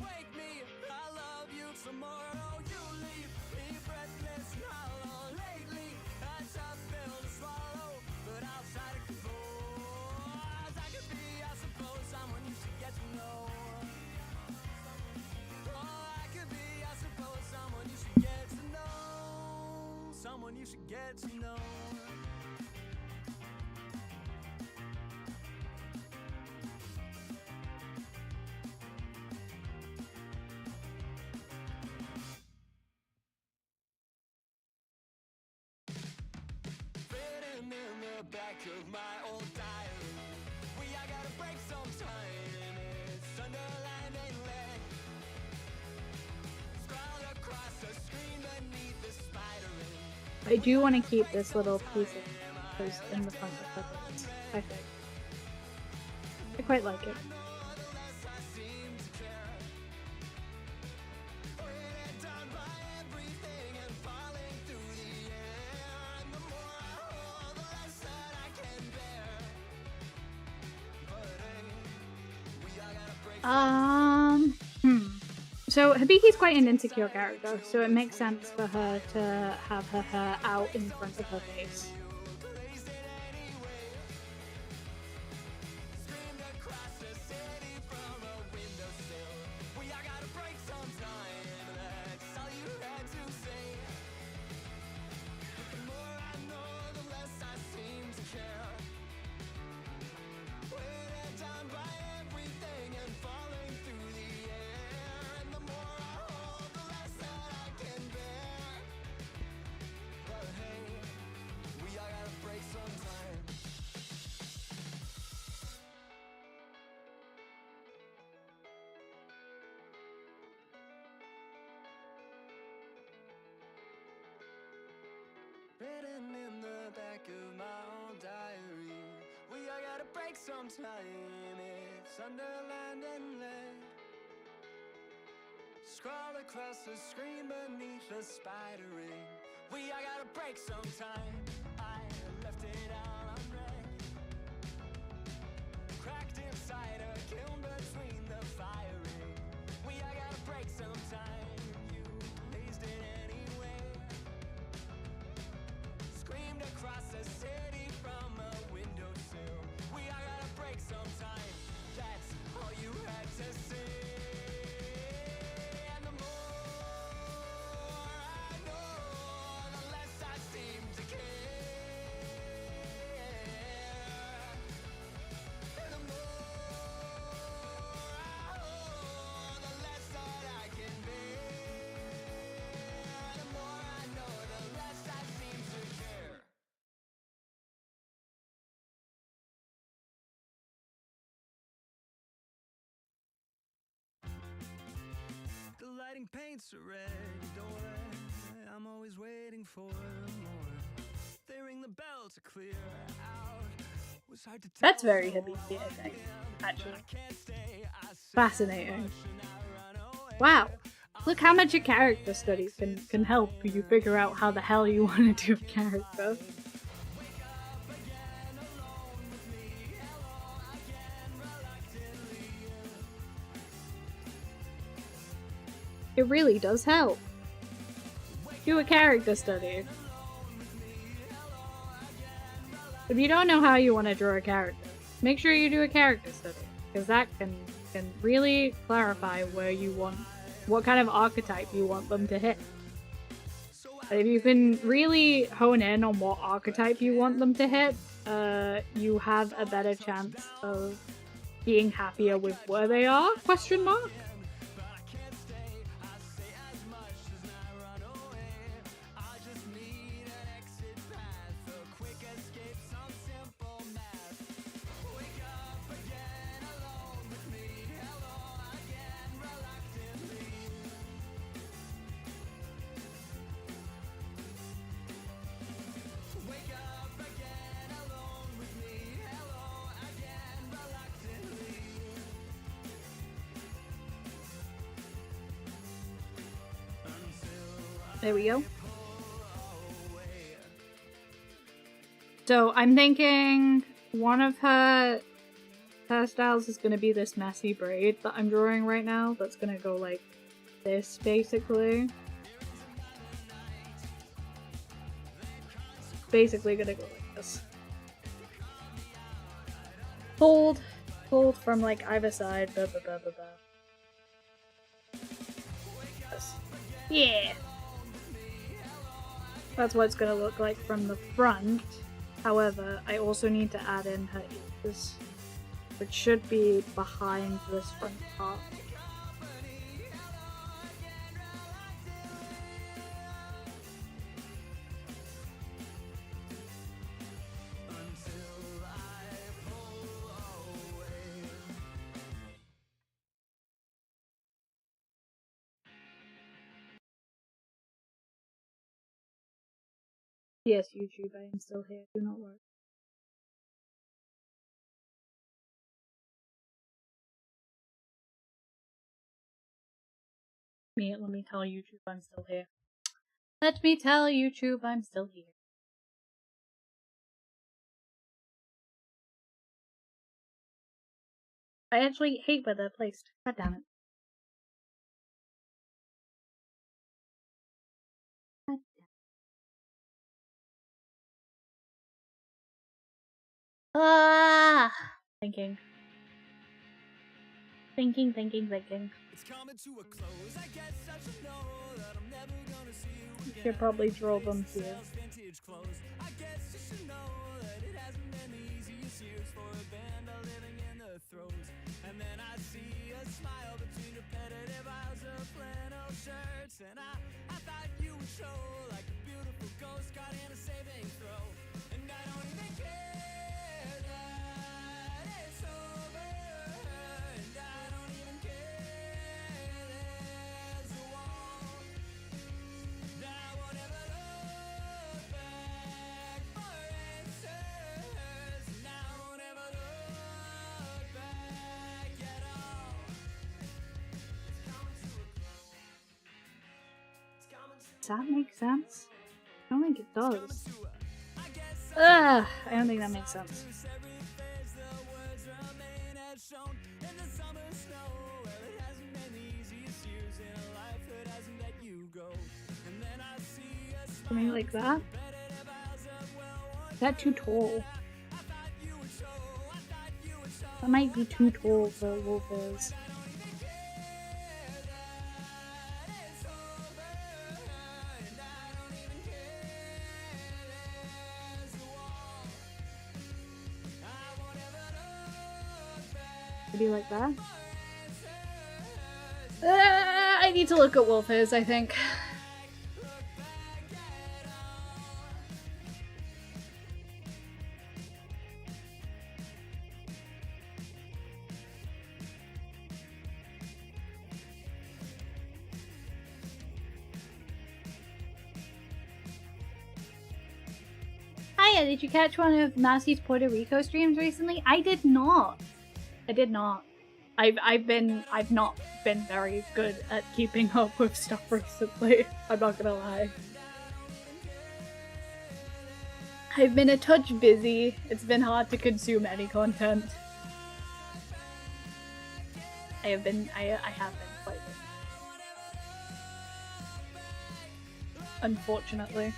Wake me, I love you tomorrow. You leave me breathless and hollow. Lately, I tough pill to swallow, but I'll try to compose. I could be, I suppose, someone you should get to know. Oh, I could be, I suppose, someone you should get to know. Someone you should get to know. Written in the back of my old diary, I gotta break sometime. It's underlined in red, scrawled across the screen beneath the spider ring. I do want to keep this little piece of post in the front of the face, I think. I quite like it. So Hibiki's quite an insecure character, so it makes sense for her to have her hair out in front of her face. Written in the back of my old diary, we all gotta break sometime. It's underlined and lead. Scroll across the screen beneath the spider ring. We all gotta break sometime. I left it all unread. Cracked inside a kiln between the firing. We all gotta break sometime. You hazed it anyway. Screamed across the city from a windowsill. We all gotta break sometime. That's all you had to say. And the more I know, the less I seem to care. And the more I hold, the less that I can bear. The more I know, the less I seem to care. The lighting paints a red door. I'm always waiting for more. They ring the bell to clear out. Was hard to That's tell, very so Hibiki, I think, actually. I can't stay. I say Fascinating. and I run away. Wow. Look how much a character study can help you figure out how the hell you want to do a character. It really does help. Do a character study. If you don't know how you want to draw a character, make sure you do a character study, because that can really clarify where you want, what kind of archetype you want them to hit. If you can really hone in on what archetype you want them to hit, you have a better chance of being happier with where they are, question mark. There we go. So I'm thinking one of her hairstyles is going to be this messy braid that I'm drawing right now. That's going to go like this, basically. Basically going to go like this. Fold from like either side. Blah, blah, blah, blah, blah. This. Yeah. That's what it's going to look like from the front. However, I also need to add in her ears, which should be behind this front part. Yes, YouTube, I am still here. Do not worry. Let me tell YouTube I'm still here. Let me tell YouTube I'm still here. I actually hate where they're placed. God damn it. Ah! Thinking. Thinking. It's coming to a close. I guess I should know that I'm never gonna see you You again. should probably draw them here. Sells vintage clothes. I guess you should know that it hasn't been the easiest years for a band living in the throes. And then I see a smile between repetitive aisles of flannel shirts. And I thought you would show like a beautiful ghost caught in a saving throw. And I don't even care that it's over. And I don't even care there's a wall that I won't ever look back for answers. And I won't ever look back at all. It's coming to a close. It's coming to Does that make sense? I don't think it does. to a I guess Ugh, I don't think that makes sense. every phase the words remain as shown in the summer snow. Well, it hasn't been the easiest years in a life that hasn't let you go. And then I see a smile. Something like that? Is that too tall? That might be too tall for Wolfers. Maybe like that? I need to look at Wolfers, I think. Hiya, did you catch one of Massey's Puerto Rico streams recently? I did not. I've not been very good at keeping up with stuff recently. I'm not gonna lie. I've been a touch busy. It's been hard to consume any content. I have been quite busy. Unfortunately.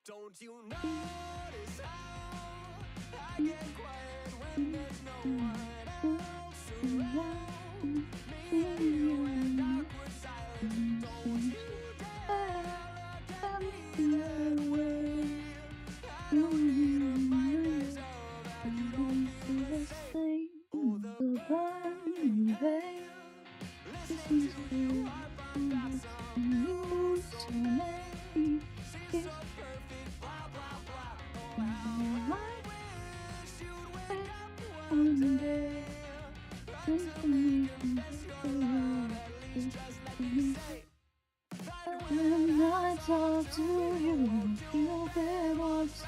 Don't you notice how I get quiet when there's no one else around? Me and you in awkward silence. Don't you dare look at me that way. I don't need to remind myself that you don't feel the same. Oh, the burning veil. Listen to your heart, but that's hallucinate. She's so perfect, blah blah blah. Oh, I wish you'd wake up one day. Rise up and confess your love. At least just let me say that when I talk to you, feel there what's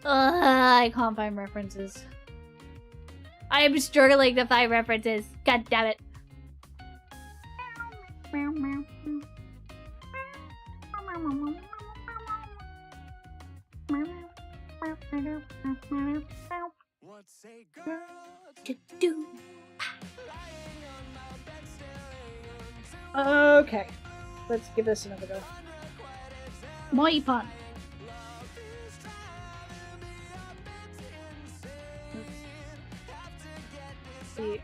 I can't find references. I am struggling to find references. God damn it. What's a girl to do? lying on my bed staring until Okay. Let's give this another go. Moi pun. See.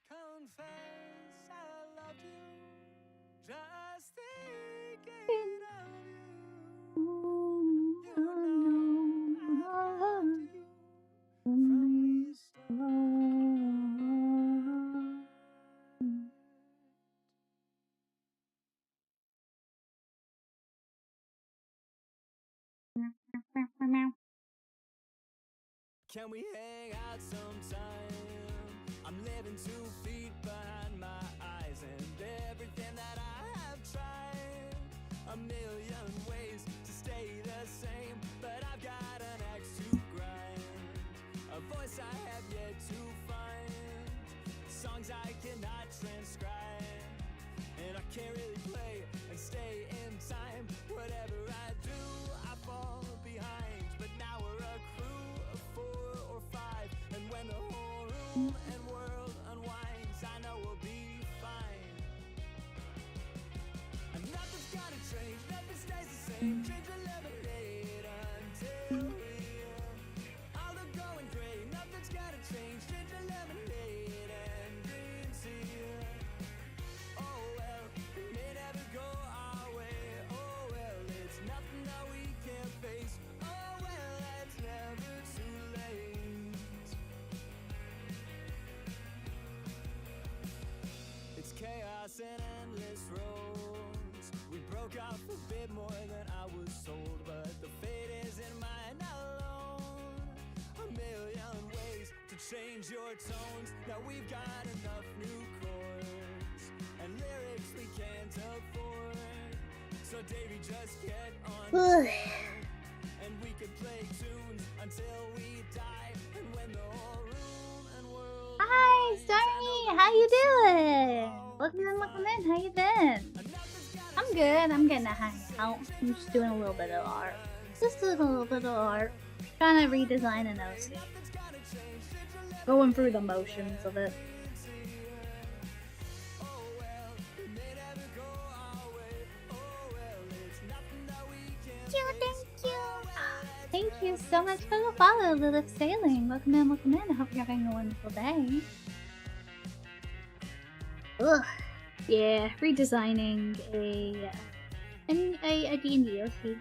Confess I loved you, just thinking of you. You know I loved you from we Can we hang out sometime? I'm living 2 feet behind my eyes, and everything that I have tried, a million ways to stay the same, but I've got an axe to grind, a voice I have yet to find, songs I cannot transcribe, and I can't really play and stay in time. Whatever I do, I fall behind, but now we're a crew of 4 or 5, and when the whole room and world unwinds, I know we'll be fine. And nothing's gonna change, nothing stays the same. Change the lemonade until we all are going gray. Nothing's gonna change, change the lemonade and green tea. Oh well, it may never go our way. Oh well, it's nothing that we can't face. Oh well, it's never too late. It's chaos and endless roads. We broke off a bit more than I was sold, but the fate isn't mine alone. A million ways to change your tones. Now we've got enough new chords and lyrics we can't afford. So Davey, just get on board, and we could play tunes until we die. And when the whole room and world Hi, Stormy! How you doing? Welcome in, how you been? I'm good, I'm getting a hang out. I'm just doing a little bit of art. Just doing a little bit of art. Trying to redesign an OC. Going through the motions of it. Thank you! Thank you so much for the follow, Lilith Sailing. Welcome in. I hope you're having a wonderful day. Ugh. Yeah, redesigning a D&D OC.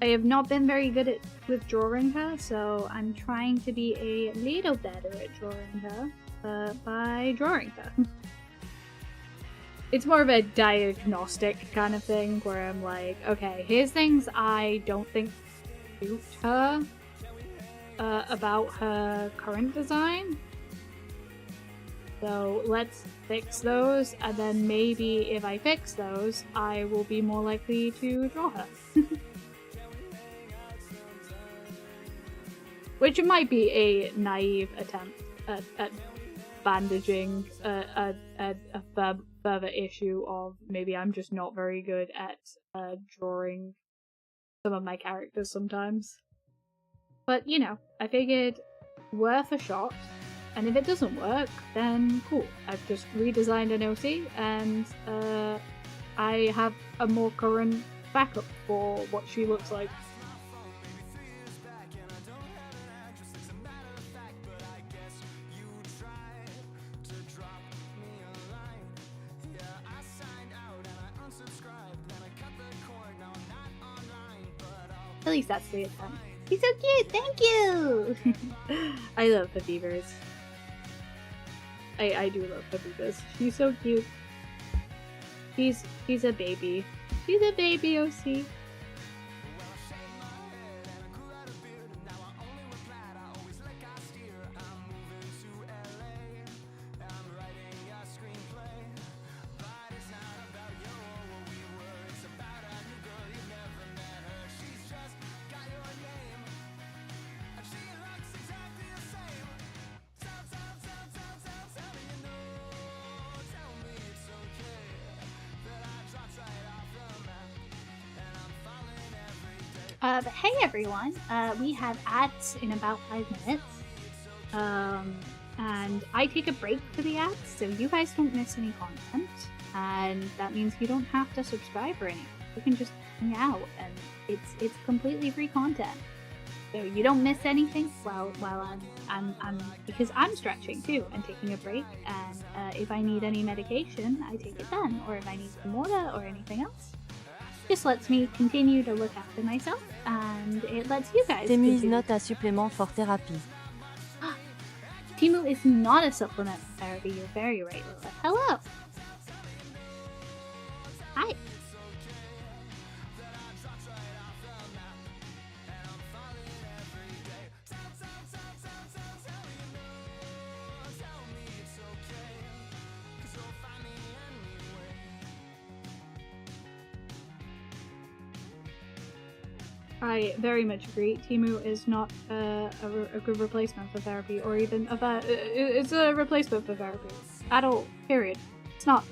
I have not been very good with drawing her, so I'm trying to be a little better at drawing her by drawing her. It's more of a diagnostic kind of thing where I'm like, okay, here's things I don't think suit her about her current design. So let's fix those, and then maybe if I fix those, I will be more likely to draw her. Which might be a naive attempt at bandaging a further issue of maybe I'm just not very good at drawing some of my characters sometimes. But, you know, I figured worth a shot, and if it doesn't work, then cool. I've just redesigned an OC, and I have a more current backup for what she looks like. At least that's the attempt. He's so cute, thank you! I love the beavers. I do love the beavers. She's so cute. She's a baby. She's a baby, OC. But hey everyone, we have ads in about 5 minutes. And I take a break for the ads, so you guys don't miss any content. And that means you don't have to subscribe or anything. You can just hang out, and it's completely free content. So you don't miss anything while I'm because I'm stretching too and taking a break. And if I need any medication, I take it then. Or if I need some water or anything else, just lets me continue to look after myself, and it lets you guys. Temu is not a supplement for therapy. Temu is not a supplement for therapy. You're very right, Lilith. Hello. Hi. I very much agree. Temu is not a good replacement for therapy, or even it's a replacement for therapy. At all. Period. It's not.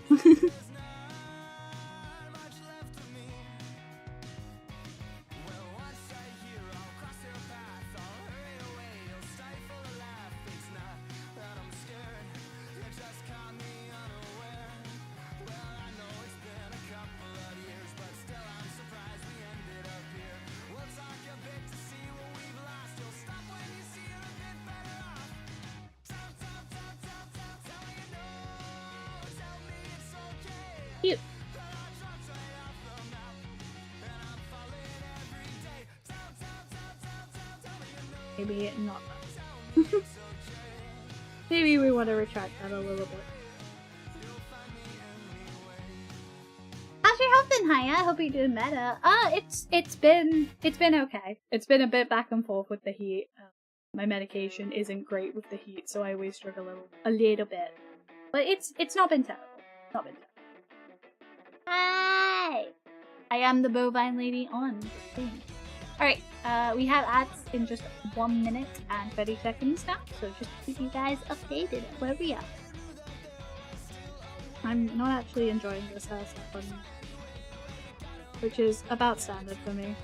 Cute. Maybe not. Maybe we want to retract that a little bit. How's your health been, Haya? I hope you're doing better. It's been okay. It's been a bit back and forth with the heat. My medication isn't great with the heat, so I always struggle A little bit, but it's not been terrible. Not been terrible. Hi! I am the bovine lady on the thing. Alright, we have ads in just 1 minute and 30 seconds now, so just keep you guys updated where we are. I'm not actually enjoying this hairstyle button, which is about standard for me.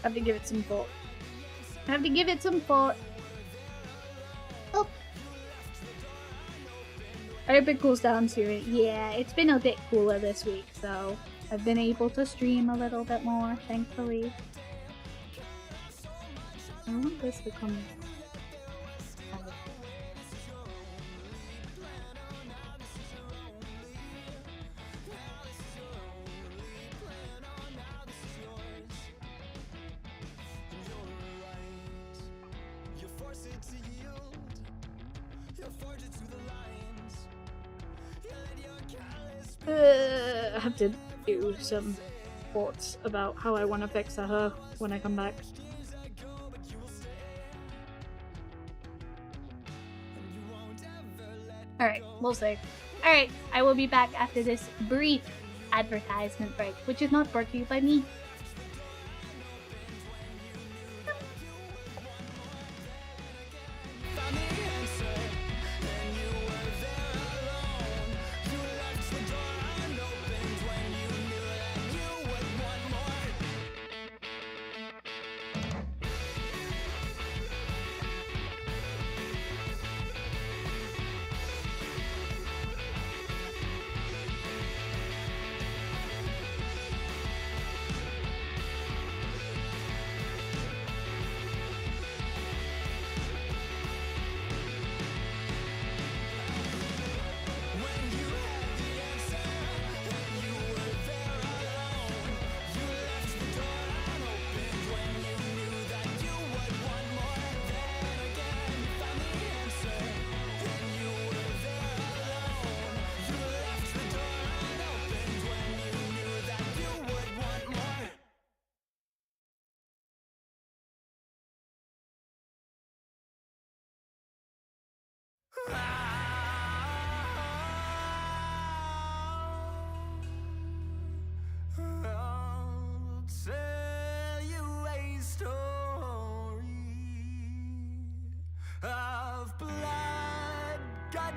I have to give it some thought. I have to give it some thought. Oh. I hope it cools down soon. Yeah, it's been a bit cooler this week, so I've been able to stream a little bit more, thankfully. I want this to come. I have to do some thoughts about how I want to fix her when I come back. Alright, we'll see. Alright, I will be back after this brief advertisement break, which is not brought to you by me.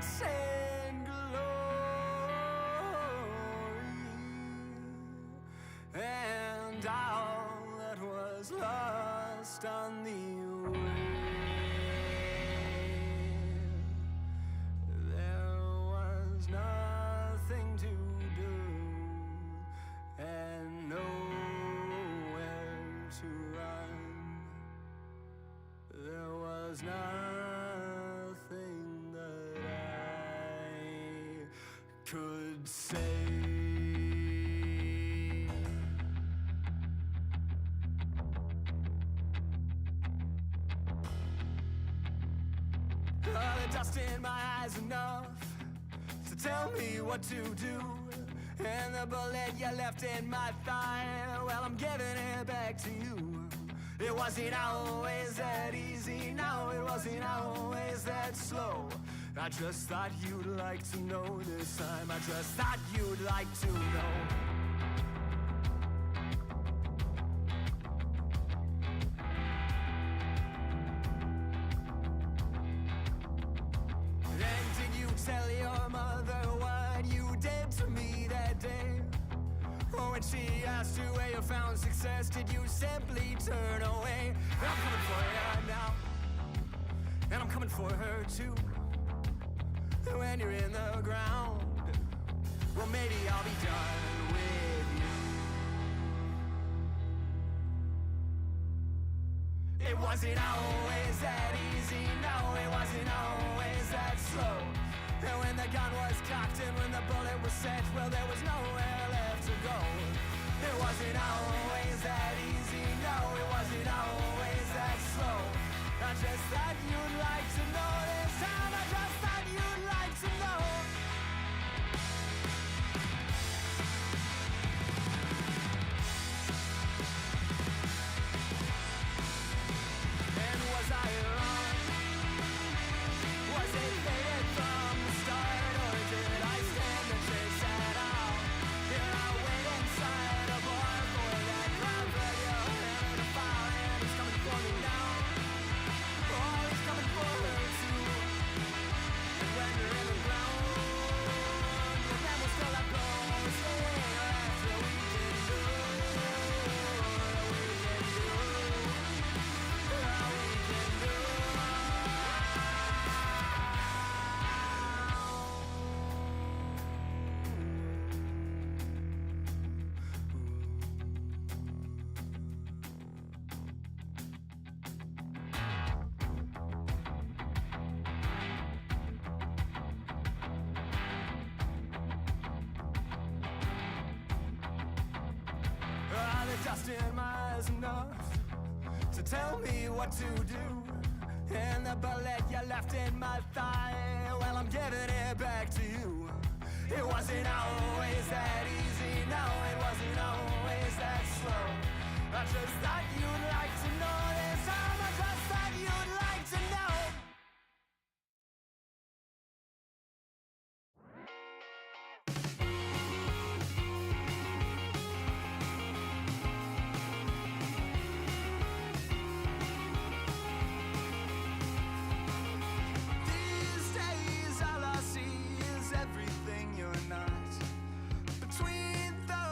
glitz and glory, and all that was lost on the way. There was nothing to do and nowhere to run. There was nothing that I could say. The dust in my eyes enough to tell me what to do. And the bullet you left in my thigh, well, I'm giving it back to you. It wasn't always that easy, no, it wasn't always that slow. I just thought you'd like to know this time. I just thought you'd like to know. Tell your mother what you did to me that day. Or when she asked you where you found success, did you simply turn away? I'm coming for you now, and I'm coming for her too. When you're in the ground, well, maybe I'll be done with you. It wasn't always that easy, no, it wasn't always that slow. And when the gun was cocked and when the bullet was set, well, there was nowhere left to go. It wasn't always that easy, no, it wasn't always that slow. I just thought you'd like to know this time, I just thought you'd like to know. And was I wrong? Was it faded from the start, or did I stand the chase at all? Here I wait inside a bar for that crowd, but your hand to fire, and he's coming for me now. Oh, he's coming for her too. And when you're in the ground, your man will still have clothes after we can do, we can do, we can do. The dust in my eyes enough to tell me what to do. And the bullet you left in my thigh, well, I'm giving it back to you. It wasn't always that easy, no, it wasn't always that slow. I just thought you'd like to know this time, I just thought you'd like to know. These days all I see is everything you're not. Between the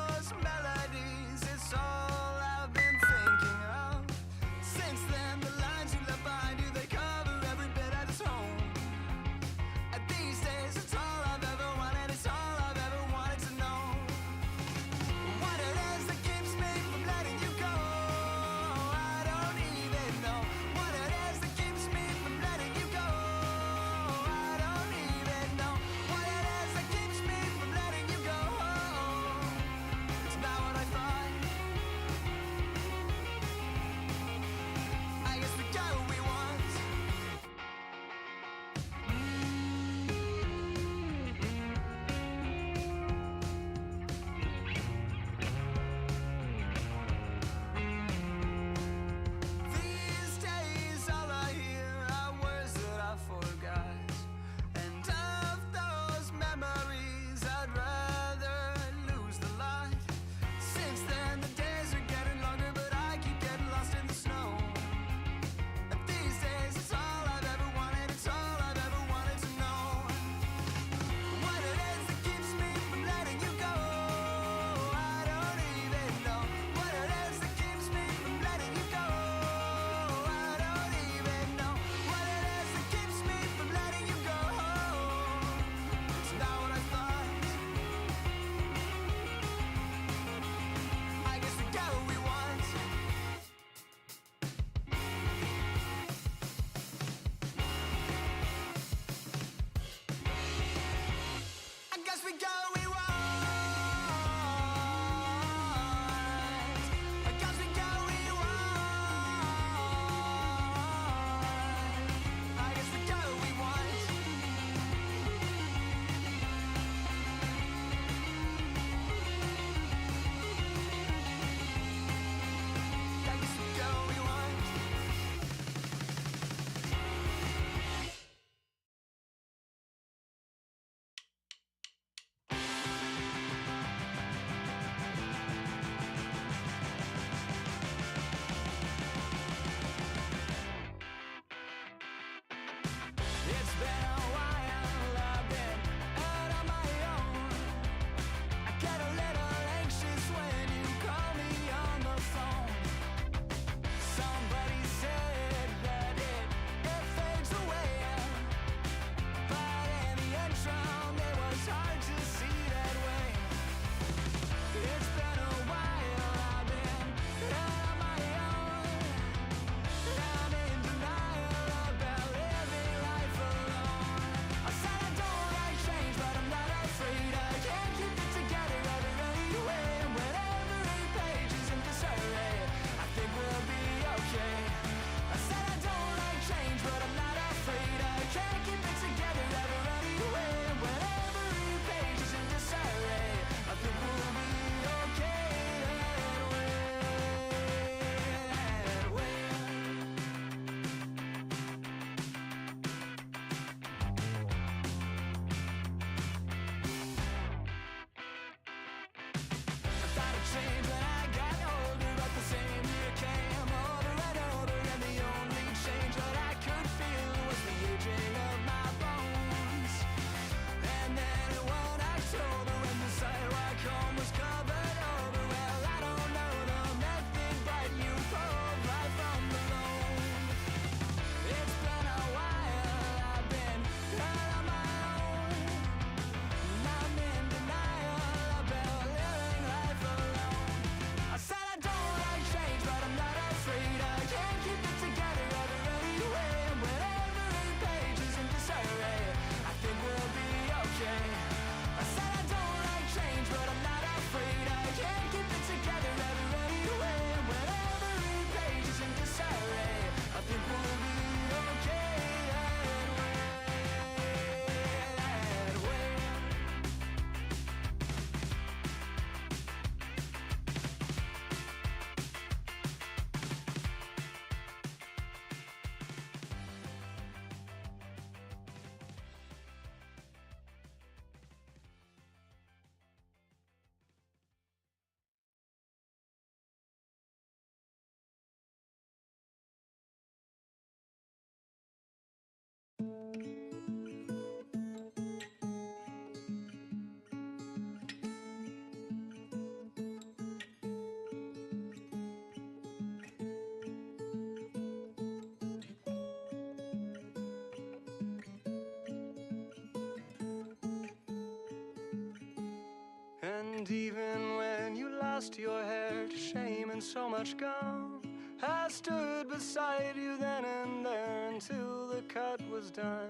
And even when you lost your hair to shame and so much gone, I stood beside you then and there until the cut was done.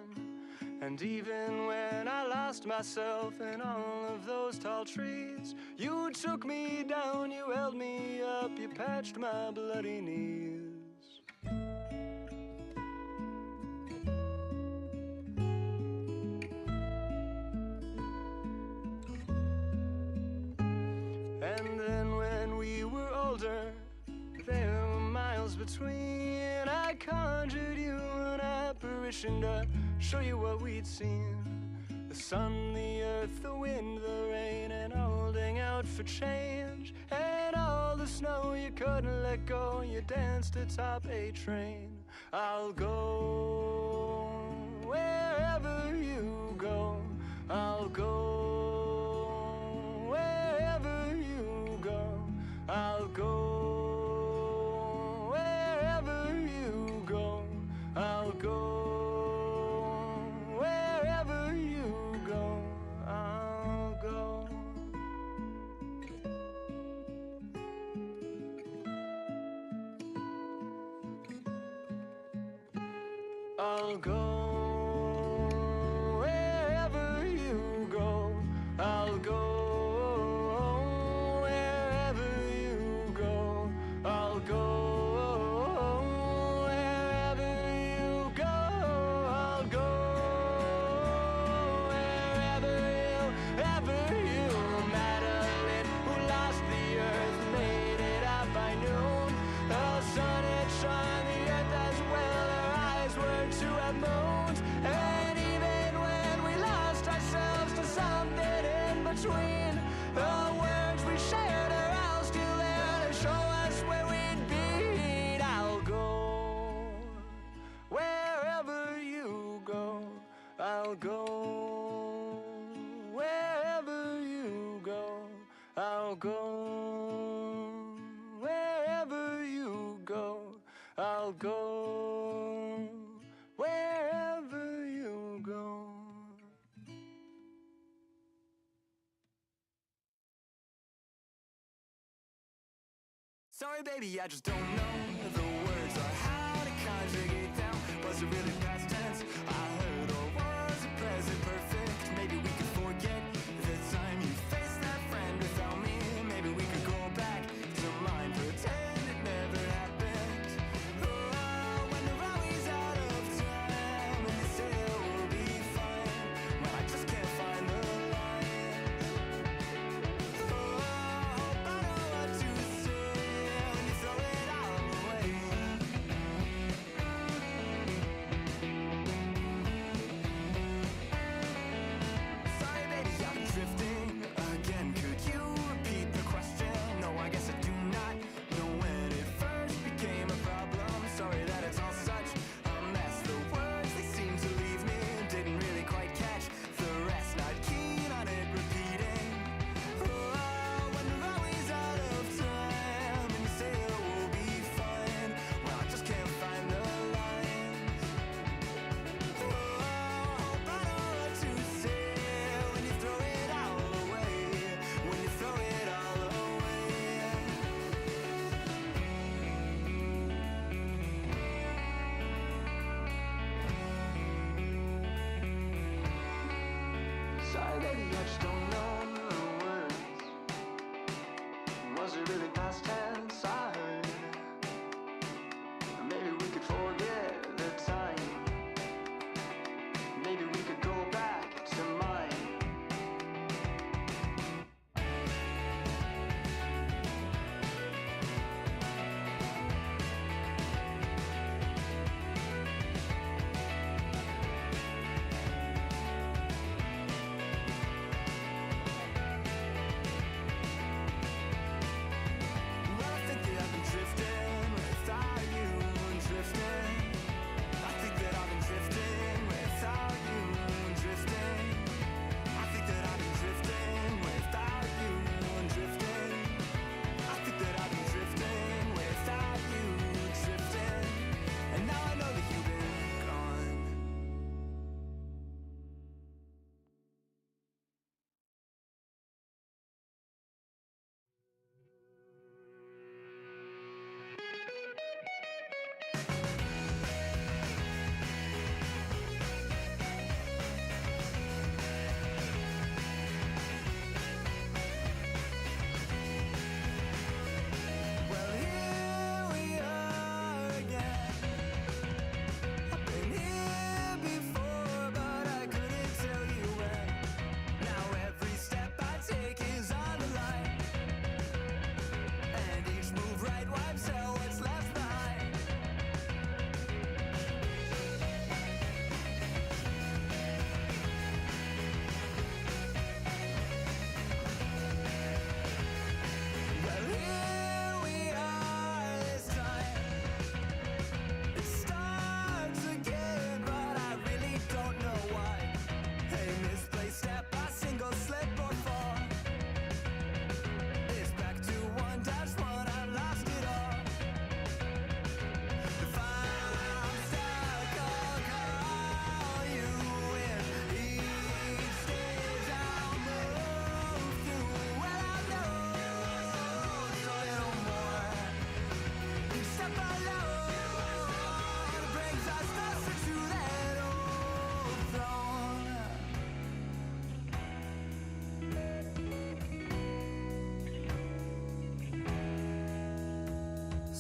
And even when I lost myself in all of those tall trees, you took me down, you held me up, you patched my bloody knees. And then when we were older, there were miles between. I conjured you an apparition to show you what we'd seen. The sun, the earth, the wind, the rain, and holding out for change. And all the snow you couldn't let go, you danced atop a train. I'll go wherever you go. I'll go wherever you go. I'll go wherever you go. I'll go wherever you go. I'll go. I'll go wherever you go. I'll go wherever you go. I'll go wherever you go. I'll go wherever you. Madeline, who lost the earth, made it out by noon. The sun had shone the earth as well. Her eyes were to have moons. And even when we lost ourselves to something in between, the words we shared are all still there to show us where we'd be. I'll go wherever you go. I'll go wherever you go. I'll go wherever you go. I'll go wherever you go. Sorry, baby, I just don't know the words or how to conjugate them. Was it really past tense I heard, or was it present perfect? Maybe we could forget the time you faced that friend without me. Maybe we could go back to mine, pretend it never happened. Oh, when the rally's out of time and you say it will be fine, well, I just can't find the lines. Oh, I hope I know what to say when you throw it all away. Sorry, baby, I'm drifting again. Could you repeat the question? No, I guess I do not know when it first became a problem. Sorry that it's all such a mess. The words, they seem to leave me. Didn't really quite catch the rest. Not keen on it repeating. Oh, when the rally's out of time and you say it will be fine, well, I just can't find the lines. Oh, hope I know what to say when you throw it all away. When you throw it all away. Sorry, baby, I just don't know the words. Was it really past tense I heard? Maybe we could forget the time. Maybe we could go back to mine.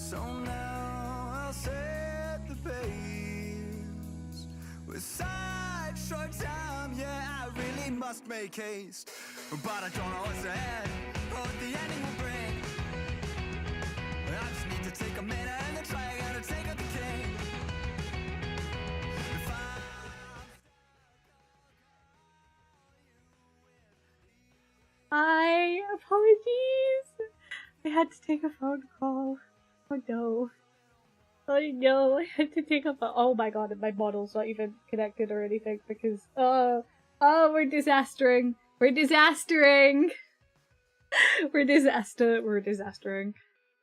So now I'll set the pace. With such short time, yeah, I really must make haste. But I don't know what's ahead, or what the ending will bring. I just need to take a minute and then try again to take out the king. If Hi, apologies. I had to take a phone call. Oh no. Oh no, I had to take a phone. Oh my god, and my model's not even connected or anything because we're disastering. We're disastering. We're disastering.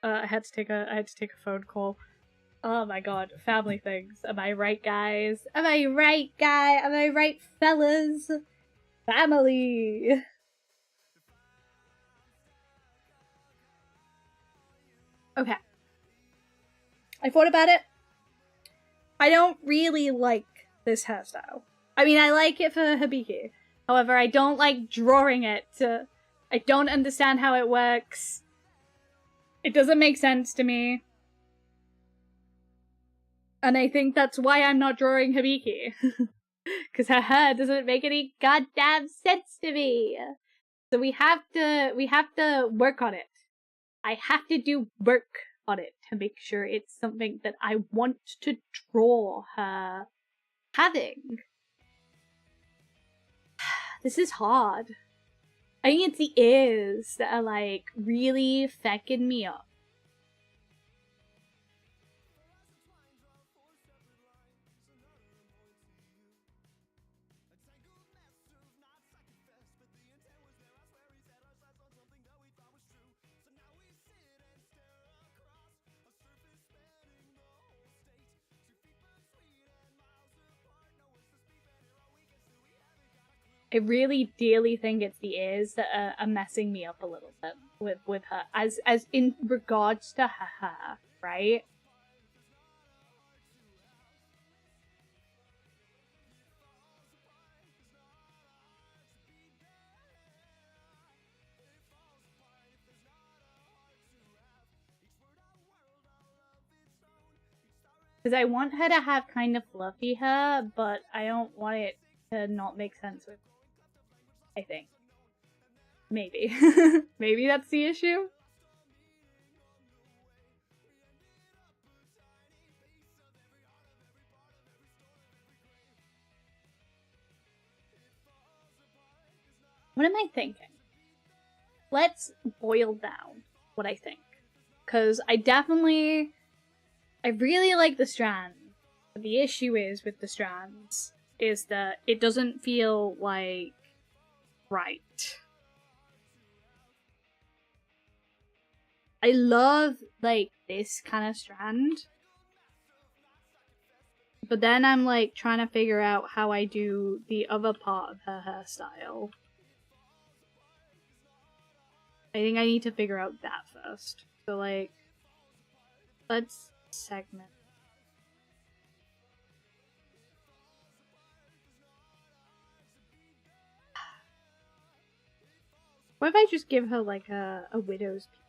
I had to take a phone call. Oh my god, family things. Am I right, guys? Am I right, Am I right, fellas? Family. Okay. I thought about it. I don't really like this hairstyle. I mean, I like it for Hibiki. However, I don't like drawing it. I don't understand how it works. It doesn't make sense to me. And I think that's why I'm not drawing Hibiki. Because her hair doesn't make any goddamn sense to me. So we have to work on it. I have to do work on it to make sure it's something that I want to draw her having. This is hard. I think it's the ears that are like really fecking me up. I really dearly think it's the ears that are messing me up a little bit with her, as in regards to her hair, right? Because I want her to have kind of fluffy hair, but I don't want it to not make sense with, I think. Maybe. Maybe that's the issue? What am I thinking? Let's boil down what I think. Because I really like the strands. But the issue is with the strands is that it doesn't feel like right. I love like this kind of strand. But then I'm like trying to figure out how I do the other part of her hairstyle. I think I need to figure out that first. So like, let's segment. What if I just give her like a widow's peak?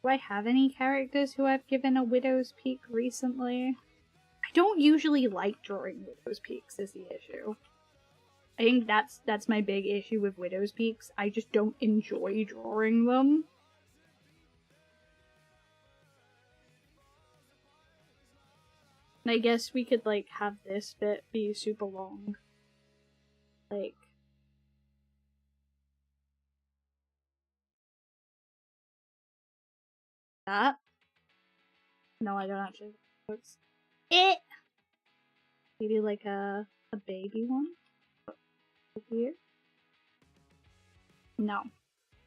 Do I have any characters who I've given a widow's peak recently? I don't usually like drawing widow's peaks is the issue. I think that's my big issue with widow's peaks. I just don't enjoy drawing them. And I guess we could like have this bit be super long. Like that. No, I don't actually. What's it? Maybe like a baby one here. No,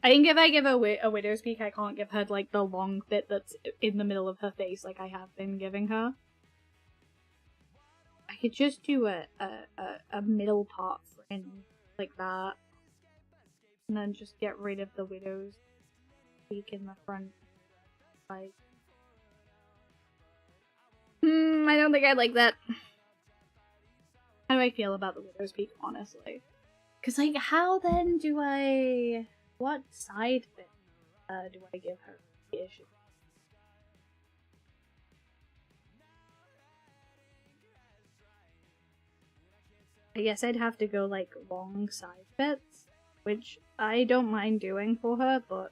I think if I give a widow's peak, I can't give her like the long bit that's in the middle of her face, like I have been giving her. I could just do a middle part fringe like that, and then just get rid of the widow's peak in the front. Like, I don't think I like that. How do I feel about the widow's peak, honestly? Because, like, how then do I... What side bit do I give her the issue? I guess I'd have to go like long side bits, which I don't mind doing for her, but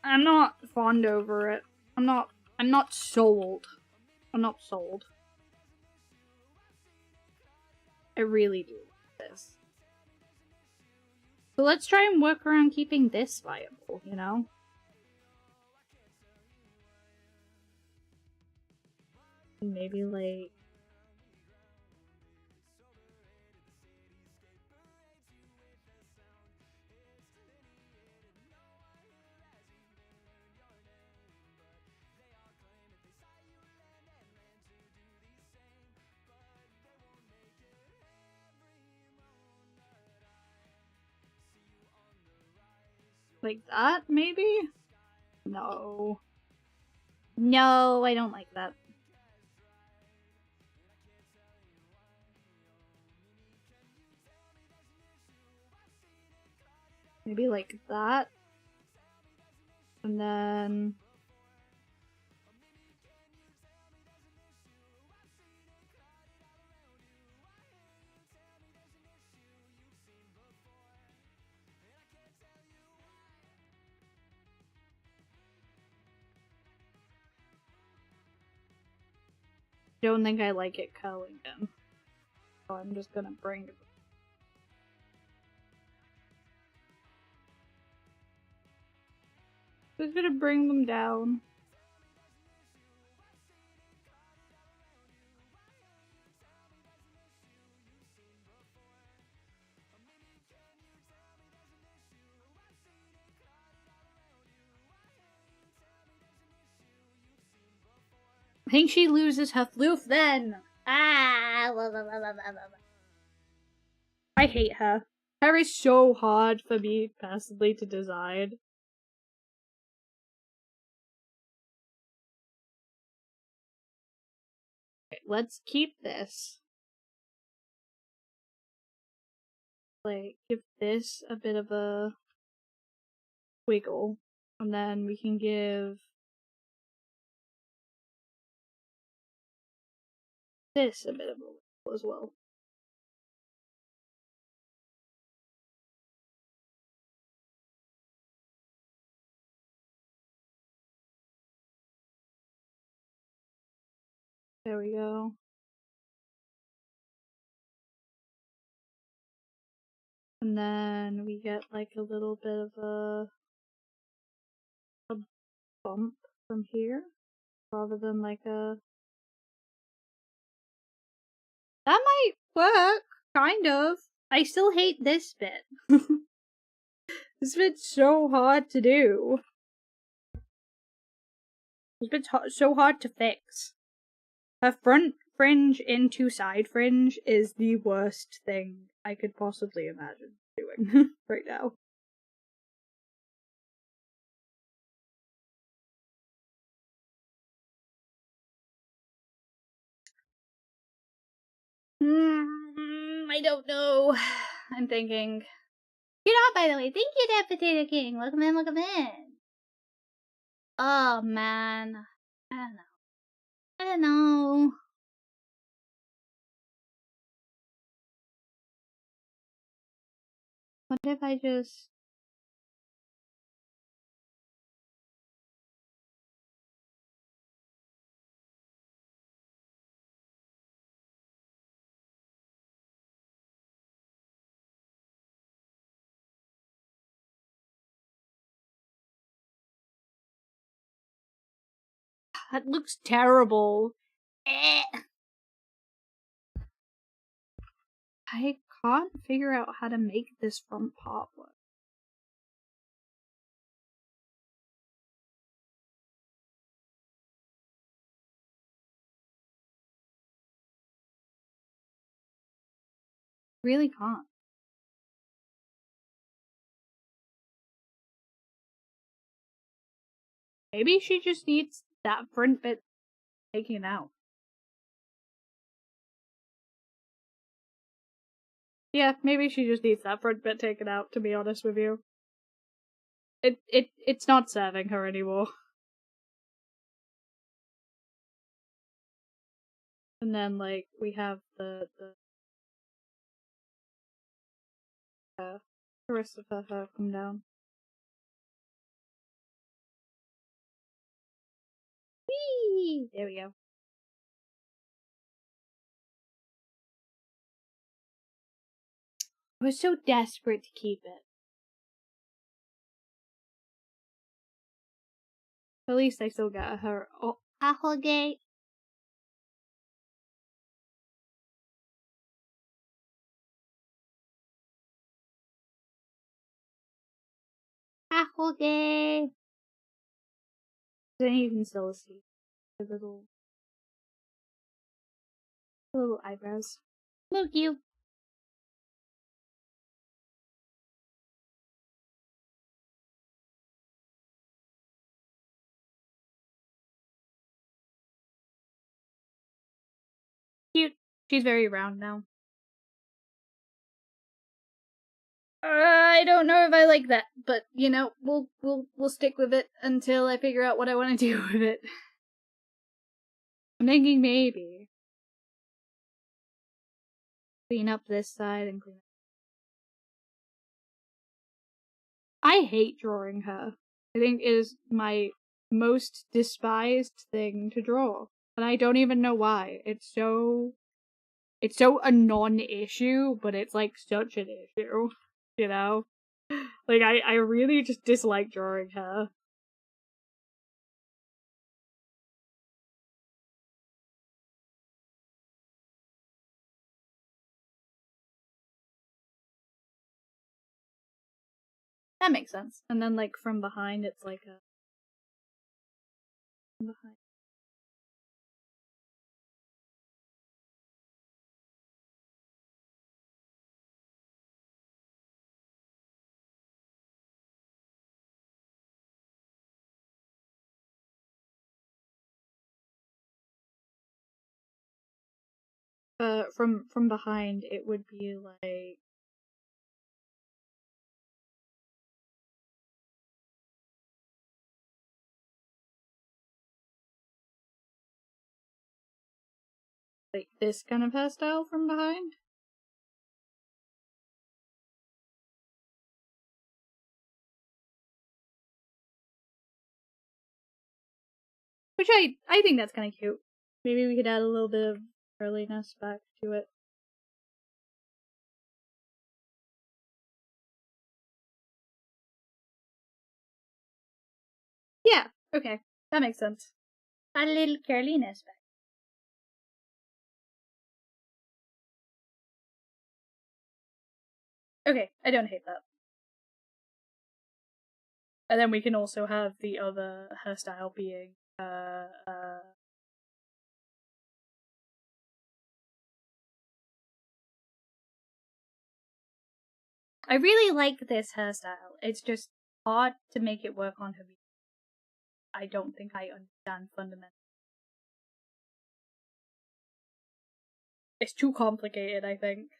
I'm not fond over it. I'm not sold. I'm not sold. I really do like this. So let's try and work around keeping this viable, you know? Maybe like... like that, maybe? No. No, I don't like that. Maybe like that. And then... don't think I like it curling in. So I'm just gonna bring it. Just gonna bring them down. I think she loses her floof then. Ah! I hate her. Her is so hard for me personally to design. Okay, let's keep this. Like, give this a bit of a wiggle. And then we can give this a bit of a wiggle as well. There we go. And then we get like a little bit of a bump from here, rather than like a... That might work, kind of. I still hate this bit. This bit's so hard to do. This bit's so hard to fix. Her front fringe into side fringe is the worst thing I could possibly imagine doing right now. I don't know. I'm thinking. You're not, by the way. Thank you, Dead Potato King. Welcome in, welcome in. Oh, man. I don't know. I don't know. What if I just... That looks terrible. I can't figure out how to make this front part work. Really can't. Maybe she just needs that front bit taken out. Yeah, maybe she just needs that front bit taken out, to be honest with you. It's not serving her anymore. And then, like, we have the rest of her come down. Whee! There we go. I was so desperate to keep it. At least I still got her. Oh, Ahoge. Ahoge. then you can still see the little eyebrows. Look you. Cute. She's very round now. I don't know if I like that, but you know, we'll stick with it until I figure out what I want to do with it. I'm thinking maybe clean up this side and clean up. I hate drawing her. I think it is my most despised thing to draw, and I don't even know why. It's so a non-issue, but it's like such an issue, you know? Like I really just dislike drawing her. That makes sense. And then like from behind it's like a from behind. From behind it would be like this kind of hairstyle from behind. Which I think that's kind of cute. Maybe we could add a little bit of curliness back to it. Yeah, okay. That makes sense. Add a little curliness back. Okay, I don't hate that. And then we can also have the other hairstyle being I really like this hairstyle. It's just hard to make it work on her. I don't think I understand fundamentally. It's too complicated, I think.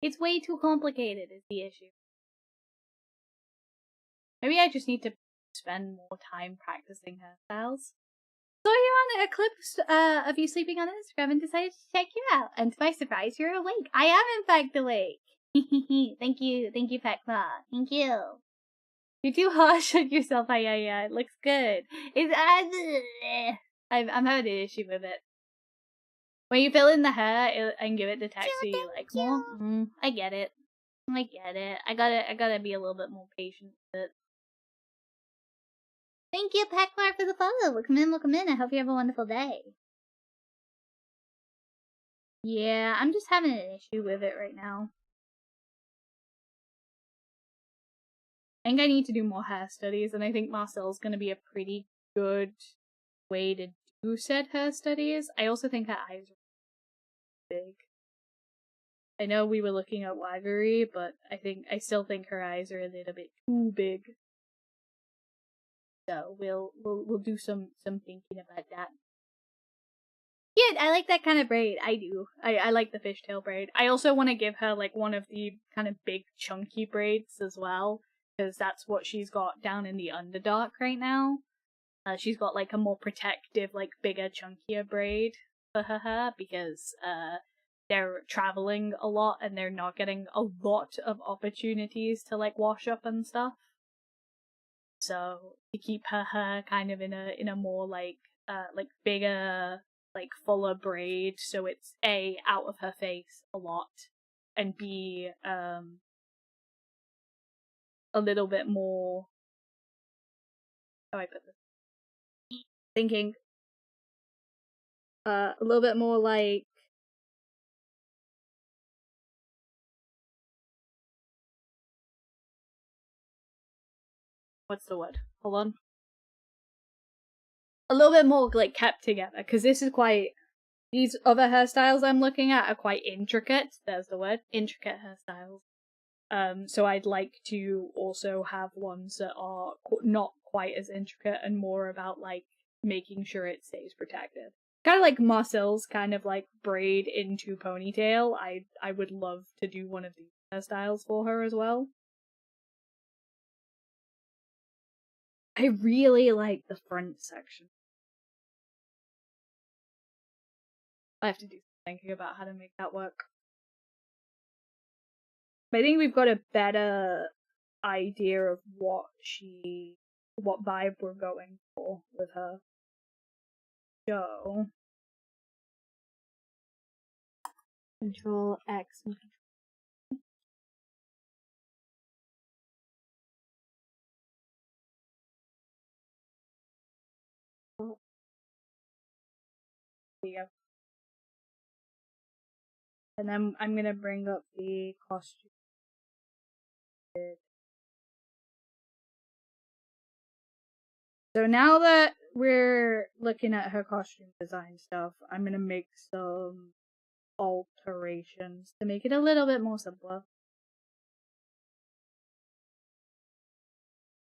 It's way too complicated is the issue. Maybe I just need to spend more time practicing hairstyles. So you on a clip of you sleeping on Instagram and decided to check you out. And to my surprise, you're awake. I am in fact awake. Thank you, Pekma. Thank you. You're too harsh on yourself, yeah. It looks good. I'm having an issue with it. When you fill in the hair and give it the texture you like more, I get it. I gotta be a little bit more patient with it. Thank you, Pekmar, for the follow. Welcome in. I hope you have a wonderful day. Yeah, I'm just having an issue with it right now. I think I need to do more hair studies, and I think Marcel's gonna be a pretty good way to do said hair studies. I also think her eyes are big. I know we were looking at Wagery, but I still think her eyes are a little bit too big. So we'll do some thinking about that. Cute, I like that kind of braid. I do. I like the fishtail braid. I also want to give her like one of the kind of big chunky braids as well. because that's what she's got down in the Underdark right now. She's got like a more protective, like bigger, chunkier braid for her hair because they're traveling a lot and they're not getting a lot of opportunities to like wash up and stuff. So to keep her hair kind of in a more like bigger, like fuller braid, so it's A, out of her face a lot, and B, a little bit more, how do I put this? Thinking a little bit more like what's the word? Hold on. A little bit more like kept together, because this is quite, these other hairstyles I'm looking at are quite intricate. There's the word, intricate hairstyles. So I'd like to also have ones that are not quite as intricate and more about like making sure it stays protected. Kind of like Marcel's kind of like braid into ponytail. I would love to do one of these hairstyles for her as well. I really like the front section. I have to do some thinking about how to make that work. But I think we've got a better idea of what vibe we're going for with her. So, Control X and Control. There you go. And then I'm gonna bring up the costume. So now that we're looking at her costume design stuff, I'm gonna make some alterations to make it a little bit more simpler.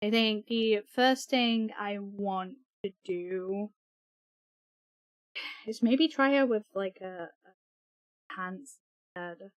I think the first thing I want to do is maybe try her with like a pants instead.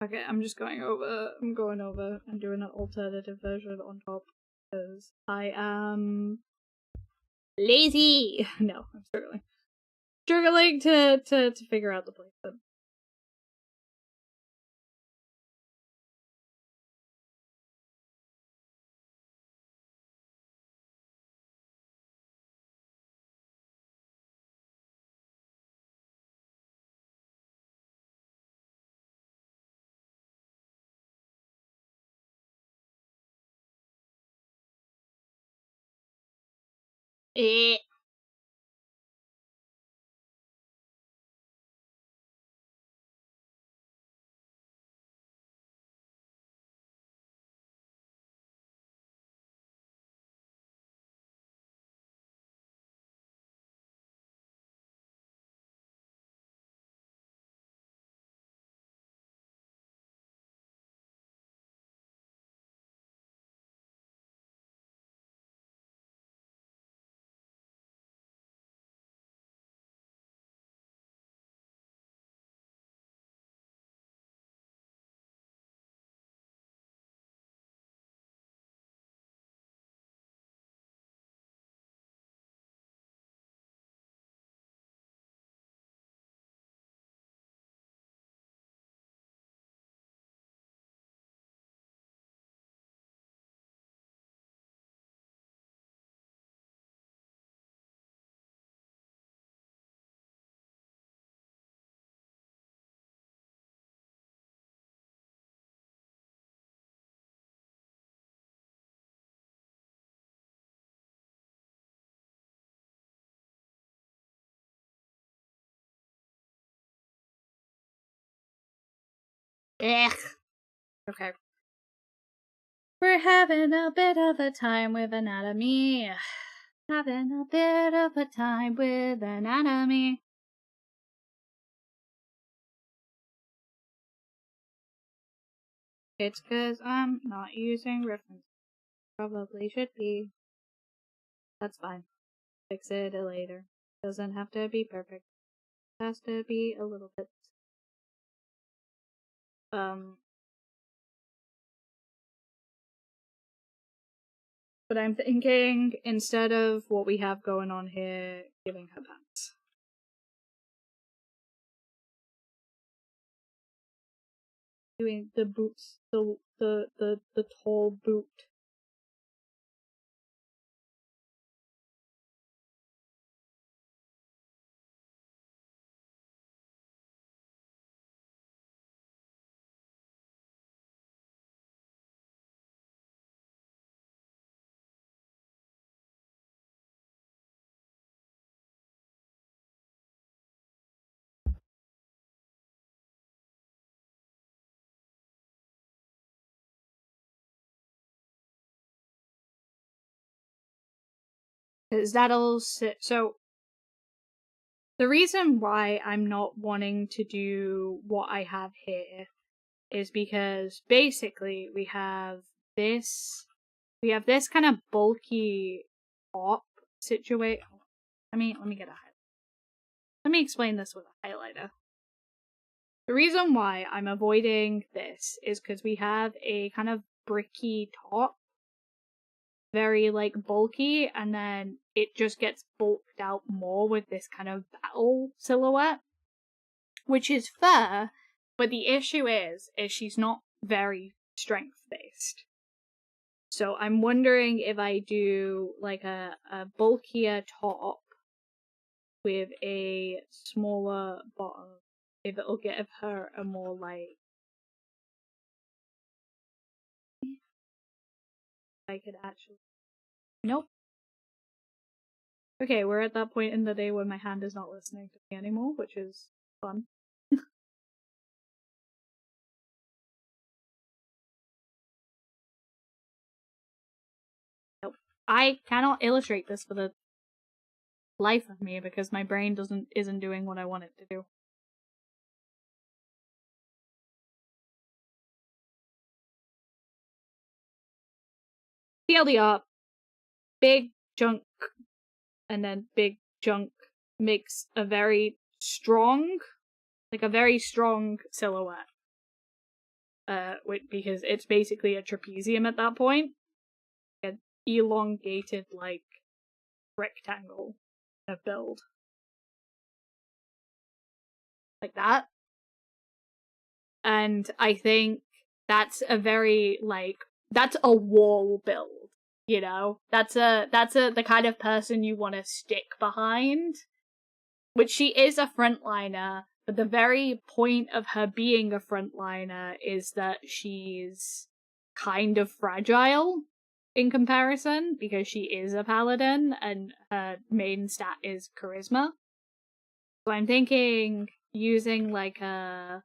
Okay, I'm going over and doing an alternative version on top because I am lazy. No, I'm struggling to figure out the placement. Ugh. Okay. We're having a bit of a time with anatomy. Having a bit of a time with anatomy. It's 'cause I'm not using reference. Probably should be. That's fine. Fix it later. Doesn't have to be perfect. It has to be a little bit. But I'm thinking, instead of what we have going on here, giving her pants. Doing the boots, the tall boot. Because that'll sit. So, the reason why I'm not wanting to do what I have here is because basically we have this kind of bulky top situation. Let me get a highlight. Let me explain this with a highlighter. The reason why I'm avoiding this is because we have a kind of bricky top, very like bulky, and then it just gets bulked out more with this kind of battle silhouette, which is fair, but the issue is she's not very strength based. So I'm wondering if I do like a bulkier top with a smaller bottom, if it'll give her a more like, I could actually, nope. Okay, we're at that point in the day where my hand is not listening to me anymore, which is fun. Nope. I cannot illustrate this for the life of me because my brain isn't doing what I want it to do. TLDR, big chunk and then big chunk makes a very strong silhouette. Because it's basically a trapezium at that point. An elongated, like, rectangle of build. Like that. And I think that's a very, like, that's a wall build, you know? That's the kind of person you want to stick behind. Which she is a frontliner, but the very point of her being a frontliner is that she's kind of fragile in comparison, because she is a paladin and her main stat is charisma. So I'm thinking using like a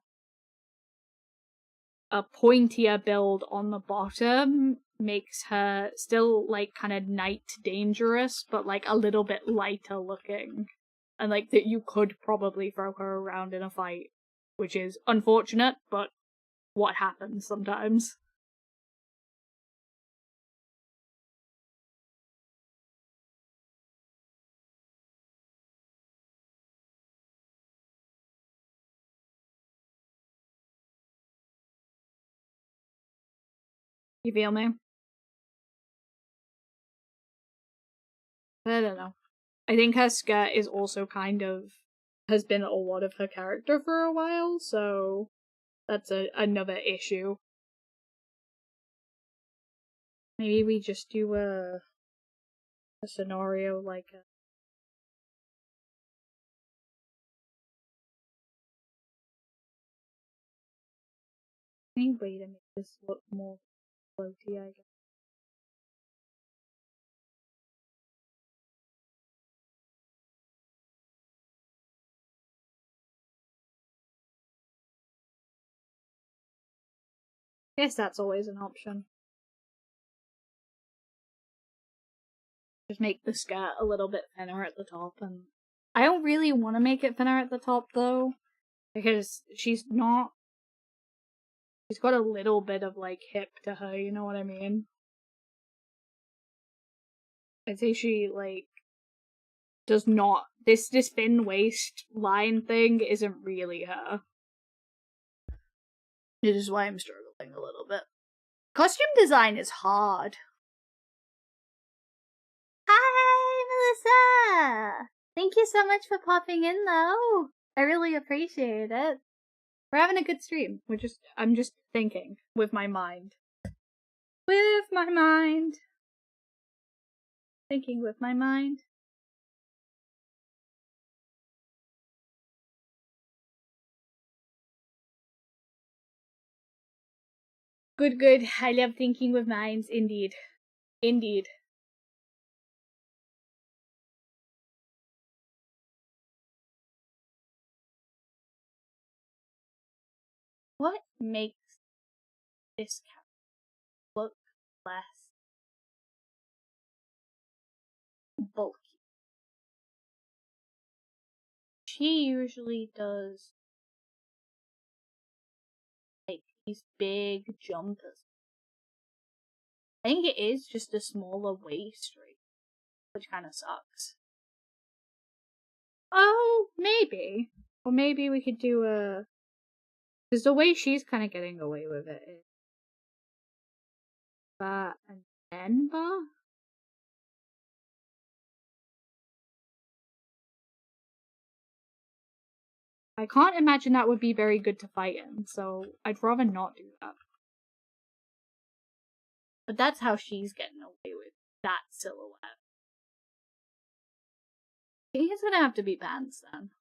pointier build on the bottom makes her still like kind of knight dangerous, but like a little bit lighter looking. And like that you could probably throw her around in a fight, which is unfortunate, but what happens sometimes. You feel me? I don't know. I think her skirt is also kind of has been a lot of her character for a while, so that's another issue. Maybe we just do a scenario like a any way to make this look more floaty, I guess. Guess that's always an option. Just make the skirt a little bit thinner at the top, and I don't really want to make it thinner at the top though, because she's got a little bit of like hip to her, you know what I mean? I'd say she like does not, this thin waist line thing isn't really her. It is why I'm struggling a little bit. Costume design is hard. Hi, Melissa! Thank you so much for popping in, though. I really appreciate it. We're having a good stream. I'm just thinking with my mind. With my mind. Thinking with my mind. Good, good. I love thinking with minds, indeed. Indeed. What makes this cat look less bulky? She usually does like these big jumpers. I think it is just a smaller waist, right? Which kind of sucks. Oh, maybe. Or maybe we could do a... Because the way she's kind of getting away with it is... That and then bar? I can't imagine that would be very good to fight in, so I'd rather not do that. But that's how she's getting away with that silhouette. I think it's gonna have to be pants then.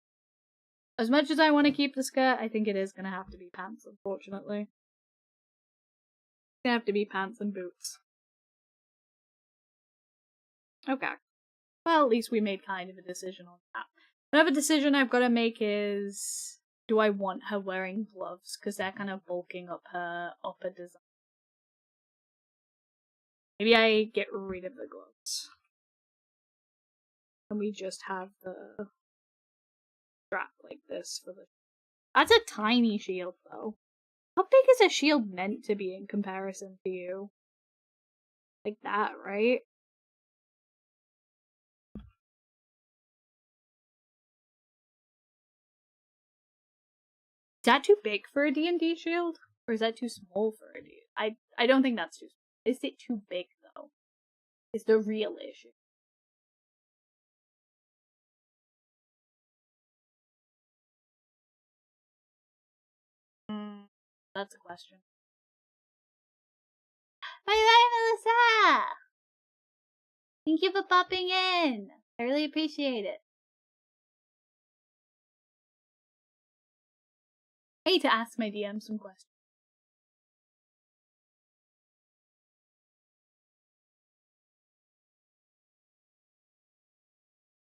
As much as I want to keep the skirt, I think it is gonna have to be pants, unfortunately. It's gonna have to be pants and boots. Okay. Well, at least we made kind of a decision on that. Another decision I've got to make is... Do I want her wearing gloves? Because they're kind of bulking up her upper design. Maybe I get rid of the gloves. And we just have the strap like this for the... That's a tiny shield, though. How big is a shield meant to be in comparison to you? Like that, right? Is that too big for a D&D shield? Or is that too small for a D? I don't think that's too small. Is it too big, though? Is the real issue. That's a question. Bye, Melissa! Thank you for popping in. I really appreciate it. I need to ask my DM some questions.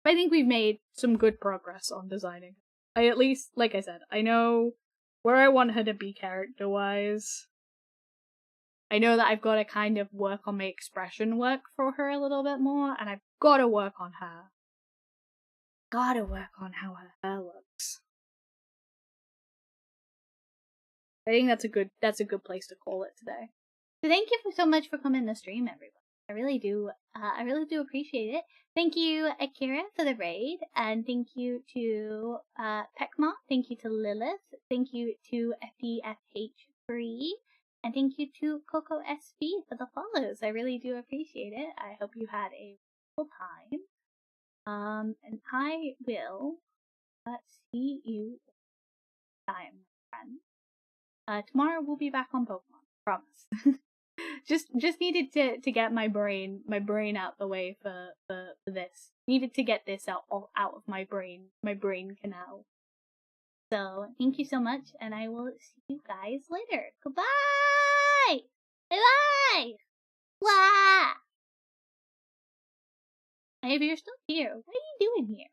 I think we've made some good progress on designing. I at least, like I said, I know where I want her to be character-wise. I know that I've got to kind of work on my expression work for her a little bit more, and I've got to work on her. Gotta work on how her hair looks. I think that's a good place to call it today. So thank you so much for coming to stream, everybody. I really do appreciate it. Thank you, Akira, for the raid, and thank you to Pekma, thank you to Lilith, thank you to FDFH3, and thank you to Coco SV for the follows. I really do appreciate it. I hope you had a wonderful time. And I will see you next time, friend. Tomorrow we'll be back on Pokemon, promise. just needed to get my brain out the way for this. Needed to get this out of my brain canal. So thank you so much, and I will see you guys later. Goodbye. Bye. Blah. If you're still here, what are you doing here?